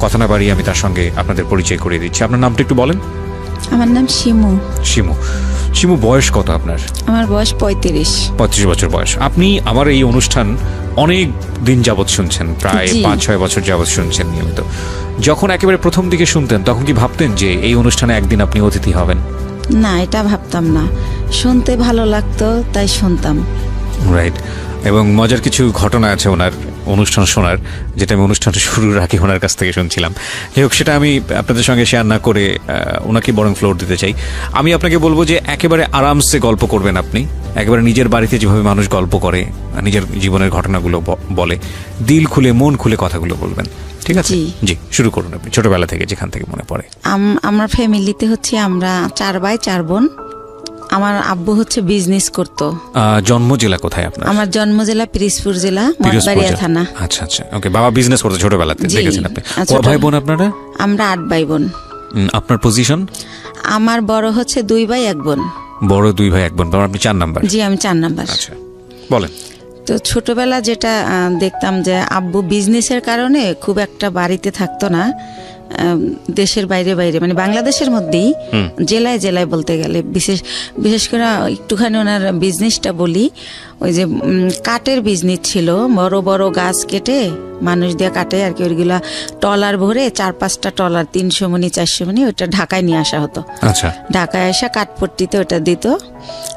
কথা না বাড়িয়ে আমি তার সঙ্গে আপনাদের পরিচয় করিয়ে দিচ্ছি। আপনার নামটা একটু বলেন। আমার নাম শিমু। শিমু। শিমু, বয়স কত আপনার? আমার বয়স 35। 35 বছর বয়স। আপনি আমার এই অনুষ্ঠান অনেক দিন যাবৎ শুনছেন, প্রায় 5-6 বছর যাবৎ শুনছেন নিয়মিত। যখন একেবারে প্রথম দিকে শুনতেন তখন কি ভাবতেন যে এই অনুষ্ঠানে একদিন আপনি অতিথি হবেন? না, এটা ভাবতাম না, শুনতে ভালো লাগতো তাই শুনতাম। রাইট। এবং মজার কিছু ঘটনা আছে ওনার অনুষ্ঠান শোনার, যেটা আমি অনুষ্ঠানটা শুরুর আগে ওনার কাছ থেকে শুনছিলাম। যাই হোক, সেটা আমি আপনাদের সঙ্গে শেয়ার না করে ওনাকে বরং ফ্লোর দিতে চাই। আমি আপনাকে বলবো যে একেবারে আরামসে গল্প করবেন আপনি, একেবারে নিজের বাড়িতে যেভাবে মানুষ গল্প করে, নিজের জীবনের ঘটনাগুলো বলে, দিল খুলে মন খুলে কথাগুলো বলবেন, ঠিক আছে? জি, শুরু করুন আপনি, ছোটবেলা থেকে যেখান থেকে মনে পড়ে। আমার ফ্যামিলিতে হচ্ছে আমরা 4 ভাই 4 বোন। আমার আব্বু হচ্ছে বিজনেস করতো। জন্ম জেলা কোথায় আপনার? আমার জন্ম জেলা পিরোজপুর জেলা, মঠবাড়িয়া থানা। আচ্ছা আচ্ছা, ওকে। বাবা বিজনেস করতো ছোটবেলাতে, দেখেছেন আপনি। কত ভাই বোন আপনারা? আমরা 8 ভাই বোন। আপনার পজিশন? আমার বড় হচ্ছে 2 ভাই 1 বোন। বড় 2 ভাই 1 বোন, আপনি 4 নাম্বার? জি, আমি 4 নাম্বার। আচ্ছা, বলেন। তো ছোটবেলা যেটা দেখতাম যে আব্বু বিজনেসের কারণে খুব একটা বাড়িতে থাকতো না, দেশের বাইরে বাইরে, মানে বাংলাদেশের মধ্যেই জেলায় জেলায় বলতে গেলে, বিশেষ করে একটুখানি ওনার বিজনেসটা বলি। ওই যে কাঠের বিজনেস ছিল, বড় বড় গাছ কেটে মানুষ দিয়ে কাটে আর কি, ওইগুলা টলার ভরে 4-5টা টলার 300 মণি 400 মণি ওইটা ঢাকায় নিয়ে আসা হতো। আচ্ছা। ঢাকায় আসা কাঠপট্টিতে ওটা দিত।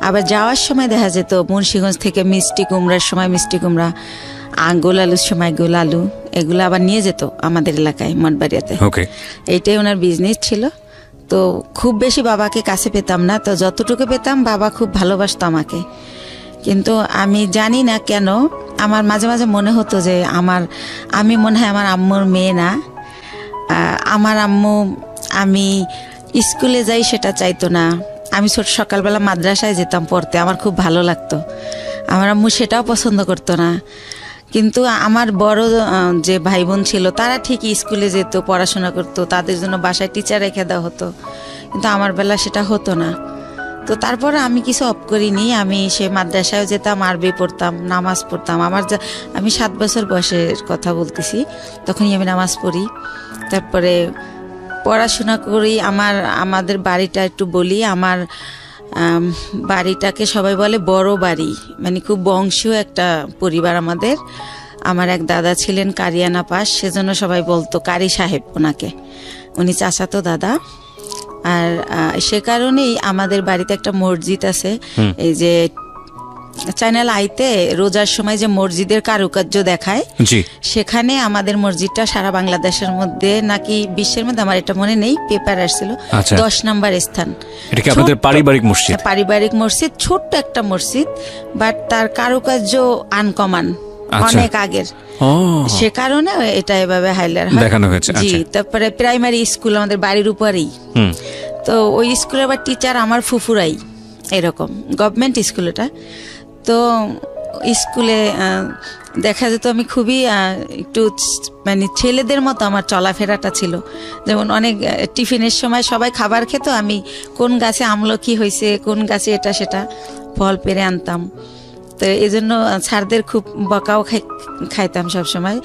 আবার যাওয়ার সময় দেখা যেত মুন্সিগঞ্জ থেকে মিষ্টি কুমড়ার সময় মিষ্টি কুমড়া, গোল আলুর সময় গোল আলু, এগুলো আবার নিয়ে যেত আমাদের এলাকায় মঠবাড়িয়াতে। এইটাই ওনার বিজনেস ছিল। তো খুব বেশি বাবাকে কাছে পেতাম না, তো যতটুকু পেতাম বাবা খুব ভালোবাসতো আমাকে। কিন্তু আমি জানি না কেন আমার মাঝে মাঝে মনে হতো যে আমি মনে হয় আমার আম্মুর মেয়ে না। আমার আম্মু আমি স্কুলে যাই সেটা চাইতো না। আমি সকালবেলা মাদ্রাসায় যেতাম পড়তে, আমার খুব ভালো লাগতো। আমার আম্মু সেটাও পছন্দ করতো না। কিন্তু আমার বড় যে ভাই বোন ছিল তারা ঠিকই স্কুলে যেত, পড়াশোনা করতো, তাদের জন্য বাসায় টিচার রেখে দেওয়া হতো। কিন্তু আমার বেলা সেটা হতো না। তো তারপরে আমি কিছু অফ করিনি, আমি সে মাদ্রাসায় যেতাম, আরবি পড়তাম, নামাজ পড়তাম। আমি 7 বছর বয়সের কথা বলতেছি, তখনই আমি নামাজ পড়ি। তারপরে পড়াশোনা করি। আমাদের বাড়িটা একটু বলি, আমার বাড়িটাকে সবাই বলে বড় বাড়ি, মানে খুব বংশীয় একটা পরিবার আমাদের। আমার এক দাদা ছিলেন কারিয়ানা পাস, সেজন্য সবাই বলতো কারি সাহেব ওনাকে, উনি চাচাতো দাদা। আর সে কারণেই আমাদের বাড়িতে একটা মসজিদ আছে। এই যে চ্যানেল আইতে রোজার সময় যে মসজিদের কারুকার্য দেখায়, সেখানে আমাদের মসজিদটা সারা বাংলাদেশের মধ্যে নাকি বিশ্বের মধ্যে, আমার এটা মনে নেই, পেপার আসছিল 10 নম্বর স্থান। এটা কি আপনাদের পারিবারিক মসজিদ? পারিবারিক মসজিদ, ছোট্ট একটা মসজিদ, বাট তার কারুকার্য আনকমন, অনেক আগের। সে কারণে এটা এভাবে হাইলাইট দেখানো হয়েছে। জি। তারপরে প্রাইমারি স্কুল আমাদের বাড়ির উপরেই। তো ওই স্কুলে আবার টিচার আমার ফুফুরাই, এরকম গভর্নমেন্ট স্কুল এটা। তো স্কুলে দেখা যেত আমি খুবই একটু মানে ছেলেদের মতো আমার চলাফেরাটা ছিল। যেমন অনেক টিফিনের সময় সবাই খাবার খেত, আমি কোন গাছে আমলকি হয়েছে, কোন গাছে এটা সেটা ফল পেরে আনতাম। তো এই জন্য স্যারদের খুব বকাও খাইতাম সবসময়।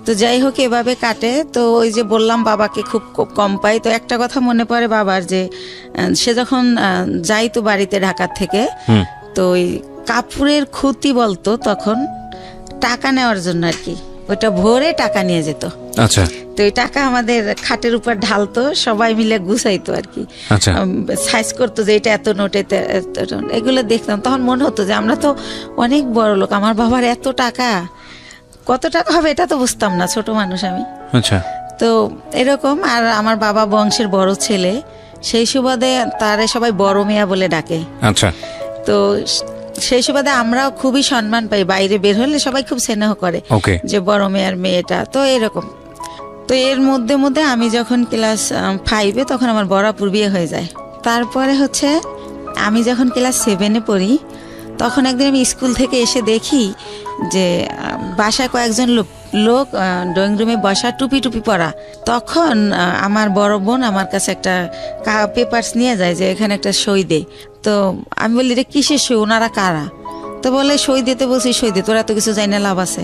তো যাই হোক, এভাবে কাটে। তো ওই যে বললাম বাবাকে খুব কম পাই। তো একটা কথা মনে পড়ে বাবার, যে সে যখন যাইতো বাড়িতে ঢাকা থেকে, তো ওই কাপড়ের ক্ষতি বলতো তখন, টাকা নেওয়ার জন্য আর কি, ওইটা ভরে টাকা নিয়ে যেত। আচ্ছা। তো এই টাকা আমাদের খাটের উপর ঢালতো, সবাই মিলে গুছাইতো আর কি, সাইজ করতো যে এটা এত নোট, এগুলো দেখতাম। তখন মনে হতো যে আমরা তো অনেক বড় লোক, আমার বাবার এত টাকা, কত টাকা হবে এটা তো বুঝতাম না, ছোট মানুষ আমি। আচ্ছা। তো এরকম। আর আমার বাবা বংশের বড় ছেলে, সেই সুবাদে তারে সবাই বড় মিয়া বলে ডাকে। আচ্ছা। তো সেই সুবাদে আমরাও খুবই সম্মান পাই, বাইরে বের হলে সবাই খুব স্নেহ করে যে বড় মেয়ের মেয়েটা। তো এরকম। তো এর মধ্যে মধ্যে আমি যখন ক্লাস 5-এ, তখন আমার বরাপুর বিয়ে হয়ে যায়। তারপরে হচ্ছে আমি যখন ক্লাস 7-এ পড়ি, তখন একদিন আমি স্কুল থেকে এসে দেখি যে বাসায় কয়েকজন লোক ড্রয়িং রুমে বসা, টুপি টুপি পরা। তখন আমার বড় বোন আমার কাছে একটা পেপারস নিয়ে যায় যে এখানে একটা সই দে। তো আমি বলি রে কিসের সই, ওনারা কারা? তো বলে সই দিতে বলছি, সই দে, তোরা তো কিছু জানি না, লাভ আছে।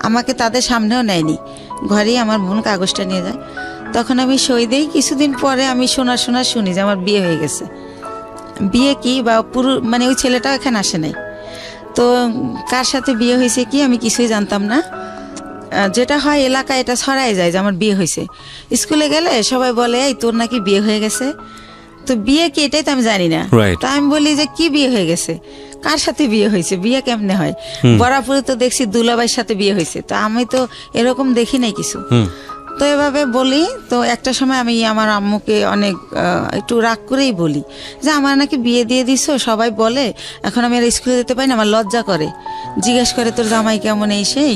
আমাকে তাদের সামনেও নেয়নি, ঘরেই আমার বোন কাগজটা নিয়ে যায়, তখন আমি সই দিই। কিছুদিন পরে আমি শুনি যে আমার বিয়ে হয়ে গেছে। বিয়ে কি বা পুরো মানে ওই ছেলেটাও এখানে আসে নাই, তো কার সাথে বিয়ে হয়েছে কি আমি কিছুই জানতাম না। যেটা হয় এলাকায় এটা ছড়াই যায় যে আমার বিয়ে হয়েছে। স্কুলে গেলে সবাই বলে এই তোর নাকি বিয়ে হয়ে গেছে, তো বিয়ে কি এটাই তো আমি জানি না। তো আমি বলি যে কি বিয়ে হয়ে গেছে, কার সাথে বিয়ে হয়েছে, বিয়ে কেমনে হয়? বরাবর তো দেখছি দুলাভাইয়ের সাথে বিয়ে হয়েছে, তো আমি তো এরকম দেখি নাই কিছু। তো এভাবে বলি, তো একটা সময় আমি আমার আম্মুকে অনেক একটু রাগ করেই বলি যে আমার নাকি বিয়ে দিয়ে দিছো, সবাই বলে এখন আমি আর স্কুলে যেতে পারি না, আমার লজ্জা করে, জিজ্ঞেস করে তোর জামাই কেমন এই সেই।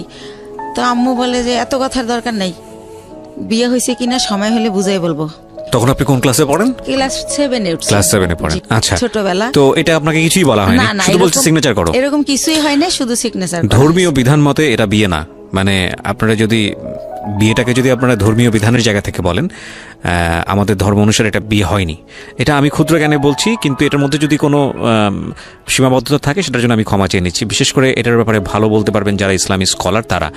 তো আম্মু বলে যে এত কথার দরকার নাই, বিয়ে হয়েছে কিনা সময় হলে বুঝাই বলবো। তখন আপনি কোন ক্লাসে পড়েন? ক্লাস 7 এ। ক্লাস 7 এ পড়েন। আচ্ছা, ছোটবেলা। তো এটা আপনাকে কিছুই বলা হয়নি, শুধু বলছে সিগনেচার করো? এরকম কিছুই হয় না, শুধু সিগনেচার। ধর্মীয় বিধান মতে এটা বিয়ে না, মানে আপনারা যদি বিয়েটাকে যদি আপনারা ধর্মীয় বিধানের জায়গা থেকে বলেন, আমাদের ধর্ম অনুসারে এটা বিয়ে হয়নি। এটা আমি ক্ষুদ্র জ্ঞানে বলছি, কিন্তু এটার মধ্যে যদি কোনো সীমাবদ্ধতা থাকে সেটার জন্য আমি ক্ষমা চেয়ে নিচ্ছি। বিশেষ করে এটার ব্যাপারে ভালো বলতে পারবেন যারা ইসলামী স্কলার তারা।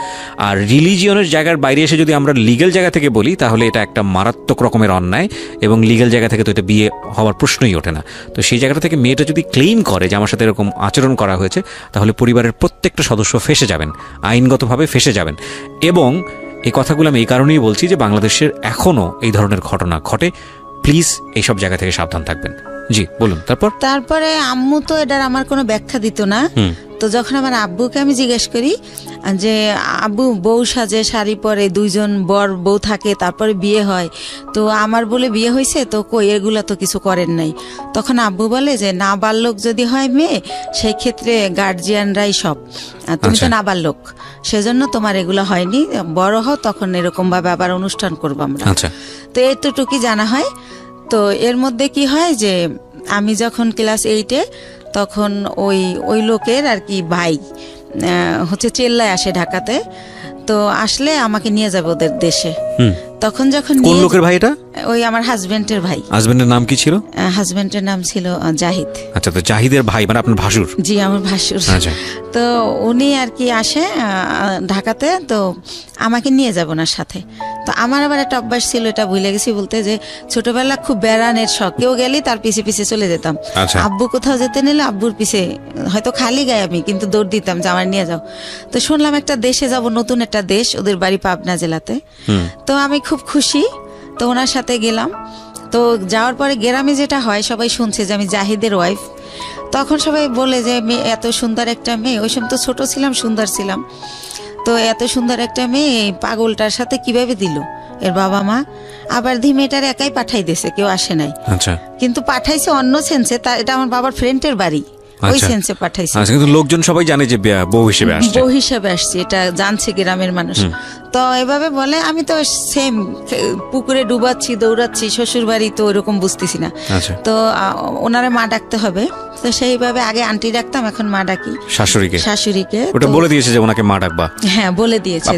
আর রিলিজিয়নের জায়গার বাইরে এসে যদি আমরা লিগ্যাল জায়গা থেকে বলি তাহলে এটা একটা মারাত্মক রকমের অন্যায়, এবং লিগ্যাল জায়গা থেকে তো এটা বিয়ে হওয়ার প্রশ্নই ওঠে না। তো সেই জায়গাটা থেকে মেয়েটা যদি ক্লেইম করে যে আমার সাথে এরকম আচরণ করা হয়েছে, তাহলে পরিবারের প্রত্যেকটা সদস্য ফেঁসে যাবেন, আইনগতভাবে ফেঁসে যাবেন। এবং এই কথাগুলো আমি এই কারণেই বলছি যে বাংলাদেশের এখনও এই ধরনের ঘটনা ঘটে। প্লিজ এইসব জায়গা থেকে সাবধান থাকবেন। জি বলুন। তারপরে আম্মু তো এটার আমার কোনো ব্যাখ্যা দিত না। তো যখন আমার আব্বুকে আমি জিজ্ঞেস করি যে আব্বু বউ সাজে, শাড়ি পরে, 2জন বর বউ থাকে, তারপরে বিয়ে হয়, তো আমার বলে বিয়ে হয়েছে, তো কই এগুলা তো কিছু করেন নাই। তখন আব্বু বলে যে নাবালক যদি হয় মেয়ে, সেই ক্ষেত্রে গার্জিয়ানরাই সব, তুমি তো নাবালক, সেজন্য তোমার এগুলো হয়নি, বড় হও তখন এরকম ভাবে আবার অনুষ্ঠান করবো আমরা। তো এতটুকুই জানা হয়। তো এর মধ্যে কি হয় যে আমি যখন ক্লাস 8 এ, তখন ওই লোকের আর কি ভাই হচ্ছে চেল্লায় আসে ঢাকাতে, তো আসলে আমাকে নিয়ে যাবে ওদের দেশে। তখন যখন কোন লোকের ভাই এটা? ওই আমার হাজবেন্ডের ভাই। হাজবেন্ডের নাম কি ছিল? হাজবেন্ডের নাম ছিল জাহিদ। আচ্ছা, তো জাহিদের ভাই মানে আপনার ভাসুর? জি, আমার ভাসুর। আচ্ছা, তো উনি আর কি আসে ঢাকাতে, তো আমাকে নিয়ে যাব না সাথে। তো আমার আবার একটা অভ্যাস ছিল, এটা ভুলে গেছি বলতে, যে ছোটবেলা খুব বেড়ানের শখ, কেউ গেলেই তার পিছে পিছে চলে যেতাম। আব্বু কোথাও যেতে নিলে আব্বুর পিছে, হয়তো খালি গায়ে আমি, কিন্তু দৌড় দিতাম যে আমার নিয়ে যাও। তো শুনলাম একটা দেশে যাব, নতুন একটা দেশ, ওদের বাড়ি পাবনা জেলাতে। তো আমি খুব খুশি, তো ওনার সাথে গেলাম। তো যাওয়ার পরে গ্রামে যেটা হয়, সবাই শুনছে যে আমি জাহিদের ওয়াইফ। তখন সবাই বলে যে মেয়ে, এত সুন্দর একটা মেয়ে, ওই সময় তো ছোট ছিলাম, সুন্দর ছিলাম, তো এত সুন্দর একটা মেয়ে পাগলটার সাথে কিভাবে দিল এর বাবা মা। আবার মেয়েটার একাই পাঠাই দিয়েছে, কেউ আসে নাই। কিন্তু পাঠাইছে অন্য সেন্সে, এটা আমার বাবার ফ্রেন্ডের বাড়ি, ওই সেন্সে পাঠাইছে। কিন্তু লোকজন সবাই জানে যে বউ হিসেবে আসছে, এটা জানছে গ্রামের মানুষ। তো এভাবে বলে, আমি তো সেম পুকুরে ডুবাচ্ছি, দৌড়াচ্ছি, শ্বশুর বাড়ি, তো ওইরকম বুঝতেছি না। তো ওনারে মা ডাকতে হবে, তো সেইভাবে আগে আন্টি ডাকতাম, এখন মা ডাকি শাশুড়িকে। ওটা বলে দিয়েছে যে ওনাকে মা ডাকবা? হ্যাঁ, বলে দিয়েছে।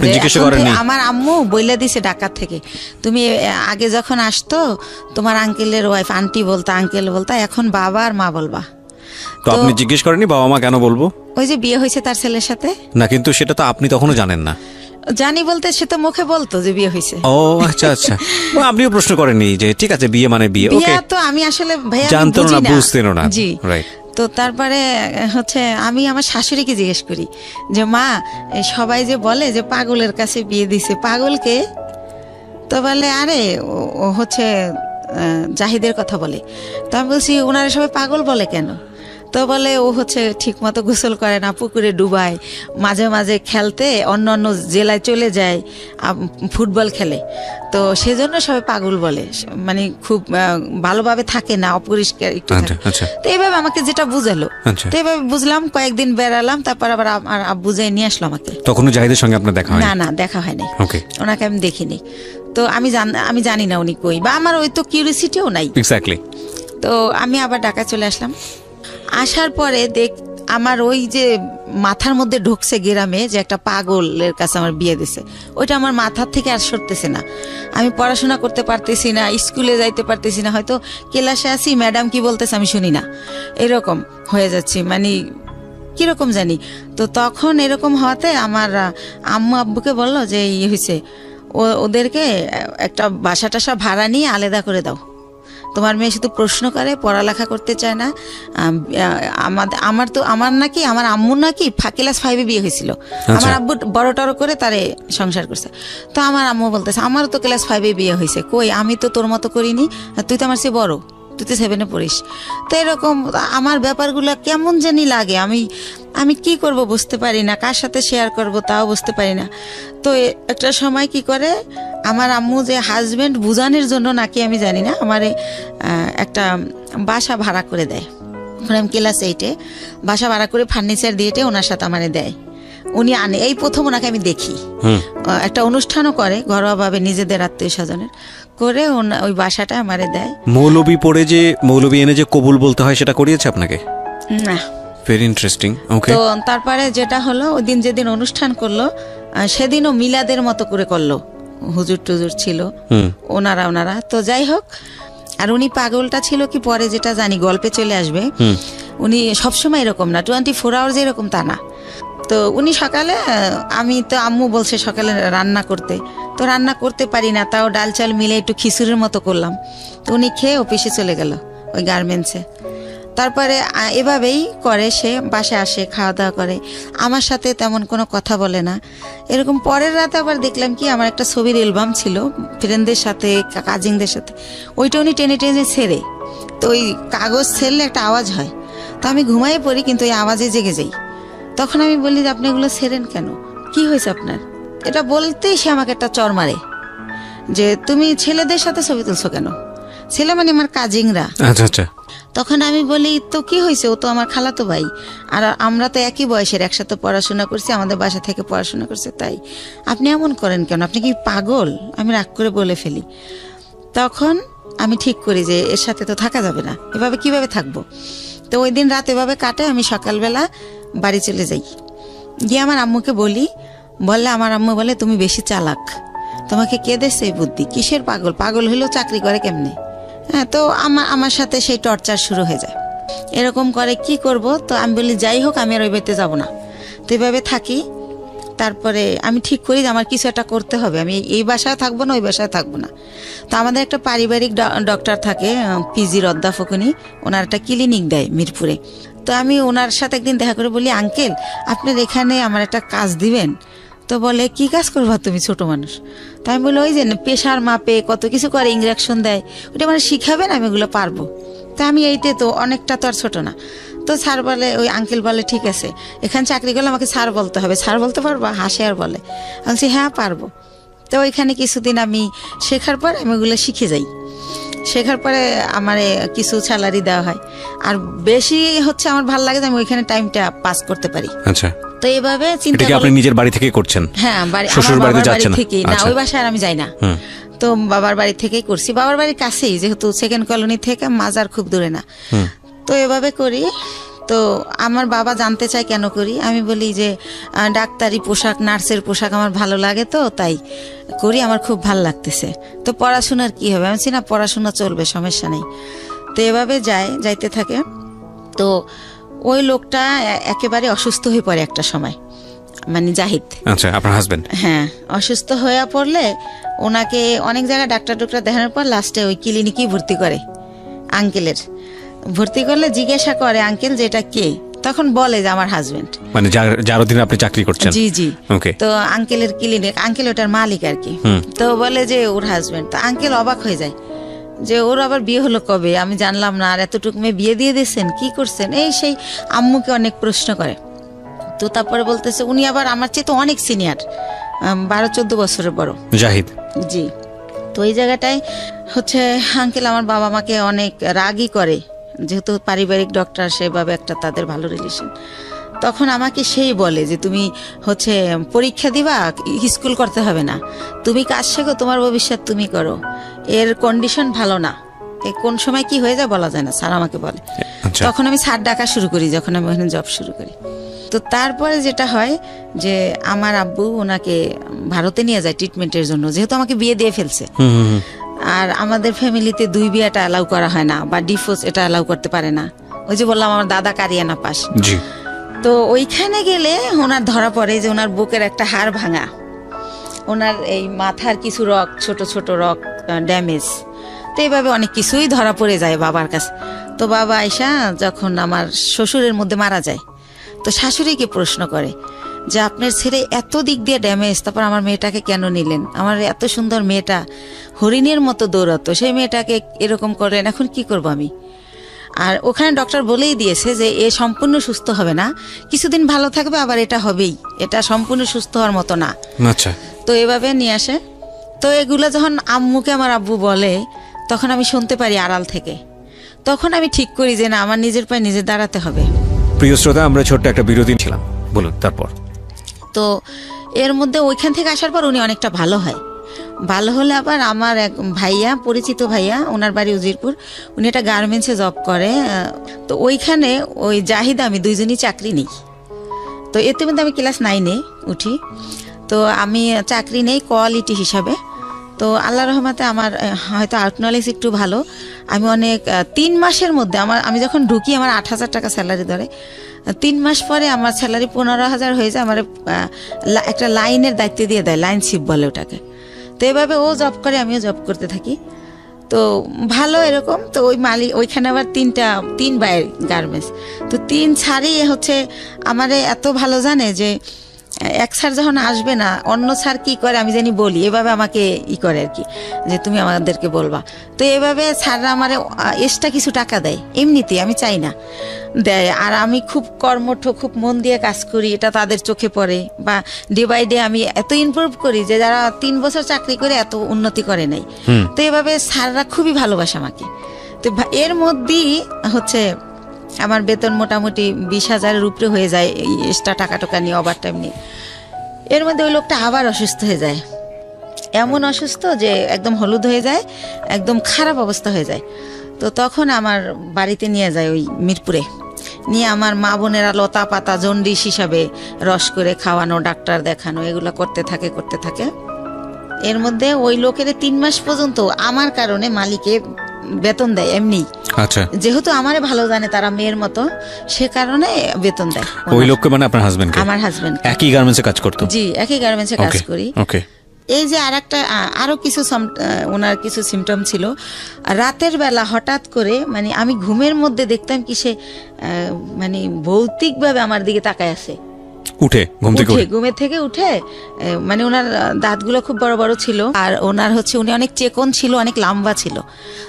আমার আম্মু বলে দিয়েছে ঢাকা থেকে, তুমি আগে যখন আসতো তোমার আঙ্কেলের ওয়াইফ আন্টি বলতা, আঙ্কেল বলতা, এখন বাবা আর মা বলবা। তো আপনি জিজ্ঞেস করেননি বাবা মা কেন বলবো? ওই যে বিয়ে হয়েছে তার ছেলের সাথে। না, কিন্তু সেটা তো আপনি তখনও জানেন না। জানি বলতে, সে তো মুখে বলতো যে বিয়ে হয়েছে। ও আচ্ছা আচ্ছা, আপনিও প্রশ্ন করেননি যে ঠিক আছে বিয়ে মানে বিয়ে? ওকে, তো আমি আসলে ভাইয়া জানতো না, বুঝতেন না। জি, রাইট। তো তারপরে হচ্ছে আমি আমার শাশুড়িকে জিজ্ঞেস করি যে মা, সবাই যে বলে যে পাগলের কাছে বিয়ে দিছে, পাগলকে? তো বলে আরে ও হচ্ছে জাহিদের কথা বলে। তো আমি বলছি ওনারা সবাই পাগল বলে কেন? তো বলে ও হচ্ছে ঠিক মতো গোসল করে না, পুকুরে ডুবায়, মাঝে মাঝে খেলতে অন্য অন্য জেলায় চলে যায়, ফুটবল খেলে, তো সেজন্য সবাই পাগল বলে, মানে খুব ভালোভাবে থাকে না, অপরিষ্কার একটু থাকে। তো এইভাবে আমাকে যেটা বুঝালো, তো এইভাবে বুঝলাম, কয়েকদিন বেড়ালাম, তারপর আবার আমার আব্বু যাই নিয়ে আসলো আমাকে। তখনও জাহিদের সঙ্গে আপনার দেখা হয়? না, দেখা হয়নি, ওনাকে আমি দেখিনি। তো আমি জানি না উনি কই, বা আমার ওই তো কিউরিসিটিও নাই। এক্স্যাক্টলি। তো আমি আবার ঢাকা চলে আসলাম। আসার পরে আমার ওই যে মাথার মধ্যে ঢুকছে গ্রামে যে একটা পাগলের কাছে আমার বিয়ে দিছে, ওইটা আমার মাথার থেকে আর সরতেছে না। আমি পড়াশোনা করতে পারতেছি না, স্কুলে যাইতে পারতেছি না, হয়তো ক্লাসে আসি ম্যাডাম কি বলতেছে আমি শুনি না, এরকম হয়ে যাচ্ছি, মানে কিরকম জানি। তো তখন এরকম হওয়াতে আমার আম্মু আব্বুকে বললো যে ইয়ে হয়েছে, ওদেরকে একটা বাসা টাসা ভাড়া নিয়ে আলাদা করে দাও, তোমার মেয়ে শুধু প্রশ্ন করে, পড়ালেখা করতে চায় না। আমার নাকি আমার আম্মুর নাকি ক্লাস 5-এ বিয়ে হয়েছিল, আমার আব্বু বড় টড় করে তারে সংসার করছে। তো আমার আম্মু বলতেছে আমারও তো ক্লাস 5-এ বিয়ে হয়েছে, কই আমি তো তোর মতো করিনি, তুই তো আমার চেয়ে বড়, তুই তো 7-এ পড়িস। তো এরকম আমার ব্যাপারগুলো কেমন জানি লাগে, আমি কি করব বুঝতে পারি না, কার সাথে শেয়ার করব তাও বুঝতে পারি না। তো একটা সময় কি করে আমার আম্মু যে হাজবেন্ড বুঝানোর জন্য নাকি আমি জানি না আমার একটা বাসা ভাড়া করে দেয়। আমি ক্লাস 8-এ বাসা ভাড়া করে ফার্নিচার দিয়ে ওনার সাথে আমারে দেয়, উনি আনে। এই প্রথম ওনাকে আমি দেখি, একটা অনুষ্ঠানও করে ঘরোয়াভাবে নিজেদের আত্মীয় স্বজনের করে, ওই বাসাটা আমারে দেয়। মৌলবি পড়ে যে মৌলবি এনে যে কবুল বলতে হয় সেটা করিয়েছে আপনাকে? না। Very interesting. ওকে। তো তারপরে যেটা হলো ওই দিন যেদিন অনুষ্ঠান করলো সেদিনও মিলাদের মতো করে করলো, হুজুর টুজুর ছিল ওনারা। তো যাই হোক, আর উনি পাগলটা ছিল কি পরে যেটা জানি গল্পে চলে আসবে, উনি সবসময় এরকম না, 24 আওয়ার্স এরকম তা না। তো উনি সকালে, আমি তো আম্মু বলছে সকালে রান্না করতে, তো রান্না করতে পারি না, তাও ডাল চাল মিলে একটু খিচুড়ির মতো করলাম। তো উনি খেয়ে অফিসে চলে গেল ওই গার্মেন্টসে। তারপরে এভাবেই করে, সে বাসায় আসে, খাওয়া দাওয়া করে, আমার সাথে তেমন কোনো কথা বলে না। এরকম পরের রাতে আবার দেখলাম কি আমার একটা ছবির অ্যালবাম ছিল ফ্রেন্ডদের সাথে, কাজিনদের সাথে, ওইটা উনি টেনে টেনে ছেড়ে, তো ওই কাগজ ছেড়লে একটা আওয়াজ হয়, তো আমি ঘুমাই পড়ি কিন্তু ওই আওয়াজে জেগে যাই। তখন আমি বলি যে আপনি এগুলো ছেড়েন কেন, কি হয়েছে আপনার? এটা বলতেই সে আমাকে একটা চর মারে যে তুমি ছেলেদের সাথে ছবি তুলছো কেন, ছেলে মানে আমার কাজিনরা। আচ্ছা। তখন আমি বলি তো কি হয়েছে, ও তো আমার খালাতো ভাই, আর আমরা তো একই বয়সের, একসাথে পড়াশোনা করছি, আমাদের বাসা থেকে পড়াশোনা করছে, তাই আপনি এমন করেন কেন, আপনি কি পাগল? আমি রাগ করে বলে ফেলি। তখন আমি ঠিক করি যে এর সাথে তো থাকা যাবে না, এভাবে কিভাবে থাকবো। তো ওই দিন রাত এভাবে কাটে, আমি সকালবেলা বাড়ি চলে যাই, গিয়ে আমার আম্মুকে বললে আমার আম্মু বলে তুমি বেশি চালাক, তোমাকে কে দেশে এই বুদ্ধি, কিসের পাগল, পাগল হইলেও চাকরি করে কেমনে? হ্যাঁ, তো আমার সাথে সেই টর্চার শুরু হয়ে যায়, এরকম করে কি করব। তো আমি বলি যাই হোক আমি আর ওই বাড়িতে যাবো না, তো এইভাবে থাকি। তারপরে আমি ঠিক করি যে আমার কিছু একটা করতে হবে, আমি এই বাসায় থাকবো না, ওই বাসায় থাকবো না। তো আমাদের একটা পারিবারিক ডক্টর থাকে, পিজির অধ্যাপক, উনি ওনার একটা ক্লিনিক দেয় মিরপুরে। তো আমি ওনার সাথে একদিন দেখা করে বলি আঙ্কেল আপনার এখানে আমার একটা কাজ দিবেন? তো বলে কি কাজ করবা তুমি, ছোট মানুষ? তো আমি বলি ওই যে প্রেশার মাপে কত কিছু করে, ইঞ্জেকশন দেয়, ওইটা মানে শিখাবেন, আমি ওগুলো পারবো। তো আমি এইটা তো অনেকটা তো আর ছোট না। তো স্যার বলে, ওই আঙ্কেল বলে ঠিক আছে, এখানে চাকরি করলে আমাকে স্যার বলতে হবে, স্যার বলতে পারবা? হাসে আর বলে। আমি বলছি হ্যাঁ পারবো। তো ওইখানে কিছুদিন আমি শেখার পর আমি ওগুলো শিখে যাই, শেখার পরে আমার কিছু স্যালারি দেওয়া হয়, আর বেশি হচ্ছে আমার ভালো লাগে যে আমি ওইখানে টাইমটা পাস করতে পারি। আচ্ছা। তো এইভাবে চিন্তা করি আপনি নিজের বাড়ি থেকে করছেন? হ্যাঁ, শ্বশুর বাড়িতে যাচ্ছেন না, ওই বাসায় আমি যাই না, তো বাবার বাড়ি থেকেই করছি, বাবার বাড়ির কাছেই, যেহেতু সেকেন্ড কলোনি থেকে মাজার খুব দূরে না। তো এভাবে করি। তো আমার বাবা জানতে চায় কেন করি, আমি বলি যে ডাক্তারি পোশাক, নার্সের পোশাক আমার ভালো লাগে, তো তাই করি, আমার খুব ভালো লাগতেছে। তো পড়াশোনার কি হবে, আমি না পড়াশোনা চলবে, সমস্যা নেই। তো এভাবে যাইতে থাকে। তো ওই লোকটা একেবারে অসুস্থ হয়ে পড়ে একটা সময়, মানে জাহিদ। আচ্ছা, আপনার হাজবেন্ড? হ্যাঁ, অসুস্থ হয়ে পড়লে ওনাকে অনেক জায়গায় ডাক্তার দেখানোর পর লাস্টে ওই ক্লিনিকেই ভর্তি করে। আঙ্কেলের ভর্তি করলে জিজ্ঞাসা করে আঙ্কেল যেটা কে, তখন বলে যে আমার হাজবেন্ড, মানে যার অধীনে আপনি চাকরি করছেন। জি। ওকে। তো আঙ্কেলের ক্লিনিক, আঙ্কেল ওটার মালিক আর কি। তো বলে যে ওর হাজবেন্ড। তো আঙ্কেল অবাক হয়ে যায় যে ওর আবার বিয়ে হলো কবে, আমি জানলাম না, আর এতটুকু মেয়ে বিয়ে দিয়ে দিয়েছেন, কি করছেন, এই সেই আম্মুকে অনেক প্রশ্ন করে। তো তারপরে বলতেছে উনি আবার আমার চেয়ে তো অনেক সিনিয়র, 12-14 বছরের বড়, জাহিদ। জি। তো এই জায়গাটায় হচ্ছে আঙ্কেল আমার বাবা মাকে অনেক রাগই করে, যেহেতু পারিবারিক ডক্টর, সেভাবে একটা তাদের ভালো রিলেশন। তখন আমাকে সেই বলে যে তুমি হচ্ছে পরীক্ষা দিবা, স্কুল করতে হবে না, তুমি কাজ শেখো, তোমার ভবিষ্যৎ তুমি করো, এর কন্ডিশন ভালো না, কোন সময় কি হয়ে যায় বলা যায় না, স্যার আমাকে বলে। তখন আমি স্যার ডাকা শুরু করি যখন আমি ওখানে জব শুরু করি। তো তারপরে যেটা হয় যে আমার আব্বু ওনাকে ভারতে নিয়ে যায় ট্রিটমেন্টের জন্য, যেহেতু আমাকে বিয়ে দিয়ে ফেলছে। আর আমাদের ফ্যামিলিতে 2 বিয়েটা অ্যালাউ করা হয় না, বা ডিভোর্স এটা অ্যালাউ করতে পারে না। ওই যে বললাম আমার দাদা কারিয়ানা পাস। তো ওইখানে গেলে ওনার ধরা পড়ে যে ওনার বুকের একটা হাড় ভাঙা, ওনার এই মাথার কিছু রক, ছোট ছোট রক ড্যামেজ। তো এইভাবে অনেক কিছুই ধরা পড়ে যায় বাবার কাছে। তো বাবা আয়সা যখন আমার শ্বশুরের মধ্যে মারা যায়, তো শাশুড়িকে প্রশ্ন করে যে আপনার ছেলে এত দিক দিয়ে ড্যামেজ, তারপর আমার মেয়েটাকে কেন নিলেন? আমার এত সুন্দর মেয়েটা হরিণের মতো দৌড়াতো, সেই মেয়েটাকে এরকম করেন, এখন কি করব আমি? আর ওখানে ডক্টর বলেই দিয়েছে যে এ সম্পূর্ণ সুস্থ হবে না, কিছুদিন ভালো থাকবে, আবার এটা হবেই, এটা সম্পূর্ণ সুস্থ হওয়ার মতো না। আচ্ছা। তো এভাবে নিয়ে আসে। তো এগুলো যখন আম্মুকে আমার আব্বু বলে, তখন আমি শুনতে পারি আড়াল থেকে। তখন আমি ঠিক করি যে না, আমার নিজের পায়ে নিজে দাঁড়াতে হবে। প্রিয় শ্রোতা, আমরা ছোট্ট একটা বিরতি ছিলাম, বলুন তারপর। তো এর মধ্যে ওইখান থেকে আসার পর উনি অনেকটা ভালো হয়। ভালো হলে আবার আমার এক ভাইয়া, পরিচিত ভাইয়া, ওনার বাড়ি উজিরপুর, উনি একটা গার্মেন্টসে জব করে। তো ওইখানে ওই জাহিদ আমি দুইজনই চাকরি নেই। তো এতে মধ্যে আমি ক্লাস 9-এ উঠি। তো আমি চাকরি নেই কোয়ালিটি হিসাবে। তো আল্লাহ রহমতে আমার হয়তো আউট নলেজ একটু ভালো। আমি অনেক 3 মাসের মধ্যে আমি যখন ঢুকি আমার 8,000 টাকা স্যালারি ধরে। 3 মাস পরে আমার স্যালারি 15,000 হয়ে যায়। আমার একটা লাইনের দায়িত্ব দিয়ে দেয়, লাইন শিপ বলে ওটাকে। তো এভাবে ও জব করে, আমিও জব করতে থাকি। তো ভালো এরকম। তো ওই মালিক ওইখানে আবার 3 বাইরের গার্মেন্টস। তো 3 ছাড়ই হচ্ছে আমারে এত ভালো জানে যে এক স্যার যখন আসবে না, অন্য স্যার কি করে আমি জানি বলি, এভাবে আমাকে করে আর কি, যে তুমি আমাদেরকে বলবা। তো এভাবে স্যাররা আমার এক্সট্রা কিছু টাকা দেয়, এমনিতেই, আমি চাই না, দেয়। আর আমি খুব কর্মঠ, খুব মন দিয়ে কাজ করি, এটা তাদের চোখে পড়ে। বা ডে বাই ডে আমি এত ইমপ্রুভ করি যে যারা 3 বছর চাকরি করে এত উন্নতি করে নাই। তো এভাবে স্যাররা খুবই ভালোবাসে আমাকে। তো এর মধ্যেই হচ্ছে আমার বেতন মোটামুটি 20,000-এর উপরে হয়ে যায়, এই এক্সট্রা টাকা নিয়ে, ওভার টাইম নিয়ে। এর মধ্যে ওই লোকটা আবার অসুস্থ হয়ে যায়, এমন অসুস্থ যে একদম হলুদ হয়ে যায়, একদম খারাপ অবস্থা হয়ে যায়। তো তখন আমার বাড়িতে নিয়ে যায় ওই মিরপুরে, নিয়ে আমার মা বোনেরা লতা পাতা জন্ডিস হিসাবে রস করে খাওয়ানো, ডাক্তার দেখানো, এগুলো করতে থাকে। এর মধ্যে ওই লোকের 3 মাস পর্যন্ত আমার কারণে মালিকে বেতন দেয় এমনি। আচ্ছা। যেহেতু আমারে ভালো জানে তারা মেয়ের মতো, সে কারণে বেতন দেয়। ওই লোককে মানে আপনার হাজবেন্ড? আমার হাজবেন্ড একই গার্মেন্টসে কাজ করতো? জি, একই গার্মেন্টসে কাজ করি। ওকে। এই যে আরো কিছু ওনার কিছু সিমটম ছিল। রাতের বেলা হঠাৎ করে মানে আমি ঘুমের মধ্যে দেখতাম কি সে মানে ভৌতিকভাবে আমার দিকে তাকায় আছে। ঘুমের থেকে উঠে, মানে ওনার দাঁতগুলো খুব বড় বড় ছিল, আর ওনার হচ্ছে উনি অনেক চেকন ছিল, অনেক লম্বা ছিল।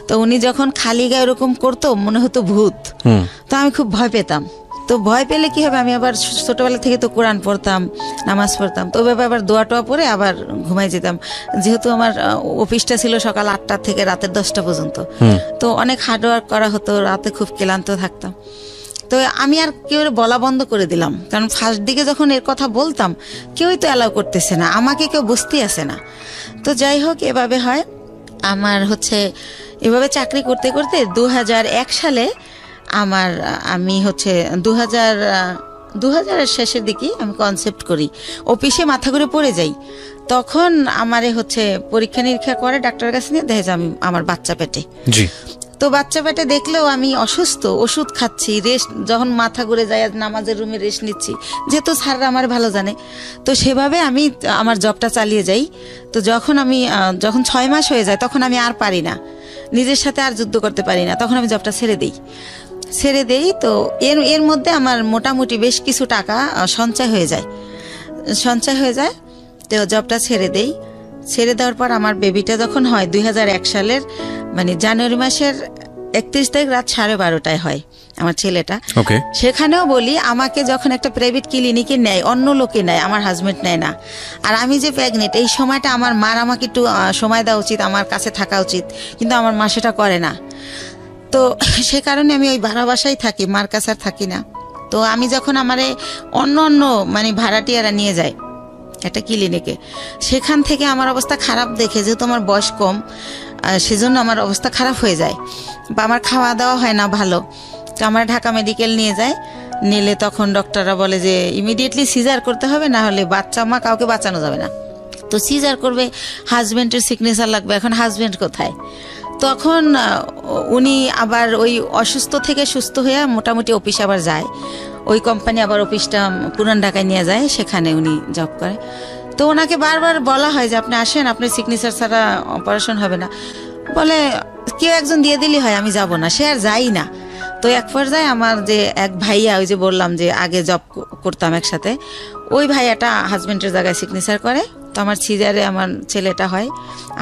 তো উনি যখন খালি গায়ে এরকম করতো মনে হতো ভূত। তো আমি খুব ভয় পেতাম। তো ভয় পেলে কি হবে, আমি আবার ছোটবেলা থেকে তো কোরআন পড়তাম, নামাজ পড়তাম। তো ওইভাবে আবার দোয়া টোয়া পরে আবার ঘুমাই যেতাম। যেহেতু আমার অফিসটা ছিল সকাল 8টা থেকে রাতের 10টা পর্যন্ত, তো অনেক হার্ডওয়ার্ক করা হতো, রাতে খুব ক্লান্ত থাকতাম। তো আমি আর কেউ বলা বন্ধ করে দিলাম, কারণ ফার্স্ট দিকে যখন এর কথা বলতাম কেউই তো অ্যালাউ করতেছে না, আমাকে কেউ বুঝতেই আসে না। তো যাই হোক, এভাবে হয়। আমার হচ্ছে এভাবে চাকরি করতে করতে 2001 সালে আমি হচ্ছে 2000-এর শেষের দিকে আমি কনসেপ্ট করি, অফিসে মাথা ঘুরে পড়ে যাই। তখন আমারে হচ্ছে পরীক্ষা নিরীক্ষা করে ডাক্তারের কাছে নিয়ে দেখে যে আমার বাচ্চা পেটে। জি। তো বাচ্চা পেটে দেখলেও আমি অসুস্থ, ওষুধ খাচ্ছি, রেস্ট, যখন মাথা ঘুরে যায় নামাজের রুমে রেস্ট নিচ্ছি, যেহেতু স্যাররা আমার ভালো জানে। তো সেভাবে আমি আমার জবটা চালিয়ে যাই। তো যখন 6 মাস হয়ে যায় তখন আমি আর পারি না, নিজের সাথে আর যুদ্ধ করতে পারি না, তখন আমি জবটা ছেড়ে দেই। তো এর মধ্যে আমার মোটামুটি বেশ কিছু টাকা সঞ্চয় হয়ে যায়। তো জবটা ছেড়ে দেওয়ার পর আমার বেবিটা যখন হয় 2001 সালের মানে জানুয়ারি মাসের 31 তারিখ রাত 12:30টায় হয় আমার ছেলেটা। সেখানেও বলি, আমাকে যখন একটা প্রাইভেট ক্লিনিকে নেয়, অন্য লোকে নেয়, আমার হাজবেন্ড নেয় না। আর আমি যে প্রেগনেন্ট, এই সময়টা আমার মার আমাকে একটু সময় দেওয়া উচিত, আমার কাছে থাকা উচিত, কিন্তু আমার মা সেটা করে না। তো সে কারণে আমি ওই ভাড়া বাসায় থাকি, মার কাছে আর থাকি না। তো আমি যখন আমারে অন্য মানে ভাড়াটিয়ারা নিয়ে যায় একটা ক্লিনিকে, সেখান থেকে আমার অবস্থা খারাপ দেখে, যেহেতু আমার বয়স কম, সেজন্য আমার অবস্থা খারাপ হয়ে যায়, বা আমার খাওয়া দাওয়া হয় না ভালো। তো আমার ঢাকা মেডিকেল নিলে তখন ডক্টররা বলে যে ইমিডিয়েটলি সিজার করতে হবে, না হলে বাচ্চা মা কাউকে বাঁচানো যাবে না। তো সিজার করবে, হাজবেন্ডের সিগনেচার লাগবে। এখন হাজবেন্ড কোথায়? তখন উনি আবার ওই অসুস্থ থেকে সুস্থ হয়ে মোটামুটি অফিসে আবার যায়। ওই কোম্পানি আবার অফিসটা পুরান ঢাকায় নিয়ে যায়, সেখানে উনি জব করে। তো ওনাকে বারবার বলা হয় যে আপনি আসেন, আপনার সিগনেচার ছাড়া অপারেশন হবে না। বলে কেউ একজন দিয়ে দিলেই হয়, আমি যাব না। সে আর যাই না। তো এক পর্যায়ে আমার যে এক ভাইয়া, ওই যে বললাম যে আগে জব করতাম একসাথে, ওই ভাইয়াটা হাজবেন্ডের জায়গায় সিগনেচার করে। তো আমার সিজারে আমার ছেলেটা হয়।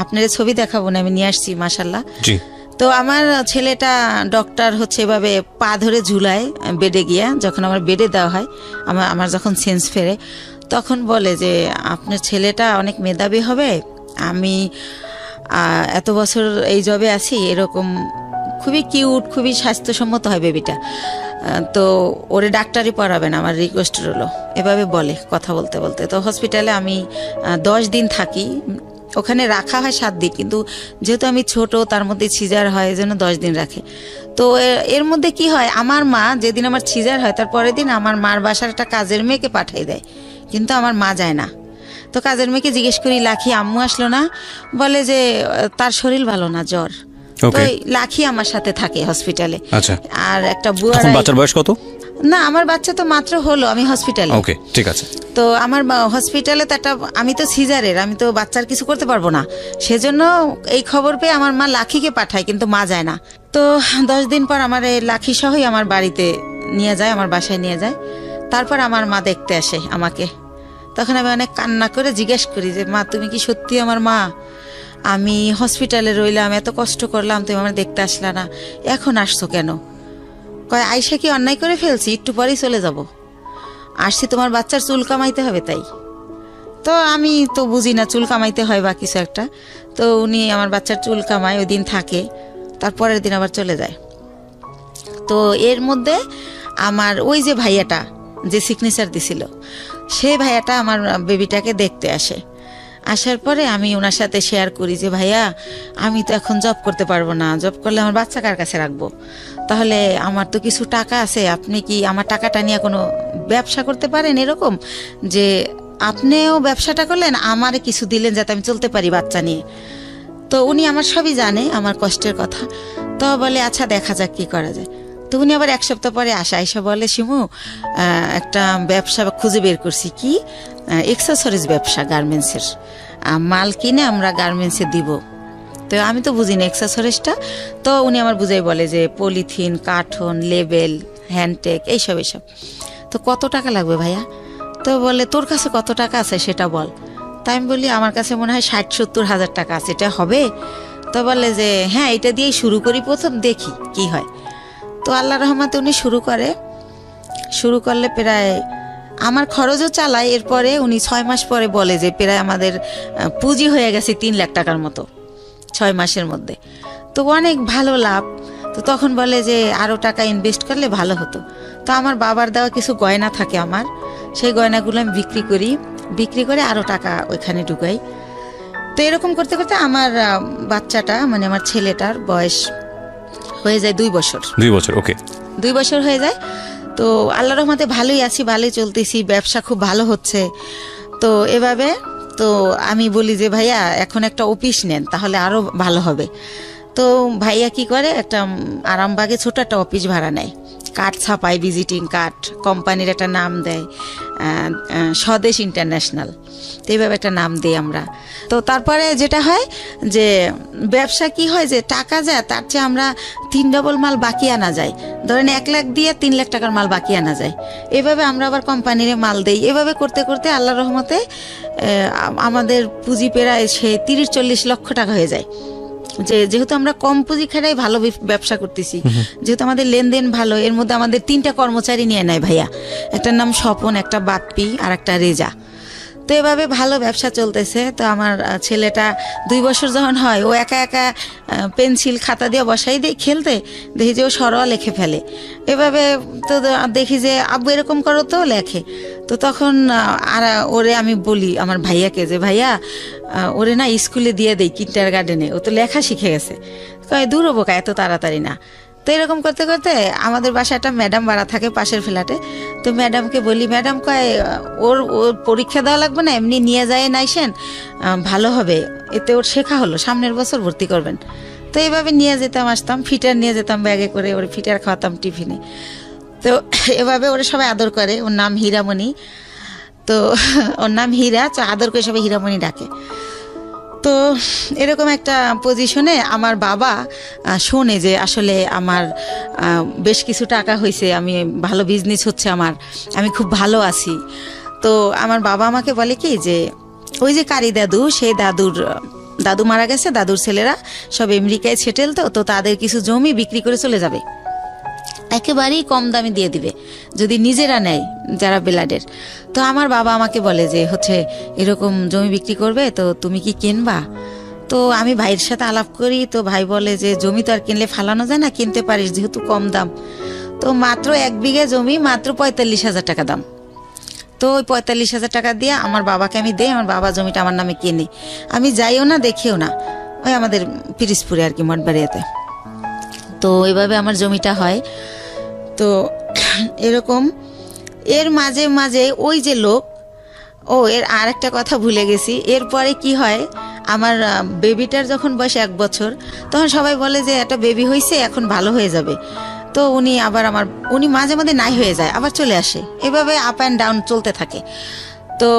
আপনার ছবি দেখাবো না, আমি নিয়ে আসছি মাশাল্লাহ। তো আমার ছেলেটা ডক্টর হচ্ছে এভাবে পা ধরে ঝুলায় বেডে গিয়া, যখন আমার বেডে দেওয়া হয়, আমার যখন সেন্স ফেরে, তখন বলে যে আপনার ছেলেটা অনেক মেধাবী হবে, আমি এত বছর এই জবে আছি, এরকম খুবই কিউট, খুবই স্বাস্থ্যসম্মত হয় বেবিটা, তো ওরে ডাক্তারি পড়াবেন, আমার রিকোয়েস্ট রইলো। এভাবে বলে কথা বলতে বলতে। তো হসপিটালে আমি 10 দিন থাকি। ওখানে রাখা হয় 7 দিন, কিন্তু যেহেতু আমি ছোট, তার মধ্যে সিজার হয়, এই জন্য 10 দিন রাখে। তো এর মধ্যে কি হয়, আমার মা যেদিন আমার সিজার হয় তার পরের দিন আমার মার বাসার একটা কাজের মেয়েকে পাঠিয়ে দেয়, কিন্তু আমার মা যায় না। তো কাজের মেয়েকে জিজ্ঞেস করি, লাখি আম্মু আসলো না? বলে যে তার শরীর ভালো না, জ্বর। তো লাখি আমার সাথে থাকে হসপিটালে। আর একটা বুয়া। বাচ্চার বয়স কত? না, আমার বাচ্চা তো মাত্র হলো, আমি হসপিটালে। ওকে, ঠিক আছে। তো আমার হসপিটালে তো একটা, আমি তো সিজারের, আমি তো বাচ্চার কিছু করতে পারবো না, সেজন্য এই খবর পেয়ে আমার মা লাখিকে পাঠায়, কিন্তু মা যায় না। তো 10 দিন পর আমার এই লাখি সহই আমার বাড়িতে নিয়ে যায়, আমার বাসায় নিয়ে যায়। তারপর আমার মা দেখতে আসে আমাকে। তখন আমি অনেক কান্না করে জিজ্ঞেস করি যে মা, তুমি কি সত্যি আমার মা? আমি হসপিটালে রইলাম, এত কষ্ট করলাম, তুমি আমার দেখতে আসলা না, এখন আসছো কেন? কয়, আয়শা কি অন্যায় করে ফেলছি? একটু পরেই চলে যাব, আসছি তোমার বাচ্চার চুল কামাইতে হবে তাই। তো আমি তো বুঝি না চুল কামাইতে হয় বা কিছু একটা। তো উনি আমার বাচ্চার চুল কামায়, ওই দিন থাকে, তারপরের দিন আবার চলে যায়। তো এর মধ্যে আমার ওই যে ভাইয়াটা যে সিগনেচার দিছিল, সেই ভাইয়াটা আমার বেবিটাকে দেখতে আসে। আসার পরে আমি ওনার সাথে শেয়ার করি যে ভাইয়া, আমি তো এখন জব করতে পারবো না, জব করলে আমার বাচ্চা কার কাছে রাখবো? তাহলে আমার তো কিছু টাকা আছে, আপনি কি আমার টাকাটা নিয়ে কোনো ব্যবসা করতে পারেন, এরকম যে আপনিও ব্যবসাটা করলেন, আমারে কিছু দিলেন যাতে আমি চলতে পারি বাচ্চা নিয়ে। তো উনি আমার সবই জানে, আমার কষ্টের কথা। তো বলে আচ্ছা দেখা যাক কি করা যায়। তো উনি আবার 1 সপ্তাহ পরে আয়সা বলে, শিমু একটা ব্যবসা খুঁজে বের করছি। কি? এক্সেসরিজ ব্যবসা, গার্মেন্টসের মাল কিনে আমরা গার্মেন্টসে দিব। তো আমি তো বুঝি না এক্সেসরিজটা। তো উনি আমার বুঝাই বলে যে পলিথিন, কার্টন, লেবেল, হ্যান্ডটেক, এইসব। তো কত টাকা লাগবে ভাইয়া? তো বলে তোর কাছে কত টাকা আছে সেটা বল। তাই আমি বলি আমার কাছে মনে হয় 60-70 হাজার টাকা আছে, এটা হবে? তো বলে যে হ্যাঁ, এটা দিয়েই শুরু করি, প্রথম দেখি কি হয়। তো আল্লাহ রহমতে উনি শুরু করলে প্রায় আমার খরচও চালায়। এরপরে উনি 6 মাস পরে বলে যে প্রায় আমাদের পুঁজি হয়ে গেছে 3 লাখ টাকার মতো 6 মাসের মধ্যে। তো অনেক ভালো লাভ। তো তখন বলে যে আরও টাকা ইনভেস্ট করলে ভালো হতো। তো আমার বাবার দেওয়া কিছু গয়না থাকে আমার, সেই গয়নাগুলো আমি বিক্রি করে আরও টাকা ওইখানে ঢুকাই। তো এরকম করতে করতে আমার বাচ্চাটা, মানে আমার ছেলেটার বয়স হয়ে যায় 2 বছর। 2 বছর, ওকে, 2 বছর হয়ে যায়। তো আল্লাহ রহমতে ভালোই আছি, ভালোই চলতেছি, ব্যবসা খুব ভালো হচ্ছে। তো এভাবে তো আমি বলি যে ভাইয়া এখন একটা অফিস নেন, তাহলে আরও ভালো হবে। তো ভাইয়া কি করে, একটা আরামবাগে ছোট একটা অফিস ভাড়া নেয়, কার্ড ছাপায়, ভিজিটিং কার্ড, কোম্পানির একটা নাম দেয়, স্বদেশ ইন্টারন্যাশনাল, তো এইভাবে একটা নাম দিই আমরা। তো তারপরে যেটা হয় যে ব্যবসা কি হয়, যে টাকা যায় তার চেয়ে আমরা 3 ডবল মাল বাকি আনা যায়। ধরেন 1 লাখ দিয়ে 3 লাখ টাকার মাল বাকি আনা যায়। এভাবে আমরা আবার কোম্পানির মাল দেই। এভাবে করতে করতে আল্লাহর রহমতে আমাদের পুঁজি প্রায় 30-40 লক্ষ টাকা হয়ে যায়। যেহেতু আমরা কম পুঁজি খাটাই ভালো ব্যবসা করতেছি, যেহেতু আমাদের লেনদেন ভালো। এর মধ্যে আমাদের 3টা কর্মচারী নিয়ে নেয় ভাইয়া, একটার নাম স্বপন, একটা বাপ্পি, আর একটা রেজা। তো এভাবে ভালো ব্যবসা চলতেছে। তো আমার ছেলেটা 2 বছর যখন হয়, ও একা পেন্সিল খাতা দিয়ে বসাই দিয়ে খেলতে দেখি যে ও সরোয়া লিখে ফেলে। এভাবে তো দেখি যে আব্বু এরকম করো, তো লেখে। তো তখন আর ওরে আমি বলি আমার ভাইয়াকে যে ভাইয়া ওরে না স্কুলে দিয়ে দেই, কিন্ডার গার্ডেনে, ও তো লেখা শিখে গেছে। কয় দূর হবো, এত তাড়াতাড়ি না। তো এরকম করতে করতে আমাদের বাসায় একটা ম্যাডাম ভাড়া থাকে পাশের ফ্ল্যাটে। তো ম্যাডামকে বলি, ম্যাডাম কয় ওর পরীক্ষা দেওয়া লাগবে না, এমনি নিয়ে যায় নাইসেন, ভালো হবে, এতে ওর শেখা হলো, সামনের বছর ভর্তি করবেন। তো এইভাবে নিয়ে যেতাম, আসতাম, ফিটার নিয়ে যেতাম ব্যাগে করে, ওর ফিটার খাওয়াতাম টিফিনে। তো এভাবে ওরা সবাই আদর করে। ওর নাম হীরামণি। তো ওর নাম হীরা, তো আদর করে সবাই হীরামণি ডাকে। তো এরকম একটা পজিশনে আমার বাবা শোনে যে আসলে আমার বেশ কিছু টাকা হয়েছে, আমি ভালো বিজনেস হচ্ছে আমার, আমি খুব ভালো আছি। তো আমার বাবা আমাকে বলে কি যে ওই যে কারি দাদু, সেই দাদু মারা গেছে, দাদুর ছেলেরা সব আমেরিকায় সেটেল, তো তাদের কিছু জমি বিক্রি করে চলে যাবে, একেবারেই কম দামে দিয়ে দিবে যদি নিজেরা নেয় যারা বেলাডের। তো আমার বাবা আমাকে বলে যে হচ্ছে এরকম জমি বিক্রি করবে, তো তুমি কি কিনবা? তো আমি ভাইয়ের সাথে আলাপ করি, তো ভাই বলে যে জমি তো আর কিনলে ফালানো যায় না, কিনতে পারিস যেহেতু কম দাম। তো মাত্র 1 বিঘা জমি মাত্র 45,000 টাকা দাম। তো ওই 45,000 টাকা দিয়ে আমার বাবাকে আমি দেই, আমার বাবা জমিটা আমার নামে কিনে, আমি যাইও না দেখিও না, ওই আমাদের পিরিজপুরে আর কি মঠবাড়িয়াতে। তো এইভাবে আমার জমিটা হয়। তো এরকম এর মাঝে মাঝে ওই যে লোক, এর আর একটা কথা ভুলে গেছি, এরপরে কি হয়, আমার বেবিটার যখন বয়স 1 বছর, তখন সবাই বলে যে একটা বেবি হয়েছে, এখন ভালো হয়ে যাবে। তো উনি মাঝে মাঝে নাই হয়ে যায়, আবার চলে আসে, এভাবে আপ অ্যান্ড ডাউন চলতে থাকে। তো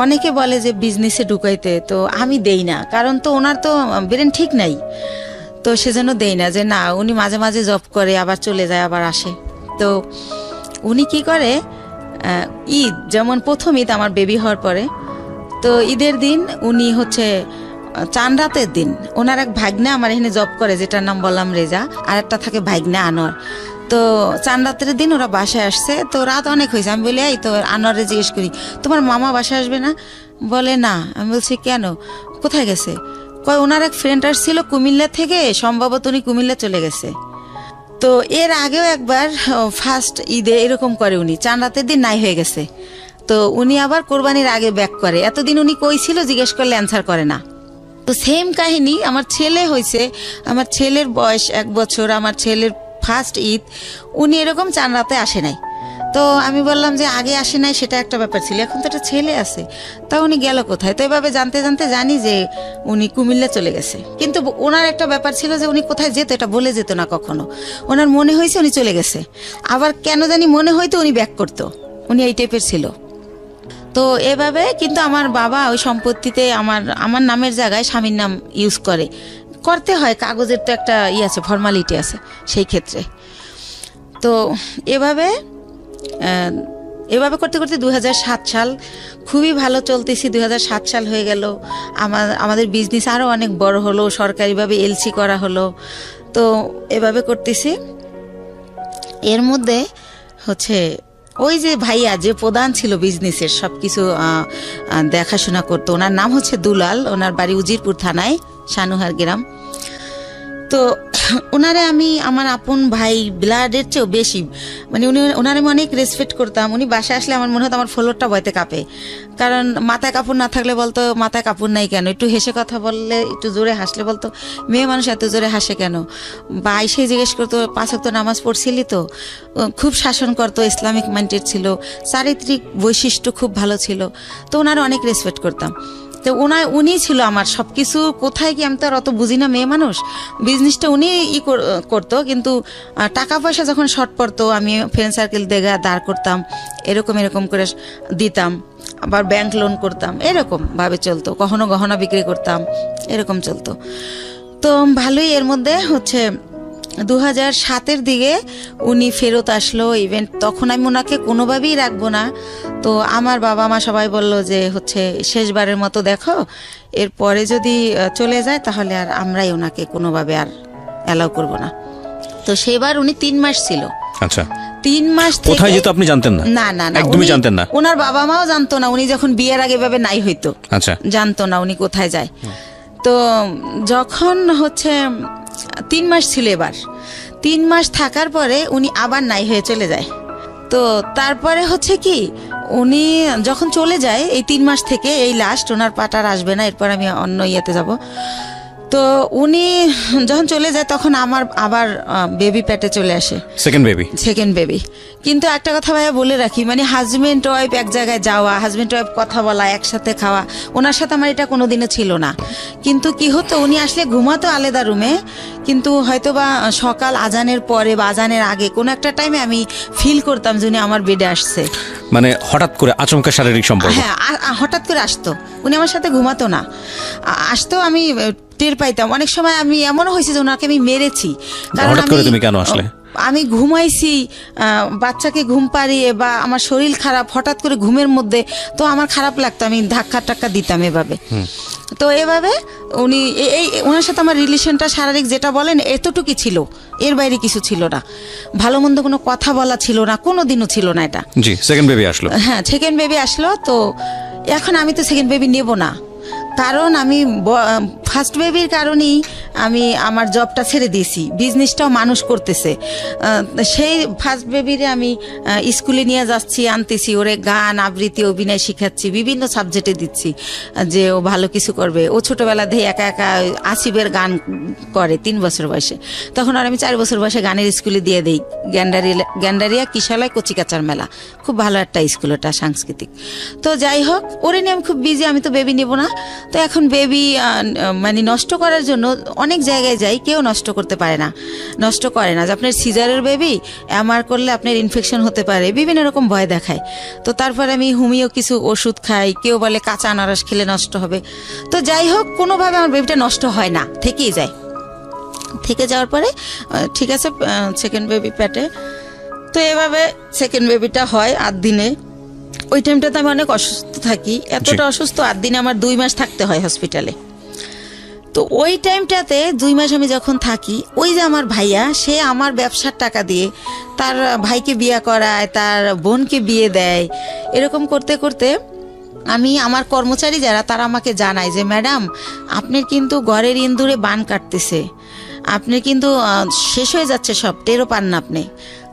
অনেকে বলে যে বিজনেসে ঢুকাইতে, তো আমি দেই না, কারণ তো ওনার তো ব্রেন ঠিক নাই, তো সেজন্য দেই না, যে না উনি মাঝে মাঝে জব করে আবার চলে যায় আবার আসে। তো উনি কি করে, ঈদ যেমন প্রথম ঈদ আমার বেবি হওয়ার পরে, তো ঈদের দিন উনি হচ্ছে চান রাতের দিন ওনার এক ভাগ্নে আমার এখানে জব করে, যেটার নাম বললাম রেজা, আর একটা থাকে ভাগ্নে আনোয়ার। তো চান রাতের দিন ওরা বাসায় আসছে, তো রাত অনেক হয়েছে, আমি বলি এই তো আনোয়ারে জিজ্ঞেস করি তোমার মামা বাসায় আসবে না? বলে না। আমি বলছি কেন, কোথায় গেছে? কয় ওনার এক ফ্রেন্ড আসছিল কুমিল্লা থেকে, সম্ভবত উনি কুমিল্লা চলে গেছে। তো এর আগেও একবার ফার্স্ট ঈদে এরকম করে, উনি চান রাতের দিন নাই হয়ে গেছে, তো উনি আবার কোরবানির আগে ব্যাক করে। এতদিন উনি কই ছিল জিজ্ঞেস করলে অ্যান্সার করে না। তো সেম কাহিনী আমার ছেলে হয়েছে, আমার ছেলের বয়স 1 বছর, আমার ছেলের ফার্স্ট ঈদ উনি এরকম চান রাতে আসে নাই। তো আমি বললাম যে আগে আসে নাই সেটা একটা ব্যাপার ছিল, এখন তো একটা ছেলে আছে, তা উনি গেল কোথায়? তো এভাবে জানতে জানতে জানি যে উনি কুমিল্লা চলে গেছে। কিন্তু ওনার একটা ব্যাপার ছিল যে উনি কোথায় যেত এটা বলে যেত না কখনো, ওনার মনে হয়েছে উনি চলে গেছে, আবার কেন জানি মনে হয়তো উনি ব্যাক করতো, উনি এই টাইপের ছিল। তো এভাবে কিন্তু আমার বাবা ওই সম্পত্তিতে আমার নামের জায়গায় স্বামীর নাম ইউজ করতে হয়, কাগজের তো একটা আছে, ফর্মালিটি আছে সেই ক্ষেত্রে। তো এভাবে করতে করতে 2007 সাল খুবই ভালো চলতেছি। 2007 সাল হয়ে গেল, আমাদের বিজনেস আরও অনেক বড় হলো, সরকারিভাবে এলসি করা হলো। তো এভাবে করতেছি। এর মধ্যে হচ্ছে ওই যে ভাইয়া যে প্রধান ছিল বিজনেসের সব কিছু দেখাশোনা করতো, ওনার নাম হচ্ছে দুলাল, ওনার বাড়ি উজিরপুর থানায়, শানুহার গ্রাম। তো ওনারে আমি আমার আপন ভাই ব্লাডের চেয়েও বেশি, মানে ওনারে আমি অনেক রেসপেক্ট করতাম। উনি বাসায় আসলে আমার মনে হতো আমার ফ্লোরটা ভয়তে কাঁপে, কারণ মাথায় কাপড় না থাকলে বলতো মাথায় কাপড় নাই কেন, একটু হেসে কথা বললে, একটু জোরে হাসলে বলতো মেয়ে মানুষ এত জোরে হাসে কেন, বা এসে জিজ্ঞেস করতো 5 ওয়াক্ত নামাজ পড়ছিলি তো। খুব শাসন করতো, ইসলামিক মাইন্ডেড ছিল, চারিত্রিক বৈশিষ্ট্য খুব ভালো ছিল। তো ওনারে অনেক রেসপেক্ট করতাম। তো উনি ছিল আমার সব কিছু। কোথায় কি আমি তো আর অত বুঝি না, মেয়ে মানুষ, বিজনেসটা উনি করতো, কিন্তু টাকা পয়সা যখন শর্ট পড়তো আমি ফ্রেন্ড সার্কেল দেখে দাঁড় করতাম, এরকম করে দিতাম, আবার ব্যাংক লোন করতাম, এরকম ভাবে চলতো। কখনো গহনা বিক্রি করতাম, এরকম চলতো। তো ভালোই। এর মধ্যে হচ্ছে 2007-এর দিকে উনি ফেরত আসলো ইভেন্ট, তখন আমি ওনাকে কোনোভাবেই রাখবো না। তো আমার বাবা মা সবাই বলল যে হচ্ছে শেষবারের মতো দেখো, এরপরে যদি চলে যায় তাহলে আর আমরাই ওনাকে কোনোভাবে আর অ্যালাউ করবো না। তো সেবার উনি 3 মাস ছিল। আচ্ছা, 3 মাস কোথায় যেত আপনি জানতেন না? না, একদমই জানতেন না। ওনার বাবা মাও জানতো না, উনি যখন বিয়ের আগে ভাবে নাই হইতো, আচ্ছা, জানতো না উনি কোথায় যায়। তো যখন হচ্ছে 3 মাস ছিল, এবার 3 মাস থাকার পরে উনি আবার নাই হয়ে চলে যায়। তো তারপরে হচ্ছে কি, উনি যখন চলে যায় এই 3 মাস থেকে এই লাস্ট, ওনার পাটার আসবে না, এরপর আমি অন্য ইয়েতে যাব। তো উনি যখন চলে যায় তখন আমার আবার বেবি পেটে চলে আসে, সেকেন্ড বেবি। কিন্তু একটা কথা ভাইয়া বলে রাখি, মানে হাজবেন্ড ওয়াইফ এক জায়গায় যাওয়া, হাজবেন্ড ওয়াইফ কথা বলা, একসাথে খাওয়া, ওনার সাথে আমার এটা কোনোদিনও ছিল না। কিন্তু কি হতো, উনি আসলে ঘুমাতো আলাদা রুমে, কিন্তু হয়তো বা সকাল আজানের পরে বা আজানের আগে কোনো একটা টাইমে আমি ফিল করতাম যে উনি আমার বেডে আসছে। মানে হঠাৎ করে আচমকা শারীরিক সম্পর্ক? হ্যাঁ, হঠাৎ করে আসতো, উনি আমার সাথে ঘুমাতো না, আসতো, আমি টের পাইতাম। অনেক সময় আমি এমনও হয়েছে যে ওনাকে আমি মেরেছি। হঠাৎ করে তুমি কেন আসলে? আমি ঘুমাইছি, বাচ্চাকে ঘুম পাড়িয়ে, বা আমার শরীর খারাপ, হঠাৎ করে ঘুমের মধ্যে তো আমার খারাপ লাগতো, আমি ধাক্কা টাক্কা দিতাম এভাবে। তো এভাবে উনি ওনার সাথে আমার রিলেশনটা শারীরিক যেটা বলেন এতটুকুই ছিল, এর বাইরে কিছু ছিল না। ভালো মন্দ কোনো কথা বলা ছিল না, কোনো দিনও ছিল না এটা। জি, সেকেন্ড বেবি আসলো। হ্যাঁ, সেকেন্ড বেবি আসলো। তো এখন আমি তো সেকেন্ড বেবি নেব না, কারণ আমি ফার্স্ট বেবির কারণেই আমি আমার জবটা ছেড়ে দিয়েছি, বিজনেসটাও মানুষ করতেছে। সেই ফার্স্ট বেবিরে আমি স্কুলে নিয়ে যাচ্ছি, আনতেছি, ওরে গান আবৃত্তি অভিনয় শিখাচ্ছি, বিভিন্ন সাবজেক্টে দিচ্ছি যে ও ভালো কিছু করবে। ও ছোটোবেলা দিয়ে একা একা আসিফের গান করে 3 বছর বয়সে, তখন আর আমি 4 বছর বয়সে গানের স্কুলে দিয়ে দিই, গ্যান্ডারিয়া কিশালয় কচিকাচার মেলা, খুব ভালো একটা স্কুল ওটা, সাংস্কৃতিক। তো যাই হোক, ওরে নিয়ে আমি খুব বিজি, আমি তো বেবি নেব না। তো এখন বেবি মানে নষ্ট করার জন্য অনেক জায়গায় যাই, কেউ নষ্ট করতে পারে না, নষ্ট করে না। যে আপনার সিজারের বেবি এমআর করলে আপনার ইনফেকশন হতে পারে, বিভিন্ন রকম ভয় দেখায়। তো তারপরে আমি হোমিও কিছু ওষুধ খাই, কেউ বলে কাঁচা আনারস খেলে নষ্ট হবে। তো যাই হোক, কোনোভাবে আমার বেবিটা নষ্ট হয় না, থেকেই যায়। থেকে যাওয়ার পরে ঠিক আছে, সেকেন্ড বেবি পেটে। তো এভাবে সেকেন্ড বেবিটা হয় 8 দিনে। ওই টাইমটাতে আমি অনেক অসুস্থ থাকি, এতটা অসুস্থ, 8 দিনে আমার 2 মাস থাকতে হয় হসপিটালে। তো ওই টাইমটাতে 2 মাস আমি যখন থাকি, ওই যে আমার ভাইয়া, সে আমার ব্যবসার টাকা দিয়ে তার ভাইকে বিয়ে করায়, তার বোনকে বিয়ে দেয়। এরকম করতে করতে আমি, আমার কর্মচারী যারা, তারা আমাকে জানায় যে ম্যাডাম, আপনার কিন্তু ঘরের ইন্দুরে বান কাটতেছে, আপনি কিন্তু শেষ হয়ে যাচ্ছে সব, টেরও পান না আপনি।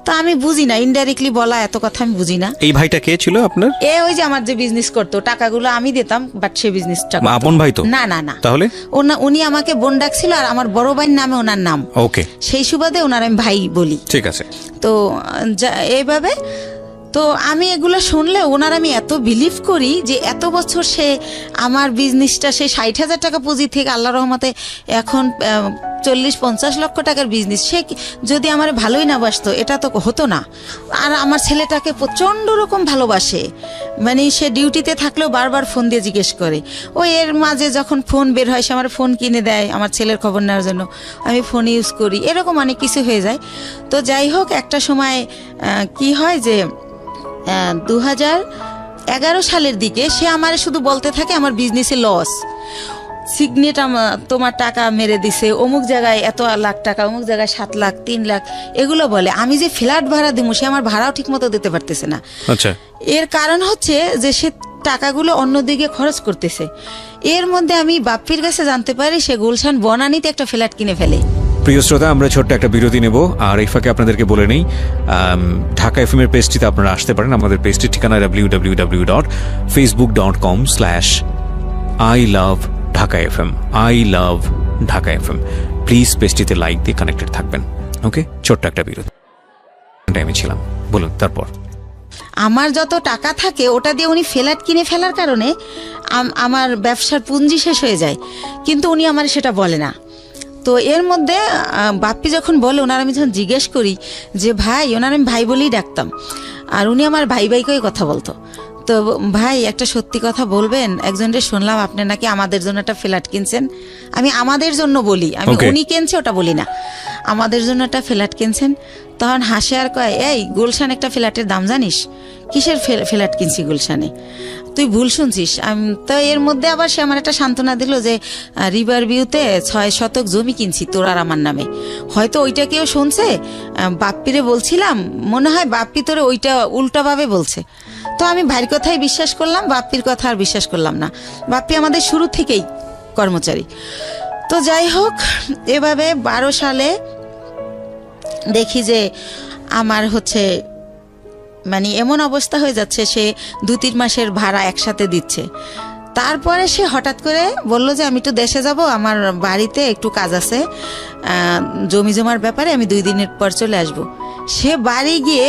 তো আমি বুঝি না, ইনডাইরেক্টলি বলা এত কথা আমি বুঝি না। এই ভাইটা কে ছিল আপনার? ওই যে আমার যে বিজনেস করতো, টাকাগুলো আমি দিতাম, বাট সে বিজনেসটা আপন ভাই তো না? না না। তাহলে উনি আমাকে বোন ডাকছিল, আর আমার বড় ভাইয়ের নামে ওনার নাম। ওকে, সেই সুবাদে ওনার আমি ভাই বলি। ঠিক আছে। তো এইভাবে, তো আমি এগুলো শুনলে ওনার আমি এত বিলিভ করি যে এত বছর সে আমার বিজনেসটা, সে 60,000 টাকা পুঁজি থেকে আল্লাহ রহমতে এখন 40-50 লক্ষ টাকার বিজনেস, সে যদি আমার ভালোই না বাসতো এটা তো হতো না। আর আমার ছেলেটাকে প্রচণ্ড রকম ভালোবাসে, মানে সে ডিউটিতে থাকলেও বারবার ফোন দিয়ে জিজ্ঞেস করে। এর মাঝে যখন ফোন বের হয়, সে আমার ফোন কিনে দেয় আমার ছেলের খবর নেওয়ার জন্য, আমি ফোন ইউজ করি, এরকম অনেক কিছু হয়ে যায়। তো যাই হোক, একটা সময় কি হয় যে 2011 সালের দিকে সে আমার শুধু বলতে থাকে আমার বিজনেসে লস, সিগনেট তোমার টাকা মেরে দিছে, অমুক জায়গায় এত লাখ টাকা, অমুক জায়গায় 7 লাখ 3 লাখ, এগুলো বলে। আমি যে ফ্ল্যাট ভাড়া দিব, সে আমার ভাড়াও ঠিক মতো দিতে পারতেছে না। আচ্ছা, এর কারণ হচ্ছে যে সে টাকাগুলো অন্যদিকে খরচ করতেছে। এর মধ্যে আমি বাপ্পির কাছে জানতে পারি সে গুলশান বনানীতে একটা ফ্ল্যাট কিনে ফেলে। প্রিয় শ্রোতা, আমরা ছোট্ট একটা বিরতি নেব, আর এই ফাঁকে আপনাদেরকে বলে নেই, ঢাকা এফএম এর পেজটিতে আপনারা আসতে পারেন। আমাদের পেজটির ঠিকানা www.facebook.com/ILoveDhakaFM, ILoveDhakaFM। প্লিজ পেজটিতে লাইক দিয়ে কানেক্টেড থাকবেন। ওকে, ছোট্ট একটা বিরতি। আমি ছিলাম, বলুন তারপর। আমার যত টাকা থাকে ওটা দিয়ে উনি ফ্ল্যাট কিনে ফেলার কারণে আমার ব্যবসার পুঁজি শেষ হয়ে যায়, কিন্তু উনি আমার সেটা বলে না। তো এর মধ্যে বাপ্পি যখন বলে, ওনার আমি যখন জিজ্ঞেস করি যে ভাই, ওনার আমি ভাই বলেই ডাকতাম, আর উনি আমার ভাই ভাইকেই কথা বলতো। তো ভাই, একটা সত্যি কথা বলবেন, একজনকে শুনলাম আপনি নাকি আমাদের জন্য একটা ফ্ল্যাট কিনছেন। আমি আমাদের জন্য বলি, আমি উনি কিনছে ওটা বলি না, আমাদের জন্য একটা ফ্ল্যাট কিনছেন। তখন হাসে আর কয়, এই গুলশান একটা ফ্ল্যাটের দাম জানিস? কিসের ফ্ল্যাট কিনছি গুলশানে? তুই ভুল শুনছিস। তো এর মধ্যে আবার সে আমার একটা সান্ত্বনা দিল যে রিভার ভিউতে 6 শতক জমি কিনছি তোর আর আমার নামে। হয়তো ওইটা কেউ শুনছে, বাপ্পিরে বলছিলাম, মনে হয় বাপ্পি তোরে ওইটা উল্টাভাবে বলছে। তো আমি ভাইয়ের কথাই বিশ্বাস করলাম, বাপ্পির কথা আর বিশ্বাস করলাম না। বাপ্পি আমাদের শুরু থেকেই কর্মচারী। তো যাই হোক, এভাবে 12 সালে দেখি যে আমার হচ্ছে মানে এমন অবস্থা হয়ে যাচ্ছে, সে 2-3 মাসের ভাড়া একসাথে দিচ্ছে। তারপরে সে হঠাৎ করে বললো যে আমি একটু দেশে যাব, আমার বাড়িতে একটু কাজ আছে, জমি জমার ব্যাপারে, আমি 2 দিনের পর চলে আসব। সে বাড়ি গিয়ে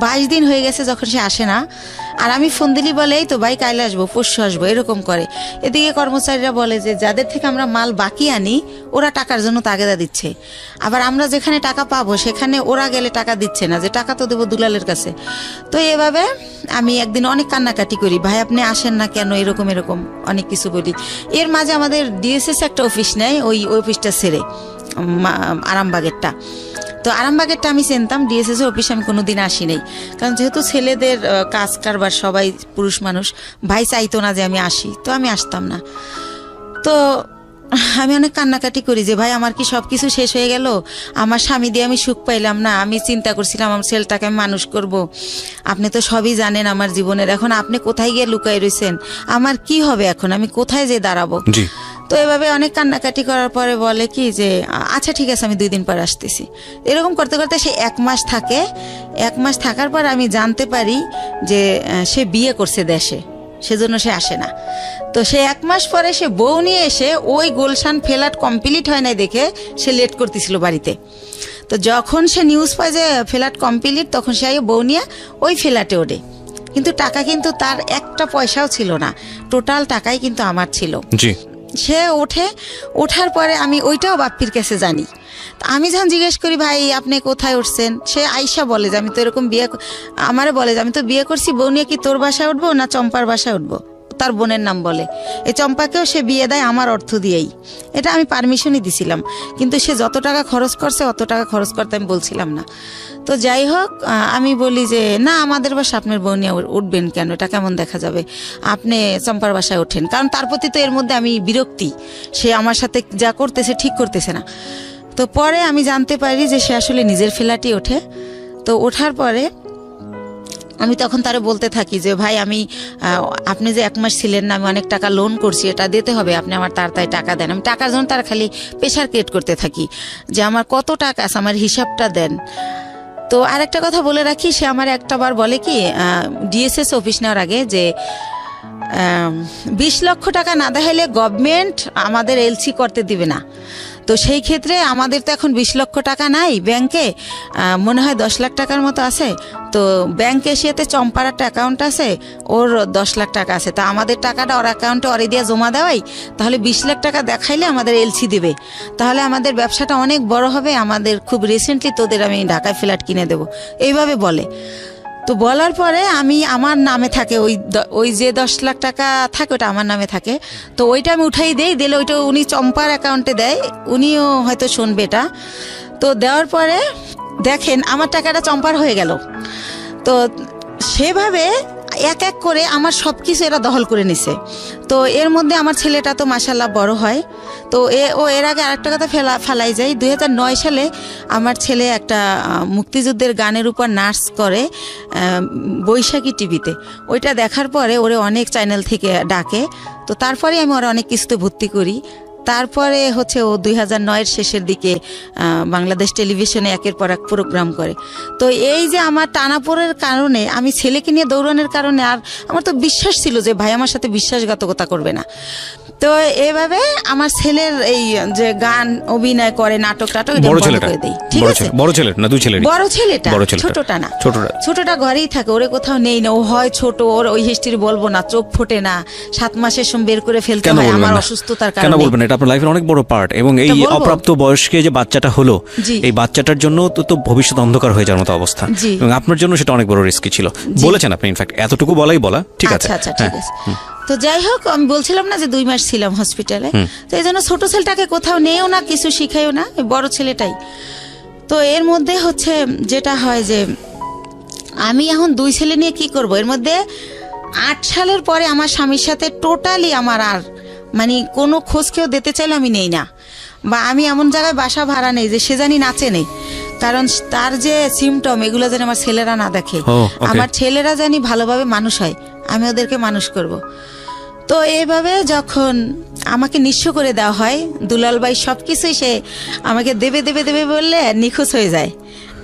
22 দিন হয়ে গেছে যখন সে আসে না। আর আমি ফোন দিলি বলে এই তো ভাই কাইলে আসবো, পরশু আসবো, এরকম করে। এদিকে কর্মচারীরা বলে যে যাদের থেকে আমরা মাল বাকি আনি ওরা টাকার জন্য তাগেদা দিচ্ছে, আবার আমরা যেখানে টাকা পাবো সেখানে ওরা গেলে টাকা দিচ্ছে না, যে টাকা তো দেবো দুলালের কাছে। তো এভাবে আমি একদিন অনেক কান্নাকাটি করি, ভাই আপনি আসেন না কেন, এরকম এরকম অনেক কিছু বলি। এর মাঝে আমাদের ডিএসএস একটা অফিস নেয়, ওই অফিসটা ছেড়ে আরামবাগেরটা। তো আরামবাগেরটা আমি চিনতাম, ডিএসএস অফিস আমি কোনোদিন আসি নাই, কারণ যেহেতু ছেলেদের কাজ কারবার সবাই পুরুষ মানুষ, ভাই চাইতো না যে আমি আসি, তো আমি আসতাম না। তো আমি অনেক কান্নাকাটি করি যে ভাই আমার কি সব কিছু শেষ হয়ে গেল, আমার স্বামী দিয়ে আমি সুখ পাইলাম না, আমি চিন্তা করছিলাম আমার ছেলেটাকে আমি মানুষ করব, আপনি তো সবই জানেন আমার জীবনের, এখন আপনি কোথায় গিয়ে লুকাই রয়েছেন, আমার কি হবে এখন, আমি কোথায় যে দাঁড়াবো। তো এভাবে অনেক কান্নাকাটি করার পরে বলে কি যে আচ্ছা ঠিক আছে আমি 2 দিন পর আসতেছি। এরকম করতে করতে সে 1 মাস থাকে। 1 মাস থাকার পর আমি জানতে পারি যে সে বিয়ে করছে দেশে, সেজন্য সে আসে না। তো সে 1 মাস পরে সে বউ নিয়ে এসে ওই গুলশান ফ্ল্যাট কমপ্লিট হয় নাই দেখে সে লেট করতেছিল বাড়িতে। তো যখন সে নিউজ পায় যে ফ্ল্যাট কমপ্লিট, তখন সে বউ নিয়ে ওই ফ্ল্যাটে ওঠে। কিন্তু টাকা কিন্তু তার একটা পয়সাও ছিল না, টোটাল টাকাই কিন্তু আমার ছিল। সে ওঠার পরে আমি ওইটাও বাপ্পির কাছে জানি। আমি যখন জিজ্ঞেস করি ভাই আপনি কোথায় উঠছেন, সে আইসা বলে যে আমি তো এরকম আমারে বলে যে আমি তো বিয়ে করছি, বউ নিয়ে কি তোর বাসায় উঠবো না চম্পার বাসায় উঠবো, তার বোনের নাম বলে। এই চম্পাকেও সে বিয়ে দেয় আমার অর্থ দিয়েই, এটা আমি পারমিশনই দিছিলাম, কিন্তু সে যত টাকা খরচ করছে অত টাকা খরচ করতে আমি বলছিলাম না। তো যাই হোক, আমি বলি যে না আমাদের বাসা আপনার বউ নিয়ে উঠবেন কেন, এটা কেমন দেখা যাবে, আপনি চম্পার বাসায় ওঠেন। কারণ তার প্রতি তো এর মধ্যে আমি বিরক্তি, সে আমার সাথে যা করতেছে ঠিক করতেছে না। তো পরে আমি জানতে পারি যে সে আসলে নিজের ফ্ল্যাটে ওঠে। তো ওঠার পরে আমি তখন তারে বলতে থাকি যে ভাই আমি আপনি যে 1 মাস ছিলেন না, আমি অনেক টাকা লোন করছি, এটা দিতে হবে, আপনি আমার তাড়াতাড়ি টাকা দেন। আমি টাকার জন্য তার খালি প্রেশার ক্রিয়েট করতে থাকি যে আমার কত টাকা আছে, আমার হিসাবটা দেন। তো আরেকটা কথা বলে রাখি, সে আমার একটাবার বলে কি ডিএসএস অফিস নেওয়ার আগে যে 20 লক্ষ টাকা না দেখাইলে গভর্নমেন্ট আমাদের এলসি করতে দিবে না। তো সেই ক্ষেত্রে আমাদের তো এখন 20 লক্ষ টাকা নাই ব্যাংকে, মনে হয় 10 লাখ টাকার মতো আছে। তো ব্যাংক এশিয়াতে চম্পার একটা অ্যাকাউন্ট আছে, ওর 10 লাখ টাকা আছে, তা আমাদের টাকাটা ওর অ্যাকাউন্টে ওরে দিয়ে জমা দেওয়াই, তাহলে 20 লাখ টাকা দেখাইলে আমাদের এলসি দেবে, তাহলে আমাদের ব্যবসাটা অনেক বড় হবে, আমাদের খুব রিসেন্টলি তোদের আমি ঢাকায় ফ্ল্যাট কিনে দেবো, এইভাবে বলে। তো বলার পরে আমি আমার নামে থাকে ওই যে 10 লাখ টাকা থাকে ওটা আমার নামে থাকে। তো ওইটা আমি উঠাই দিলে ওইটা উনি চম্পার অ্যাকাউন্টে দেয়, উনিও হয়তো শুনবে এটা। তো দেওয়ার পরে দেখেন আমার টাকাটা চম্পার হয়ে গেল। তো সেভাবে এক এক করে আমার সব কিছু এরা দখল করে নিছে। তো এর মধ্যে আমার ছেলেটা তো মাশাআল্লাহ বড় হয়। তো এর আগে আরেকটা কথা ফেলাই যায়, 2009 সালে আমার ছেলে একটা মুক্তিযুদ্ধের গানের উপর নাচ করে বৈশাখী টিভিতে। ওইটা দেখার পরে ওরে অনেক চ্যানেল থেকে ডাকে। তো তারপরে আমি ওরা অনেক কিছুতে ভর্তি করি। তারপরে হচ্ছে ও 2009-এর শেষের দিকে বাংলাদেশ টেলিভিশনে একের পর এক প্রোগ্রাম করে। তো এই যে আমার টানাপোড়ের কারণে, আমি ছেলেকে নিয়ে দৌড়ানোর কারণে, আর আমার তো বিশ্বাস ছিল যে ভাই আমার সাথে বিশ্বাসঘাতকতা করবে না। তো এভাবে আমার ছেলের এই যে গান অভিনয় করে, নাটক বড় ছেলেটা, ঠিক আছে, বড় ছেলে না দুই ছেলে, বড় ছেলেটা, ছোটটা না, ছোটটা ঘরেই থাকে, ওরে কোথাও নেই না, ও হয় ছোট, ওর ওই হিস্ট্রি বলবো না, চোখ ফোটে না, 7 মাসের সময় বের করে ফেলতে হয় আমার অসুস্থতার কারণে। কেন বলবেন, এটা আপনার লাইফের অনেক বড় পার্ট। এবং এই অপ্রাপ্ত বয়স্কে যে বাচ্চাটা হলো, এই বাচ্চাটার জন্য তো ভবিষ্যৎ অন্ধকার হয়ে যাওয়ার মতো অবস্থা, এবং আপনার জন্য সেটা অনেক বড় রিস্কি ছিল, বলেছেন আপনি। ইনফ্যাক্ট এতটুকু বলা ঠিক আছে। আচ্ছা ঠিক আছে। তো যাই হোক, আমি বলছিলাম না যে 2 মাস ছিলাম হসপিটালে, তো এই জন্য ছোট ছেলেটাকে কোথাও নেও না, কিছু শিখাইও না, বড় ছেলেটাই। তো এর মধ্যে হচ্ছে যেটা হয় যে আমি এখন 2 ছেলে নিয়ে কি করব। এর মধ্যে 8 সালের পরে আমার স্বামীর সাথে টোটালি আমার আর মানে কোনো খোঁজ কেউ দিতে চাইলে আমি নেই না, বা আমি এমন জায়গায় বাসা ভাড়া নেই যে সে জানি নাচে নেই, কারণ তার যে সিমটম এগুলো যেন আমার ছেলেরা না দেখে। আমার ছেলেরা জানি ভালোভাবে মানুষ হয়, আমি ওদেরকে মানুষ করব। তো এইভাবে যখন আমাকে নিঃস্ব করে দেওয়া হয়, দুলাল ভাই সব কিছুই সে আমাকে দেবে বললে নিখোঁজ হয়ে যায়।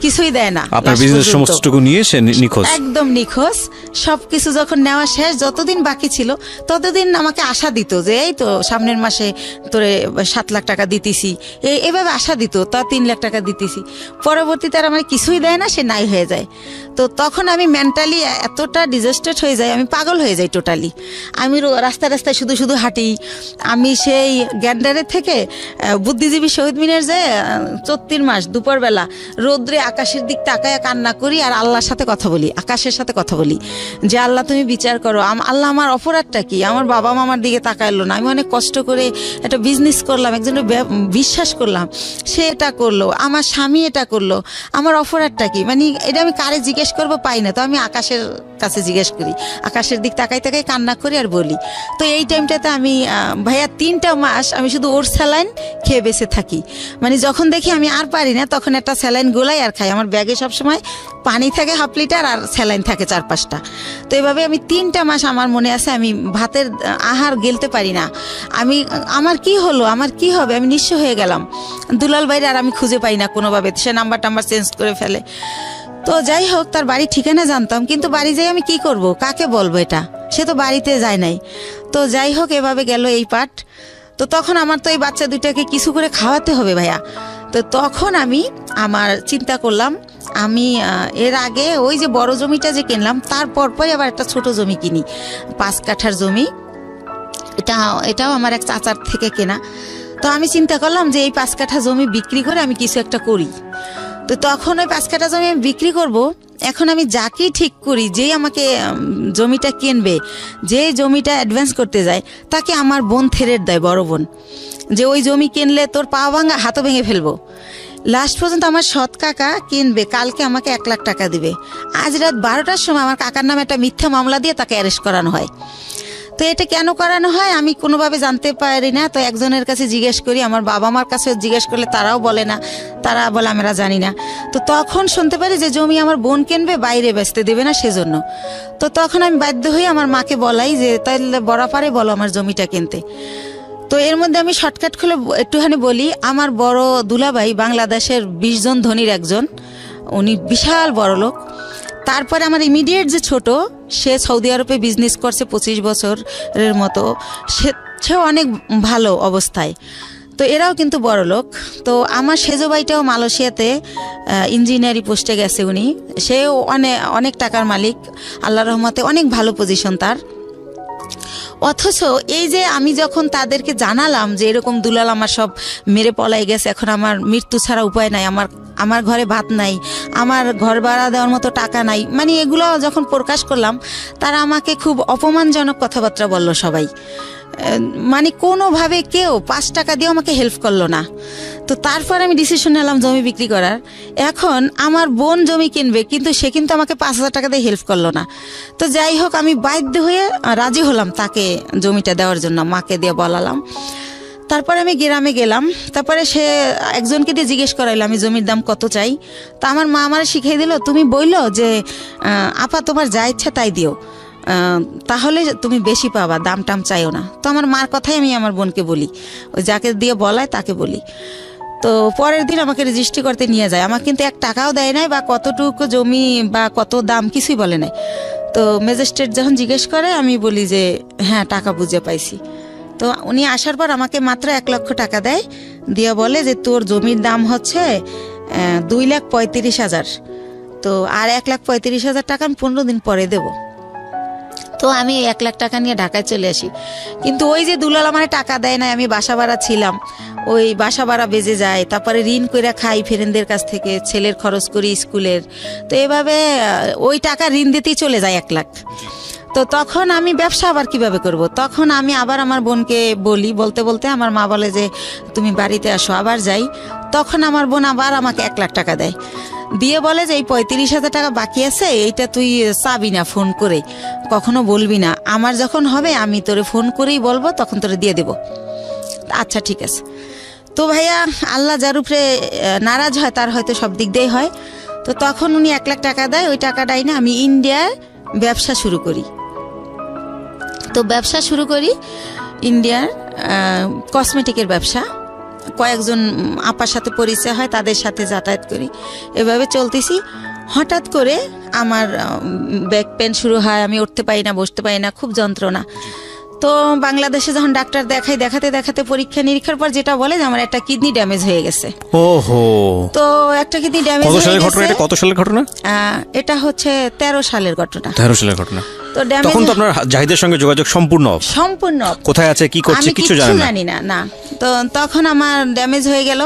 কিছুই দেয় না, আপনার বিজনেস সমস্তটুকু নিয়ে সে নিখোঁজ, একদম নিখোঁজ। সবকিছু যখন নেওয়া শেষ, যতদিন বাকি ছিল ততদিন আমাকে আশা দিত যে এই তো সামনের মাসে তোরে 7 লাখ টাকা দিতেছি, এভাবে আশা দিত, তা 3 লাখ টাকা দিতেছি। পরবর্তীতে আর আমার কিছুই দেয় না, সে নাই হয়ে যায়। তো তখন আমি মেন্টালি এতটা ডিজাস্টেড হয়ে যাই, আমি পাগল হয়ে যাই টোটালি। আমি রাস্তায় রাস্তায় শুধু শুধু হাঁটি। আমি সেই গ্যান্ডারের থেকে বুদ্ধিজীবী শহীদ মিনার যায় 34 মাস দুপুরবেলা রোদ্রে আকাশের দিক তাকায় কান্না করি আর আল্লাহর সাথে কথা বলি, আকাশের সাথে কথা বলি যে আল্লাহ তুমি বিচার করো, আল্লাহ আমার অপরাধটা কি, আমার বাবা মামার দিকে তাকাইলো না, আমি অনেক কষ্ট করে একটা বিজনেস করলাম, একজনের বিশ্বাস করলাম, সে এটা করলো, আমার স্বামী এটা করলো, আমার অপরাধটা কি, মানে এটা আমি কারে জিজ্ঞেস করবো পাই না। তো আমি আকাশের কাছে জিজ্ঞেস করি, আকাশের দিক তাকাই তাকাই কান্না করি আর বলি। তো এই টাইমটাতে আমি ভাইয়া 3টা মাস আমি শুধু ওর স্যালাইন খেয়ে বেঁচে থাকি। মানে যখন দেখি আমি আর পারি না তখন একটা স্যালাইন গোলাই আর খাই। আমার ব্যাগে সবসময় পানি থাকে 1/2 লিটার আর স্যালাইন থাকে 4-5টা। তো এভাবে আমি 3টা মাস, আমার মনে আছে আমি ভাতের আহার গেলতে পারি না। আমার কি হলো, আমার কি হবে, আমি নিঃস্ব হয়ে গেলাম। দুলাল ভাইয়ের আর আমি খুঁজে পাই না কোনোভাবে, সে নাম্বার চেঞ্জ করে ফেলে। তো যাই হোক, তার বাড়ি ঠিকানা জানতাম, কিন্তু বাড়ি যাই আমি কি করব, কাকে বলবো, এটা সে তো বাড়িতে যায় নাই। তো যাই হোক, এভাবে গেল এই পাঠ। তো তখন আমার তো এই বাচ্চা দুইটাকে কিছু করে খাওয়াতে হবে ভাইয়া। তো তখন আমি আমার চিন্তা করলাম, আমি এর আগে ওই যে বড় জমিটা যে কিনলাম তার পরপরই আবার একটা ছোট জমি কিনি, 5 কাঠার জমি। এটাও আমার এক চাচার থেকে কেনা। তো আমি চিন্তা করলাম যে এই 5 কাঠা জমি বিক্রি করে আমি কিছু একটা করি। তো তখন ওই 5 কাঠা জমি আমি বিক্রি করব। এখন আমি যাকেই ঠিক করি, যেই আমাকে জমিটা কিনবে, যে জমিটা অ্যাডভান্স করতে যায়, তাকে আমার বোন থেরেট দেয়, বড় বোন, যে ওই জমি কিনলে তোর পা ভাঙা হাতও ভেঙে ফেলবো। লাস্ট পর্যন্ত আমার সৎ কাকা কিনবে, কালকে আমাকে 1 লাখ টাকা দিবে। আজ রাত 12টার সময় আমার কাকার নামে একটা মিথ্যা মামলা দিয়ে তাকে অ্যারেস্ট করানো হয়। তো এটা কেন করানো হয় আমি কোনোভাবে জানতে পারি না। তো একজনের কাছে জিজ্ঞেস করি, আমার বাবা মার কাছে জিজ্ঞেস করলে তারাও বলে না, তারা বলে আমরা জানি না। তো তখন শুনতে পারি যে জমি আমার বোন কিনবে, বাইরে বেচতে দেবে না সেজন্য। তো তখন আমি বাধ্য হয়ে আমার মাকে বলাই যে তাহলে বরাপারে বলো আমার জমিটা কিনতে। তো এর মধ্যে আমি শর্টকাট খুলে একটুখানি বলি, আমার বড় দুলাভাই বাংলাদেশের 20 জন ধনীর একজন, উনি বিশাল বড় লোক। তারপরে আমার ইমিডিয়েট যে ছোট, সে সৌদি আরবে বিজনেস করছে 25 বছরের মতো, সেও অনেক ভালো অবস্থায়। তো এরাও কিন্তু বড় লোক। তো আমার সেজো ভাইটাও মালয়েশিয়াতে ইঞ্জিনিয়ারিং পোস্টে গেছে উনি, সেও অনেক টাকার মালিক, আল্লাহর রহমতে অনেক ভালো পজিশন তার। অথচ এই যে আমি যখন তাদেরকে জানালাম যে এরকম দুলাল আমার সব মেরে পলাই গেছে, এখন আমার মৃত্যু ছাড়া উপায় নাই, আমার ঘরে ভাত নাই, আমার ঘর ভাড়া দেওয়ার মতো টাকা নাই, মানে এগুলো যখন প্রকাশ করলাম, তারা আমাকে খুব অপমানজনক কথাবার্তা বলল সবাই। মানে কোনোভাবে কেউ 5 টাকা দিয়েও আমাকে হেল্প করলো না। তো তারপর আমি ডিসিশন নিলাম জমি বিক্রি করার। এখন আমার বোন জমি কিনবে, কিন্তু সে কিন্তু আমাকে 5,000 টাকা দিয়ে হেল্প করলো না। তো যাই হোক, আমি বাধ্য হয়ে রাজি হলাম তাকে জমিটা দেওয়ার জন্য, মাকে দিয়ে বলালাম। তারপরে আমি গ্রামে গেলাম, তারপরে সে একজনকে দিয়ে জিজ্ঞেস করাইলো আমি জমির দাম কত চাই। তা আমার মা আমার শিখিয়ে দিল, তুমি বললো যে আপা তোমার যা ইচ্ছা তাই দিও, তাহলে তুমি বেশি পাবা, দাম টাম চাইও না। তো আমার মার কথাই আমি আমার বোনকে বলি, ওই যাকে দিয়ে বলায় তাকে বলি। তো পরের দিন আমাকে রেজিস্ট্রি করতে নিয়ে যায়, আমাকে কিন্তু 1 টাকাও দেয় নাই, বা কতটুকু জমি বা কত দাম কিছুই বলে নাই। তো ম্যাজিস্ট্রেট যখন জিজ্ঞেস করে আমি বলি যে হ্যাঁ টাকা বুঝে পাইছি। তো উনি আসার পর আমাকে মাত্র 1 লক্ষ টাকা দেয়, দিয়ে বলে যে তোর জমির দাম হচ্ছে 2,35,000, তো আর 1,35,000 টাকা আমি 15 দিন পরে দেবো। তো আমি 1 লাখ টাকা নিয়ে ঢাকায় চলে আসি। কিন্তু ওই যে দুলাল আমার টাকা দেয় না, আমি বাসা ভাড়া ছিলাম, ওই বাসা ভাড়া বেজে যায়, তারপরে ঋণ করে খাই ফ্রেন্ডদের কাছ থেকে, ছেলের খরচ করি স্কুলের। তো এভাবে ওই টাকা ঋণ দিতেই চলে যায় 1 লাখ। তো তখন আমি ব্যবসা আবার কিভাবে করব? তখন আমি আবার আমার বোনকে বলতে বলতে আমার মা বলে যে তুমি বাড়িতে আসো, আবার যাই। তখন আমার বোন আবার আমাকে 1 লাখ টাকা দেয়, দিয়ে বলে যে এই 35,000 টাকা বাকি আছে, এইটা তুই চাবি না, ফোন করে কখনো বলবি না, আমার যখন হবে আমি তোরে ফোন করেই বলবো, তখন তোরে দিয়ে দেব। আচ্ছা ঠিক আছে। তো ভাইয়া, আল্লাহ যার উপরে নারাজ হয় তার হয়তো সব দিক দিয়েই হয়। তো তখন উনি 1 লাখ টাকা দেয়, ওই টাকাটাই না আমি ইন্ডিয়ার ব্যবসা শুরু করি। তো ব্যবসা শুরু করি ইন্ডিয়ার কসমেটিকের ব্যবসা। কয়েকজন আপার সাথে পরিচয় হয়, তাদের সাথে যাতায়াত করি, এভাবে চলতেছি। হঠাৎ করে আমার ব্যাক পেন শুরু হয়, আমি উঠতে পারি না, বসতে পারি না, খুব যন্ত্রণা। তো বাংলাদেশে যখন ডাক্তার দেখাই, দেখাতে দেখাতে পরীক্ষা নিরীক্ষার পর যেটা বলে যে আমার একটা কিডনি ড্যামেজ হয়ে গেছে। ওহো। তো একটা কিডনি ড্যামেজ কত সালের ঘটনা এটা? কত সালের ঘটনা এটা? হচ্ছে 13 সালের ঘটনা। 13 সালের ঘটনা। তো তখন তো আপনার জাহিদের সঙ্গে যোগাযোগ সম্পূর্ণ কোথায় আছে, কি করছে, কিছু জানি না। না, তো তখন আমার ড্যামেজ হয়ে গেল।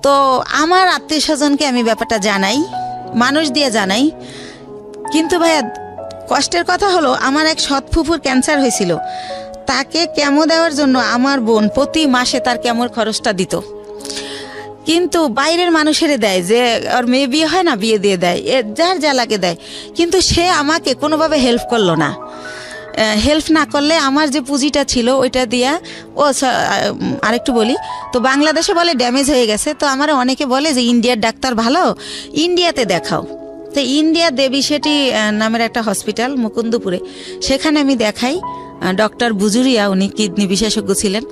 তো আমার আত্মীয় স্বজনকে আমি ব্যাপারটা জানাই, মানুষ দিয়ে জানাই। কিন্তু ভাইয়া কষ্টের কথা হলো, আমার এক সৎ ফুফুর ক্যান্সার হয়েছিল, তাকে কেমো দেওয়ার জন্য আমার বোন প্রতি মাসে তার কেমোর খরচটা দিত। কিন্তু বাইরের মানুষের দেয়, যে ওর মেয়ে বিয়ে হয় না, বিয়ে দিয়ে দেয়, যার যা লাগে দেয়। কিন্তু সে আমাকে কোনোভাবে হেল্প করলো না। হেল্প না করলে আমার যে পুঁজিটা ছিল ওইটা দিয়া, আরেকটু বলি, তো বাংলাদেশে বলে ড্যামেজ হয়ে গেছে। তো আমার অনেকে বলে যে ইন্ডিয়ার ডাক্তার ভালো, ইন্ডিয়াতে দেখাও। তো ইন্ডিয়া দেবী সেটি নামের একটা হসপিটাল মুকুন্দপুরে, সেখানে আমি দেখাই। ডক্টর বুজুরিয়া, উনি কিডনি বিশেষজ্ঞ ছিলেন।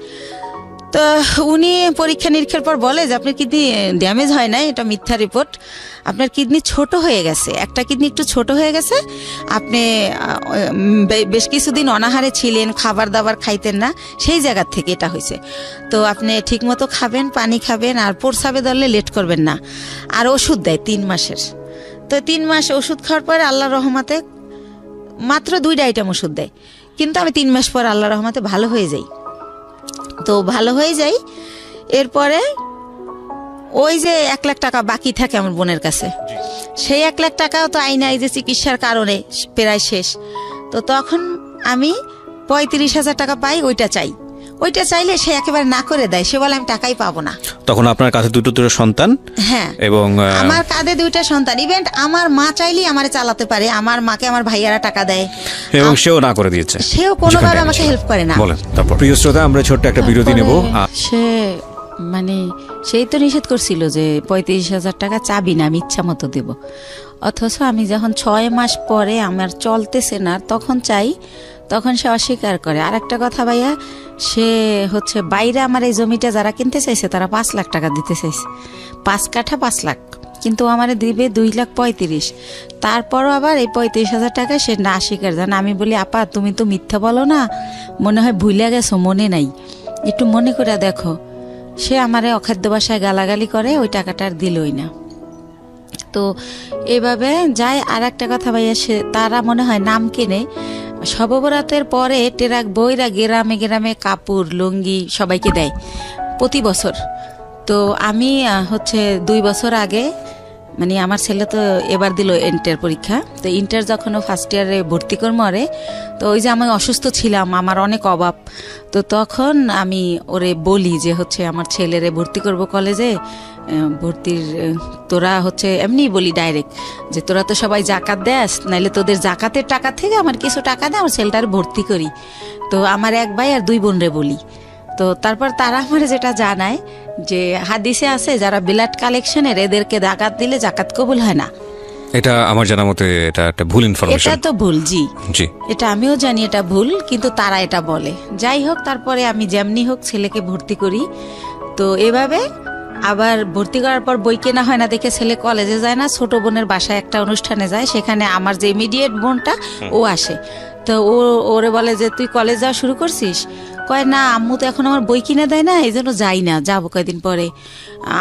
তো উনি পরীক্ষা নিরীক্ষার পর বলে যে আপনার কিডনি ড্যামেজ হয় নাই, এটা মিথ্যা রিপোর্ট, আপনার কিডনি ছোট হয়ে গেছে, একটা কিডনি একটু ছোট হয়ে গেছে, আপনি বেশ কিছুদিন অনাহারে ছিলেন, খাবার দাবার খাইতেন না, সেই জায়গার থেকে এটা হয়েছে। তো আপনি ঠিকমতো খাবেন, পানি খাবেন, আর প্রস্রাবে ধরলে লেট করবেন না। আর ওষুধ দেয় 3 মাসের। তো 3 মাস ওষুধ খাওয়ার পরে আল্লাহর রহমতে মাত্র 2টা আইটেম ওষুধ দেয়, কিন্তু আমি 3 মাস পর আল্লাহর রহমতে ভালো হয়ে যাই। তো ভালো হয়ে যাই, এরপরে ওই যে 1 লাখ টাকা বাকি থাকে আমার বোনের কাছে, সেই 1 লাখ টাকাও তো আইনা এই যে চিকিৎসার কারণে প্রায় শেষ। তো তখন আমি 35,000 টাকা পাই, ওইটা চাই। ওইটা চাইলে সে একেবারে না করে দেয়, সে বলে আমি টাকাই পাবো না। তখন আপনার কাছে দুটো সন্তান। হ্যাঁ, এবং আমার কাঁধে 2টা সন্তান। ইভেন্ট আমার মা চাইলেই আমারে চালাতে পারে, আমার মাকে আমার ভাইয়ারা টাকা দেয়, এবং সেও না করে দিয়েছে, সেও কোনোভাবে আমাকে হেল্প করে না। বলেন তারপর। প্রিয় শ্রোতা, আমরা ছোট্ট একটা বিরতি নেব। সে মানে সেই তো নিষেধ করছিল যে 35,000 টাকা চাবি না, আমি ইচ্ছা মতো দেব। অথচ আমি যখন 6 মাস পরে আমার চলতেছে না, তখন চাই, তখন সে অস্বীকার করে। আর একটা কথা ভাইয়া, সে হচ্ছে বাইরে আমার এই জমিটা যারা কিনতে চাইছে তারা 5 লাখ টাকা দিতে চাইছে, 5 কাঠা 5 লাখ, কিন্তু আমারে দিবে 2,35,000। তারপরও আবার এই 35,000 টাকা সে না স্বীকার জান। আমি বলি, আপা তুমি তো মিথ্যা বলো না, মনে হয় ভুলে গেছো, মনে নাই, একটু মনে করে দেখো। সে আমারে অখাদ্য ভাষায় গালাগালি করে, ওই টাকাটা আর দিলই না। তো এভাবে যায়। আর একটা কথা ভাইয়া, সে তারা মনে হয় নাম কিনে শববরাতের পরে টেরাক বইরা গ্রামে গ্রামে কাপড় লুঙ্গি সবাইকে দেয় প্রতি বছর। তো আমি হচ্ছে 2 বছর আগে, মানে আমার ছেলে তো এবার দিল ইন্টার পরীক্ষা, তো ইন্টার যখন ও ফার্স্ট ইয়ারে ভর্তি করবো, তো ওই যে আমি অসুস্থ ছিলাম, আমার অনেক অভাব, তো তখন আমি ওরে বলি যে হচ্ছে আমার ছেলেরে ভর্তি করব কলেজে, ভর্তির তোরা হচ্ছে এমনি বলি ডাইরেক্ট যে তোরা তো সবাই জাকাত দেস, নাইলে তোদের জাকাতের টাকা থেকে আমার কিছু টাকা দে, আমার ছেলেটার ভর্তি করি। তো আমার 1 ভাই আর 2 বোনরে বলি। তো তারপর তারা আমার যেটা জানায় যে হাদিসে আছে যারা ব্লাড কালেকশনের এদেরকে জাকাত দিলে জাকাত কবুল হয় না। এটা আমার জানা মতে এটা একটা ভুল ইনফরমেশন। এটা তো ভুল, জি জি, এটা আমিও জানি এটা ভুল, কিন্তু তারা এটা বলে। যাই হোক, তারপরে আমি যেমনি হোক ছেলেকে ভর্তি করি। তো এভাবে আবার ভর্তি করার পর বই কেনা হয় না দেখে ছেলে কলেজে যায় না, ছোট বোনের বাসায় একটা অনুষ্ঠানে যায়, সেখানে আমার যে ইমিডিয়েট বোনটা ও আসে। তো ওরে বলে যে তুই কলেজ যাওয়া শুরু করছিস? কয় না, আম্মু তো এখন আমার বই কিনে দেয় না, এই জন্য যাই না, যাবো কয়েকদিন পরে।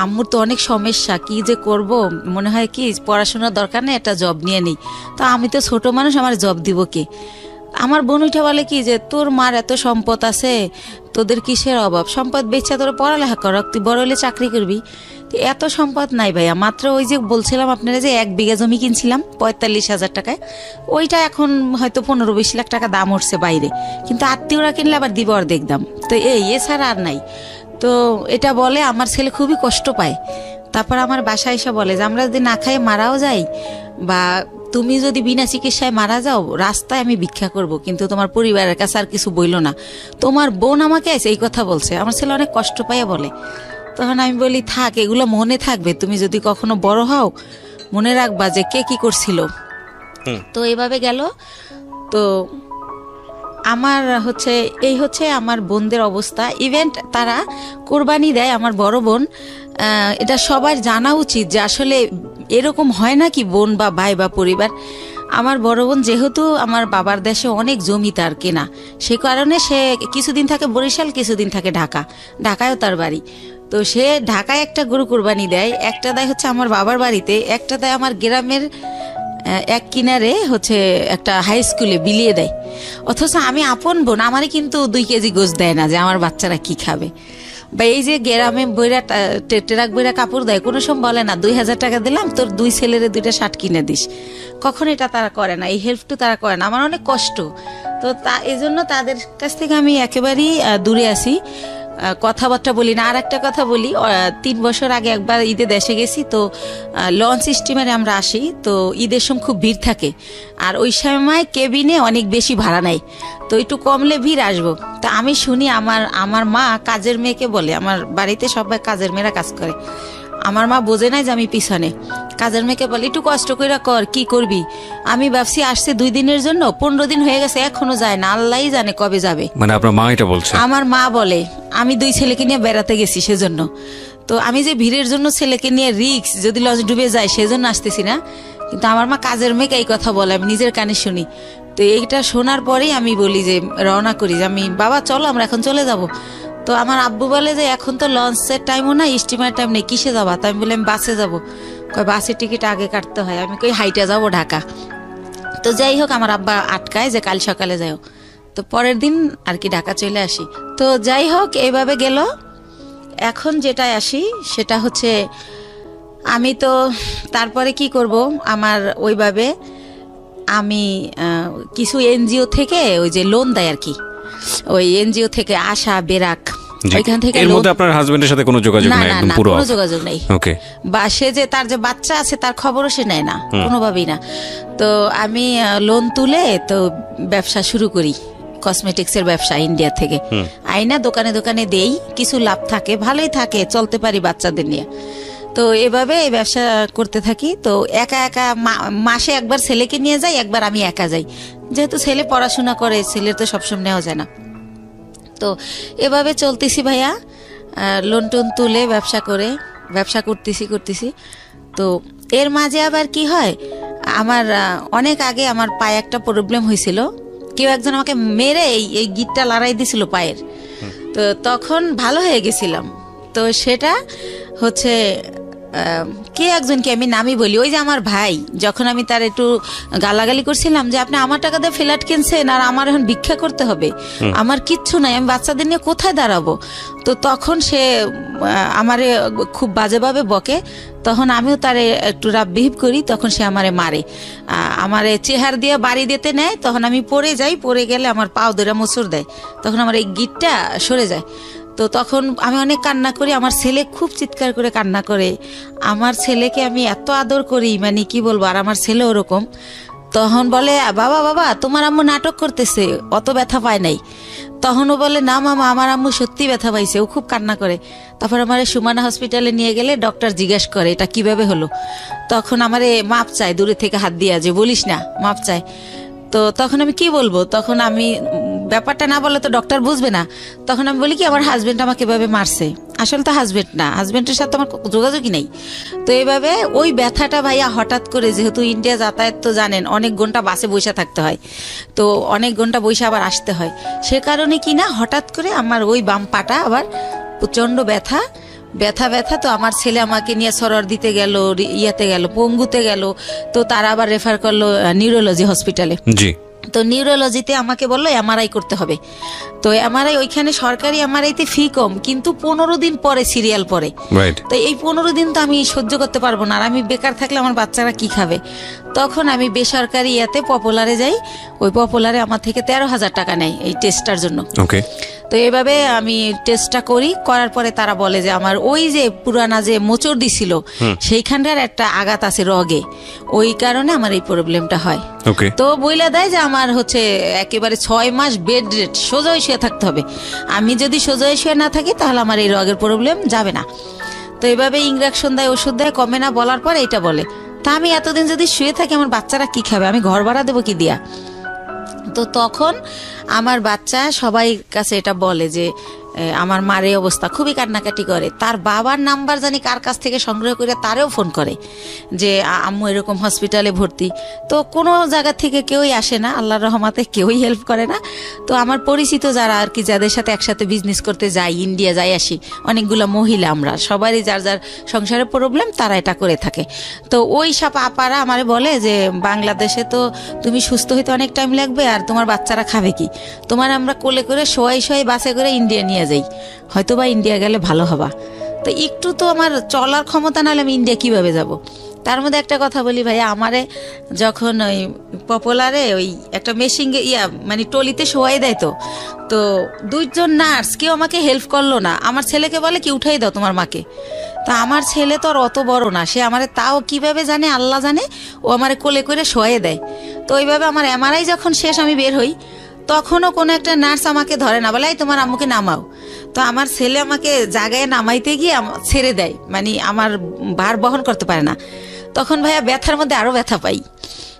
আম্মুর তো অনেক সমস্যা, কি যে করব, মনে হয় কি পড়াশোনার দরকার নেই, একটা জব নিয়ে নেই। তো আমি তো ছোট মানুষ, আমার জব দিব কে? আমার বোন উঠে বলে কি যে তোর মার এত সম্পদ আছে, তোদের কিসের অভাব, সম্পদ বেচা তোর পড়ালেখা কর, তুই বড় হলে চাকরি করবি। এত সম্পদ নাই ভাইয়া, মাত্র ওই যে বলছিলাম আপনারা যে 1 বিঘা জমি কিনছিলাম 45,000 টাকায়, ওইটা এখন হয়তো 15-20 লাখ টাকা দাম উঠছে বাইরে, কিন্তু আত্মীয়রা কিনলে আবার দিব অর্ধেক দাম। তো এছাড়া আর নাই। তো এটা বলে আমার ছেলে খুবই কষ্ট পায়। তারপর আমার বাসায় এসে বলে যে আমরা যদি না খাই মারাও যাই, বা তুমি যদি বিনা চিকিৎসায় মারা যাও, রাস্তায় আমি ভিক্ষা করব, কিন্তু তোমার পরিবারের কাছে আর কিছু বইল না। তোমার বোন আমাকে এই কথা বলছে। আমার ছেলে অনেক কষ্ট পাইয়া বলে। তখন আমি বলি থাক, এগুলো মনে থাকবে, তুমি যদি কখনো বড় হও মনে রাখবা যে কে কি করছিল। তো এইভাবে গেল। তো আমার হচ্ছে এই হচ্ছে আমার বোনদের অবস্থা। ইভেন্ট তারা কোরবানি দেয়, আমার বড় বোন। এটা সবার জানা উচিত যে আসলে এরকম হয় না কি বোন বা ভাই বা পরিবার। আমার বড় বোন যেহেতু আমার বাবার দেশে অনেক জমি তার কেনা, সে কারণে সে কিছুদিন থাকে বরিশাল, কিছুদিন থাকে ঢাকায়ও তার বাড়ি। তো সে ঢাকায় একটা গরু কোরবানি দেয়, একটা দেয় হচ্ছে আমার বাবার বাড়িতে, একটা দেয় আমার গ্রামের এক কিনারে হচ্ছে একটা হাই স্কুলে বিলিয়ে দেয়। অথচ আমি আপন বোন, আমারই কিন্তু 2 কেজি গোশ দেয় না যে আমার বাচ্চারা কি খাবে। বা এই যে গ্রামে বইরা ট্রাক বইরা কাপড় দেয়, কোনো সময় বলে না 2000 টাকা দিলাম তোর 2 ছেলের 2টা শার্ট কিনে দিস। কখন এটা তারা করে না, এই হেল্পটু তারা করে না। আমার অনেক কষ্ট, তো এই জন্য তাদের কাছ থেকে আমি একেবারেই দূরে আছি, কথাবার্তা বলি না। আর একটা কথা বলি, 3 বছর আগে একবার ঈদে দেশে গেছি, তো লঞ্চ স্টিমারে আমরা আসি, তো ঈদের সময় খুব ভিড় থাকে, আর ওই সময় কেবিনে অনেক বেশি ভাড়া নেয়, তো একটু কমলে ভিড় আসবো। তা আমি শুনি আমার মা কাজের মেয়েকে বলে, আমার বাড়িতে সবাই কাজের মেয়েরা কাজ করে, আমার মা বোঝে নাই যে আমি পিছনে, কাজের মেয়েকে বলে একটু কষ্ট করে কর, কি করবি। আমি ভাবছি আসছে 2 দিনের জন্য, 15 দিন হয়ে গেছে এখনো যায় না, আল্লাহই জানে কবে যাবে। মানে আপনার মা এটা বলছে? আমার মা বলে আমি 2 ছেলেকে নিয়ে বেড়াতে গেছি সেজন্য, তো আমি যে ভিড়ের জন্য ছেলেকে নিয়ে রিক্স, যদি লঞ্চ ডুবে যায় সেজন্য আসতেছি না। কিন্তু আমার মা কাজের মেয়েকে এই কথা বলে, আমি নিজের কানে শুনি। তো এইটা শোনার পরেই আমি বলি যে রওনা করি, যে আমি বাবা চলো আমরা এখন চলে যাব। তো আমার আব্বু বলে যে এখন তো লঞ্চের টাইমও না, স্টিমার টাইম নেই, কিসে যাবা? তো আমি বলি আমি বাসে যাবো। কয় বাসের টিকিট আগে কাটতে হয়। আমি কই হাইটে যাবো ঢাকা। তো যাই হোক, আমার আব্বা আটকায় যে কাল সকালে যাও। তো পরের দিন আর কি ঢাকা চলে আসি। তো যাই হোক এইভাবে গেল। এখন যেটা আসি সেটা হচ্ছে, আমি তো তারপরে কি করব, আমার ওইভাবে আমি কিছু এনজিও থেকে ওই যে লোন দেয় আর কি, ওই এনজিও থেকে আশা বেরাক, ওইখান থেকে। এর মধ্যে আপনার হাজবেন্ডের সাথে কোনো যোগাযোগ নাই? একদম পুরো কোনো যোগাযোগ নেই। ওকে। বা সে যে তার যে বাচ্চা আছে তার খবরও সে নেয় না, কোনোভাবেই না। তো আমি লোন তুলে তো ব্যবসা শুরু করি, কসমেটিক্সের ব্যবসা ইন্ডিয়া থেকে আইনা দোকানে দোকানে দেই, কিছু লাভ থাকে, ভালোই থাকে, চলতে পারি বাচ্চাদের নিয়ে। তো এভাবে এই ব্যবসা করতে থাকি। তো একা একা মাসে একবার ছেলেকে নিয়ে যাই, একবার আমি একা যাই, যেহেতু ছেলে পড়াশোনা করে, ছেলের তো সবসময় নেওয়া যায় না। তো এভাবে চলতেছি ভাইয়া, লোন টোন তুলে ব্যবসা করতেছি। তো এর মাঝে আবার কি হয়, আমার অনেক আগে আমার পায়ে একটা প্রবলেম হয়েছিল, কেউ একজন আমাকে মেরে এই গিটটা লড়াই দিছিল পায়ের। তো তখন ভালো হয়ে গেছিলাম। তো সেটা হচ্ছে কে একজনকে আমি নামই বলি, ওই যে আমার ভাই, যখন আমি তার একটু গালাগালি করছিলাম যে আপনি আমার টাকা দিয়ে ফ্ল্যাট কিনছেন আর আমার এখন ভিক্ষা করতে হবে, আমার কিচ্ছু নাই, আমি বাচ্চাদের নিয়ে কোথায় দাঁড়াবো। তো তখন সে আমারে খুব বাজেভাবে বকে, তখন আমিও তারে একটু রাব বিহেভ করি, তখন সে আমারে মারে, আমারে চেহার দিয়ে বাড়ি দিতে নেয়। তখন আমি পড়ে যাই, পড়ে গেলে আমার পাও ধরে মোচড় দেয়, তখন আমার এই গিটটা সরে যায়। তো তখন আমি অনেক কান্না করি, আমার ছেলে খুব চিৎকার করে কান্না করে। আমার ছেলেকে আমি এত আদর করি, মানে কি বলবো, আর আমার ছেলে ওরকম। তখন বলে বাবা তোমার আম্মু নাটক করতেছে, অত ব্যথা পায় নাই। তখনও বলে না মামা, আমার আম্মু সত্যি ব্যথা পাইছে, ও খুব কান্না করে। তারপর আমার সুমানা হসপিটালে নিয়ে গেলে ডক্টর জিজ্ঞেস করে এটা কিভাবে হলো। তখন আমারে মাপ চায়, দূরে থেকে হাত দিয়া, যে বলিস না, মাপ চায়। তো তখন আমি কি বলবো, তখন আমি ব্যাপারটা না বলে তো ডক্টর বুঝবে না। তখন আমি বলি কি আমার হাজবেন্ড আমাকে এভাবে মারছে, আসলে তো হাজবেন্ড না, হাজবেন্ডের সাথে আমার যোগাযোগই নেই। তো এইভাবে ওই ব্যথাটা ভাইয়া হঠাৎ করে, যেহেতু ইন্ডিয়া যাতায়াত তো জানেন, অনেক ঘন্টা বাসে বসে থাকতে হয়, তো অনেক ঘন্টা বসে আবার আসতে হয়, সে কারণে কি না হঠাৎ করে আমার ওই বাম পাটা আবার প্রচন্ড ব্যথা। তো আমার ছেলে আমাকে নিয়ে সরর দিতে গেল, ইয়াতে গেল, পঙ্গুতে গেল। তো তারা আবার রেফার করলো নিউরোলজি হসপিটালে। জি। তো নিউরোলজিতে আমাকে বললো এমআরআই করতে হবে। তো এমআরআই ওইখানে সরকারি এমআরআইতে ফি কম, কিন্তু 15 দিন পরে সিরিয়াল পরে। তো এই 15 দিন তো আমি সহ্য করতে পারবো না, আর আমি বেকার থাকলে আমার বাচ্চারা কি খাবে। তখন আমি বেসরকারি ইয়াতে পপুলারে যাই, ওই পপুলারে আমার থেকে 13,000 টাকা নেয় এই টেস্টটার জন্য। ওকে। তো এইভাবে আমি টেস্টটা করার পরে তারা বলে যে আমার ওই যে পুরানা যে মোচড় দিছিল সেইখানকার একটা আঘাত আছে রগে, ওই কারণে আমার এই প্রবলেমটা হয়। তো বইলা দেয় যে আমার হচ্ছে একেবারে 6 মাস বেড রেট, সোজা শুয়ে থাকতে হবে। আমি যদি সোজা শুয়ে না থাকি তাহলে আমার এই রগের প্রবলেম যাবে না। তো এইভাবে ইঞ্জেকশন দেয়, ওষুধ দেয়, কমে না, বলার পর এইটা বলে। তা আমি এতদিন যদি শুয়ে থাকি আমার বাচ্চারা কি খাবে, আমি ঘর ভাড়া দেবো কি দিয়া। তো তখন আমার বাচ্চা সবাই কাছে এটা বলে যে আমার মার এই অবস্থা, খুবই কান্নাকাটি করে। তার বাবার নাম্বার জানি কার কাছ থেকে সংগ্রহ করে তারেও ফোন করে যে আম্মু এরকম হসপিটালে ভর্তি। তো কোনো জায়গা থেকে কেউই আসে না, আল্লাহর রহমতে কেউই হেল্প করে না। তো আমার পরিচিত যারা আর কি, যাদের সাথে একসাথে বিজনেস করতে যাই, ইন্ডিয়া যাই আসি, অনেকগুলো মহিলা, আমরা সবারই যার যার সংসারের প্রবলেম, তারা এটা করে থাকে। তো ওই সব আপারা আমারে বলে যে বাংলাদেশে তো তুমি সুস্থ হইতে অনেক টাইম লাগবে, আর তোমার বাচ্চারা খাবে কি, তোমার আমরা কোলে করে শোয়াই শোয়াই বাসে করে ইন্ডিয়া নিয়ে যাই, হয়তো বা ইন্ডিয়া গেলে ভালো হবা। তো একটু তো আমার চলার ক্ষমতা নাহলে আমি ইন্ডিয়া কিভাবে যাব। তার মধ্যে একটা কথা বলি ভাইয়া, আমারে যখন ওই পপুলারে ওই একটা মেশিন মানে টলিতে শোয়াই দেয়, তো 2জন নার্স কেউ আমাকে হেল্প করলো না। আমার ছেলেকে বলে কি উঠাই দাও তোমার মাকে। তা আমার ছেলে তো আর অত বড় না, সে আমারে তাও কিভাবে জানে আল্লাহ জানে, ও আমারে কোলে করে শোয়াই দেয়। তো ওইভাবে আমার এমআরআই যখন শেষ, আমি বের হই, তখনও কোনো একটা নার্স আমাকে ধরে না, বলে এই তোমার আম্মুকে নামাও। তো আমার ছেলে আমাকে জায়গায় নামাইতে গিয়ে ছেড়ে দেয়, মানে আমার ভার বহন করতে পারে না। তখন ভাইয়া ব্যথার মধ্যে আরো ব্যথা পাই,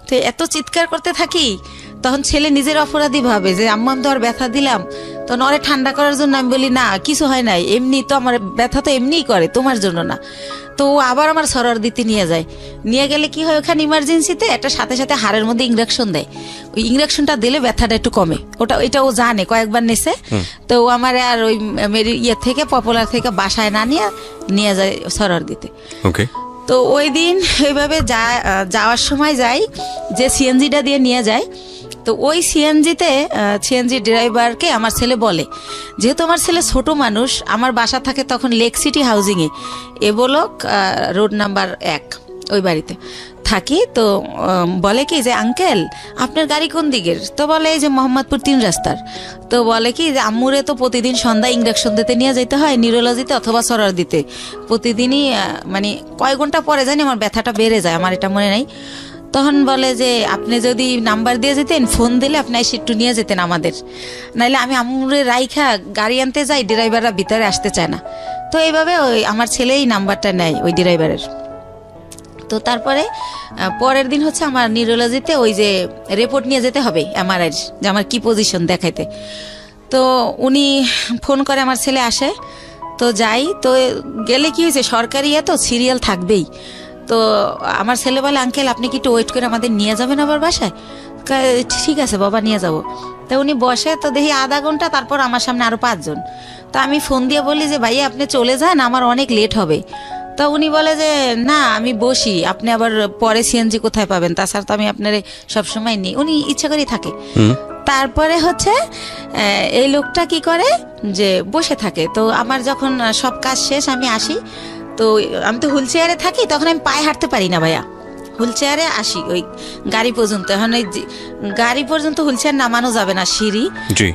তো এত চিৎকার করতে থাকি। তখন ছেলে নিজের অপরাধী ভাবে যে আম্মু আমি তো আর ব্যথা দিলাম। তো নরে ঠান্ডা করার জন্য আমি বলি না কিছু হয় নাই, এমনি তো আমার ব্যথা তো এমনিই করে, তোমার জন্য না। তো আবার আমার সরার দিতে নিয়ে যায়, নিয়ে গেলে কি হয়, ওখানে ইমার্জেন্সিতে একটা সাথে সাথে হাড়ের মধ্যে ইঞ্জেকশন দেয়। ওই ইঞ্জেকশনটা দিলে ব্যথাটা একটু কমে, এটা ও জানে, কয়েকবার নেছে। তো আমার আর ওই থেকে পপুলার থেকে বাসায় না নিয়ে যায় সরার দিতে। ওকে। তো ওই দিন এইভাবে যাওয়ার সময় যাই, যে সিএনজিটা দিয়ে নিয়ে যায়। তো ওই সিএনজি ড্রাইভারকে আমার ছেলে বলে, যেহেতু আমার ছেলে ছোট মানুষ, আমার বাসা থাকে তখন লেক সিটি হাউজিংয়ে, এবলক রোড নাম্বার 1, ওই বাড়িতে থাকি। তো বলে কি যে আঙ্কেল আপনার গাড়ি কোন দিকের? তো বলে এই যে মোহাম্মদপুর 3 রাস্তার। তো বলে কি যে আম্মুরে তো প্রতিদিন সন্ধ্যা ইঞ্জেকশন দিতে নিয়ে যেতে হয়, নিউরোলজিতে অথবা সরার দিতে। প্রতিদিনই মানে কয় ঘন্টা পরে জানি আমার ব্যথাটা বেড়ে যায়, আমার এটা মনে নাই। তখন বলে যে আপনি যদি নাম্বার দিয়ে যেতেন, ফোন দিলে আপনি এসে একটু নিয়ে যেতেন আমাদের, নাইলে আমি আম্মুরে রাইখা গাড়ি আনতে যাই, ড্রাইভাররা ভিতরে আসতে চায় না। তো এইভাবে ওই আমার ছেলেই নাম্বারটা নেয় ওই ড্রাইভারের। তো তারপরে পরের দিন হচ্ছে আমার নিউরোলজিতে ওই যে রিপোর্ট নিয়ে যেতে হবে এমআরআই, যে আমার কি পজিশন দেখাইতে। তো উনি ফোন করে, আমার ছেলে আসে। তো যাই, তো গেলে কি হয়েছে, সরকারি তো সিরিয়াল থাকবেই। তো আমার ছেলে বলে আঙ্কেল আপনি কি একটু ওয়েট করে আমাদের নিয়ে যাবেন আবার বাসায়? ঠিক আছে বাবা, নিয়ে যাব। তো উনি বসে, তো দেখি আধা ঘন্টা, তারপর আমার সামনে আরো 5 জন। তো আমি ফোন দিয়ে বলি যে ভাইয়া আপনি চলে যান, আমার অনেক লেট হবে। তো উনি বলে যে না আমি বসি, আপনি আবার পরে সিএনজি কোথায় পাবেন, তাছাড়া তো আমি আপনার সবসময় নিই। উনি ইচ্ছা করেই থাকে। তারপরে হচ্ছে এই লোকটা কি করে যে বসে থাকে। তো আমার যখন সব কাজ শেষ আমি আসি, তো আমি তো হুইল চেয়ারে থাকি, তখন আমি পায়ে হাঁটতে পারি না ভাইয়া, হুইল চেয়ারে আসি ওই গাড়ি পর্যন্ত। এখন ওই গাড়ি পর্যন্ত হুইল চেয়ার নামানো যাবে না, সিঁড়ি।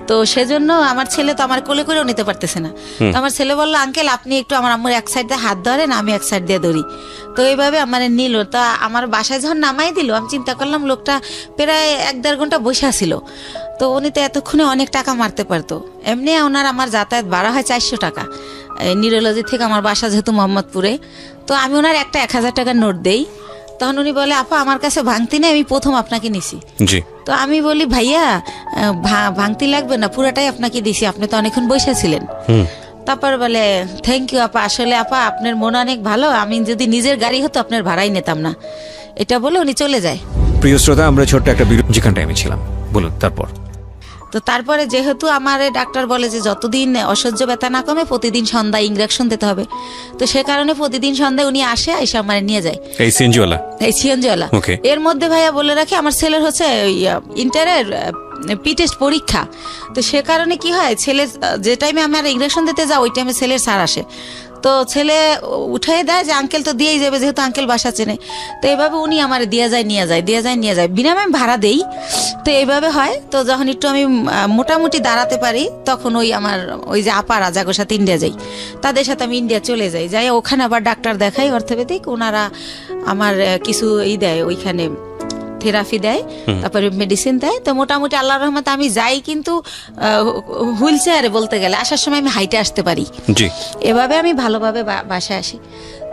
তো সেজন্য আমার ছেলে তো আমার কোলে করেও নিতে পারতেছে না। তো আমার ছেলে বললো আঙ্কেল আপনি একটু আমার আম্মুর এক সাইড দিয়ে হাত ধরেন, আমি এক সাইড দিয়ে ধরি। তো এইভাবে আমার নিল। তা আমার বাসায় যখন নামাই দিল, আমি চিন্তা করলাম লোকটা প্রায় 1-1.5 ঘন্টা বসে আসিল। তো উনি তো এতক্ষণে অনেক টাকা মারতে পারতো। এমনি আমার যাতায়াত ভাড়া হয় 400 টাকা নিউরোলজি থেকে আমার বাসা যেহেতু মোহাম্মদপুরে। তো আমি ওনার একটা 1000 টাকার নোট দেই। তখন উনি বলে আপা আমার কাছে ভাঙতি নেই, আমি প্রথম আপনাকে নিছি। তো আমি বলি ভাইয়া ভাঙতি লাগবে না, পুরাটাই আপনাকে দিছি, আপনি তো অনেকক্ষণ বসেছিলেন। তারপর বলে থ্যাংক ইউ আপা, আসলে আপা আপনার মন অনেক ভালো, আমি যদি নিজের গাড়ি হতো আপনার ভাড়াই নিতাম না। এটা বলে উনি চলে যায়। প্রিয় শ্রোতা, আমরা ছোট্ট একটা যেখানটা আমি ছিলাম, বলুন তারপর। তো তারপরে যেহেতু আমার ডাক্তার বলে যে যতদিন অসহ্য ব্যথা না কমে প্রতিদিন সন্ধ্যায় ইঞ্জেকশন দিতে হবে, তো সে কারণে প্রতিদিন সন্ধ্যায় উনি আসে আমার নিয়ে যায়, এই সিএনজিওয়ালা। এর মধ্যে ভাইয়া বলে রাখি আমার ছেলের হচ্ছে ইন্টারের পি টেস্ট পরীক্ষা। তো সে কারণে কি হয়, ছেলে যে টাইমে আমার ইঞ্জেকশন দিতে যাও ওই টাইমে ছেলের স্যার আসে। তো ছেলে উঠে দেয় যে আঙ্কেল তো দিয়েই যাবে, যেহেতু আঙ্কেল বাসা চেনে। তো এইভাবে উনি আমার দিয়ে যায় নিয়ে যায় বিনামূল্যে আমি ভাড়া দেই। তো এইভাবে হয়। তো যখন একটু আমি মোটামুটি দাঁড়াতে পারি, তখন ওই যে আপারা যাগোর সাথে ইন্ডিয়া যাই, তাদের সাথে আমি ইন্ডিয়া চলে যাই ওখানে আবার ডাক্তার দেখাই অর্থোপেডিক। ওনারা আমার কিছু দেয়, ওইখানে থেরাপি দেয়, তারপরে মেডিসিন দেয়। তো মোটামুটি আল্লাহর রহমতে আমি যাই, কিন্তু হুইল চেয়ারে বলতে গেলে আসার সময় আমি হাইটে আসতে পারি। এভাবে আমি ভালোভাবে বাসায় আসি।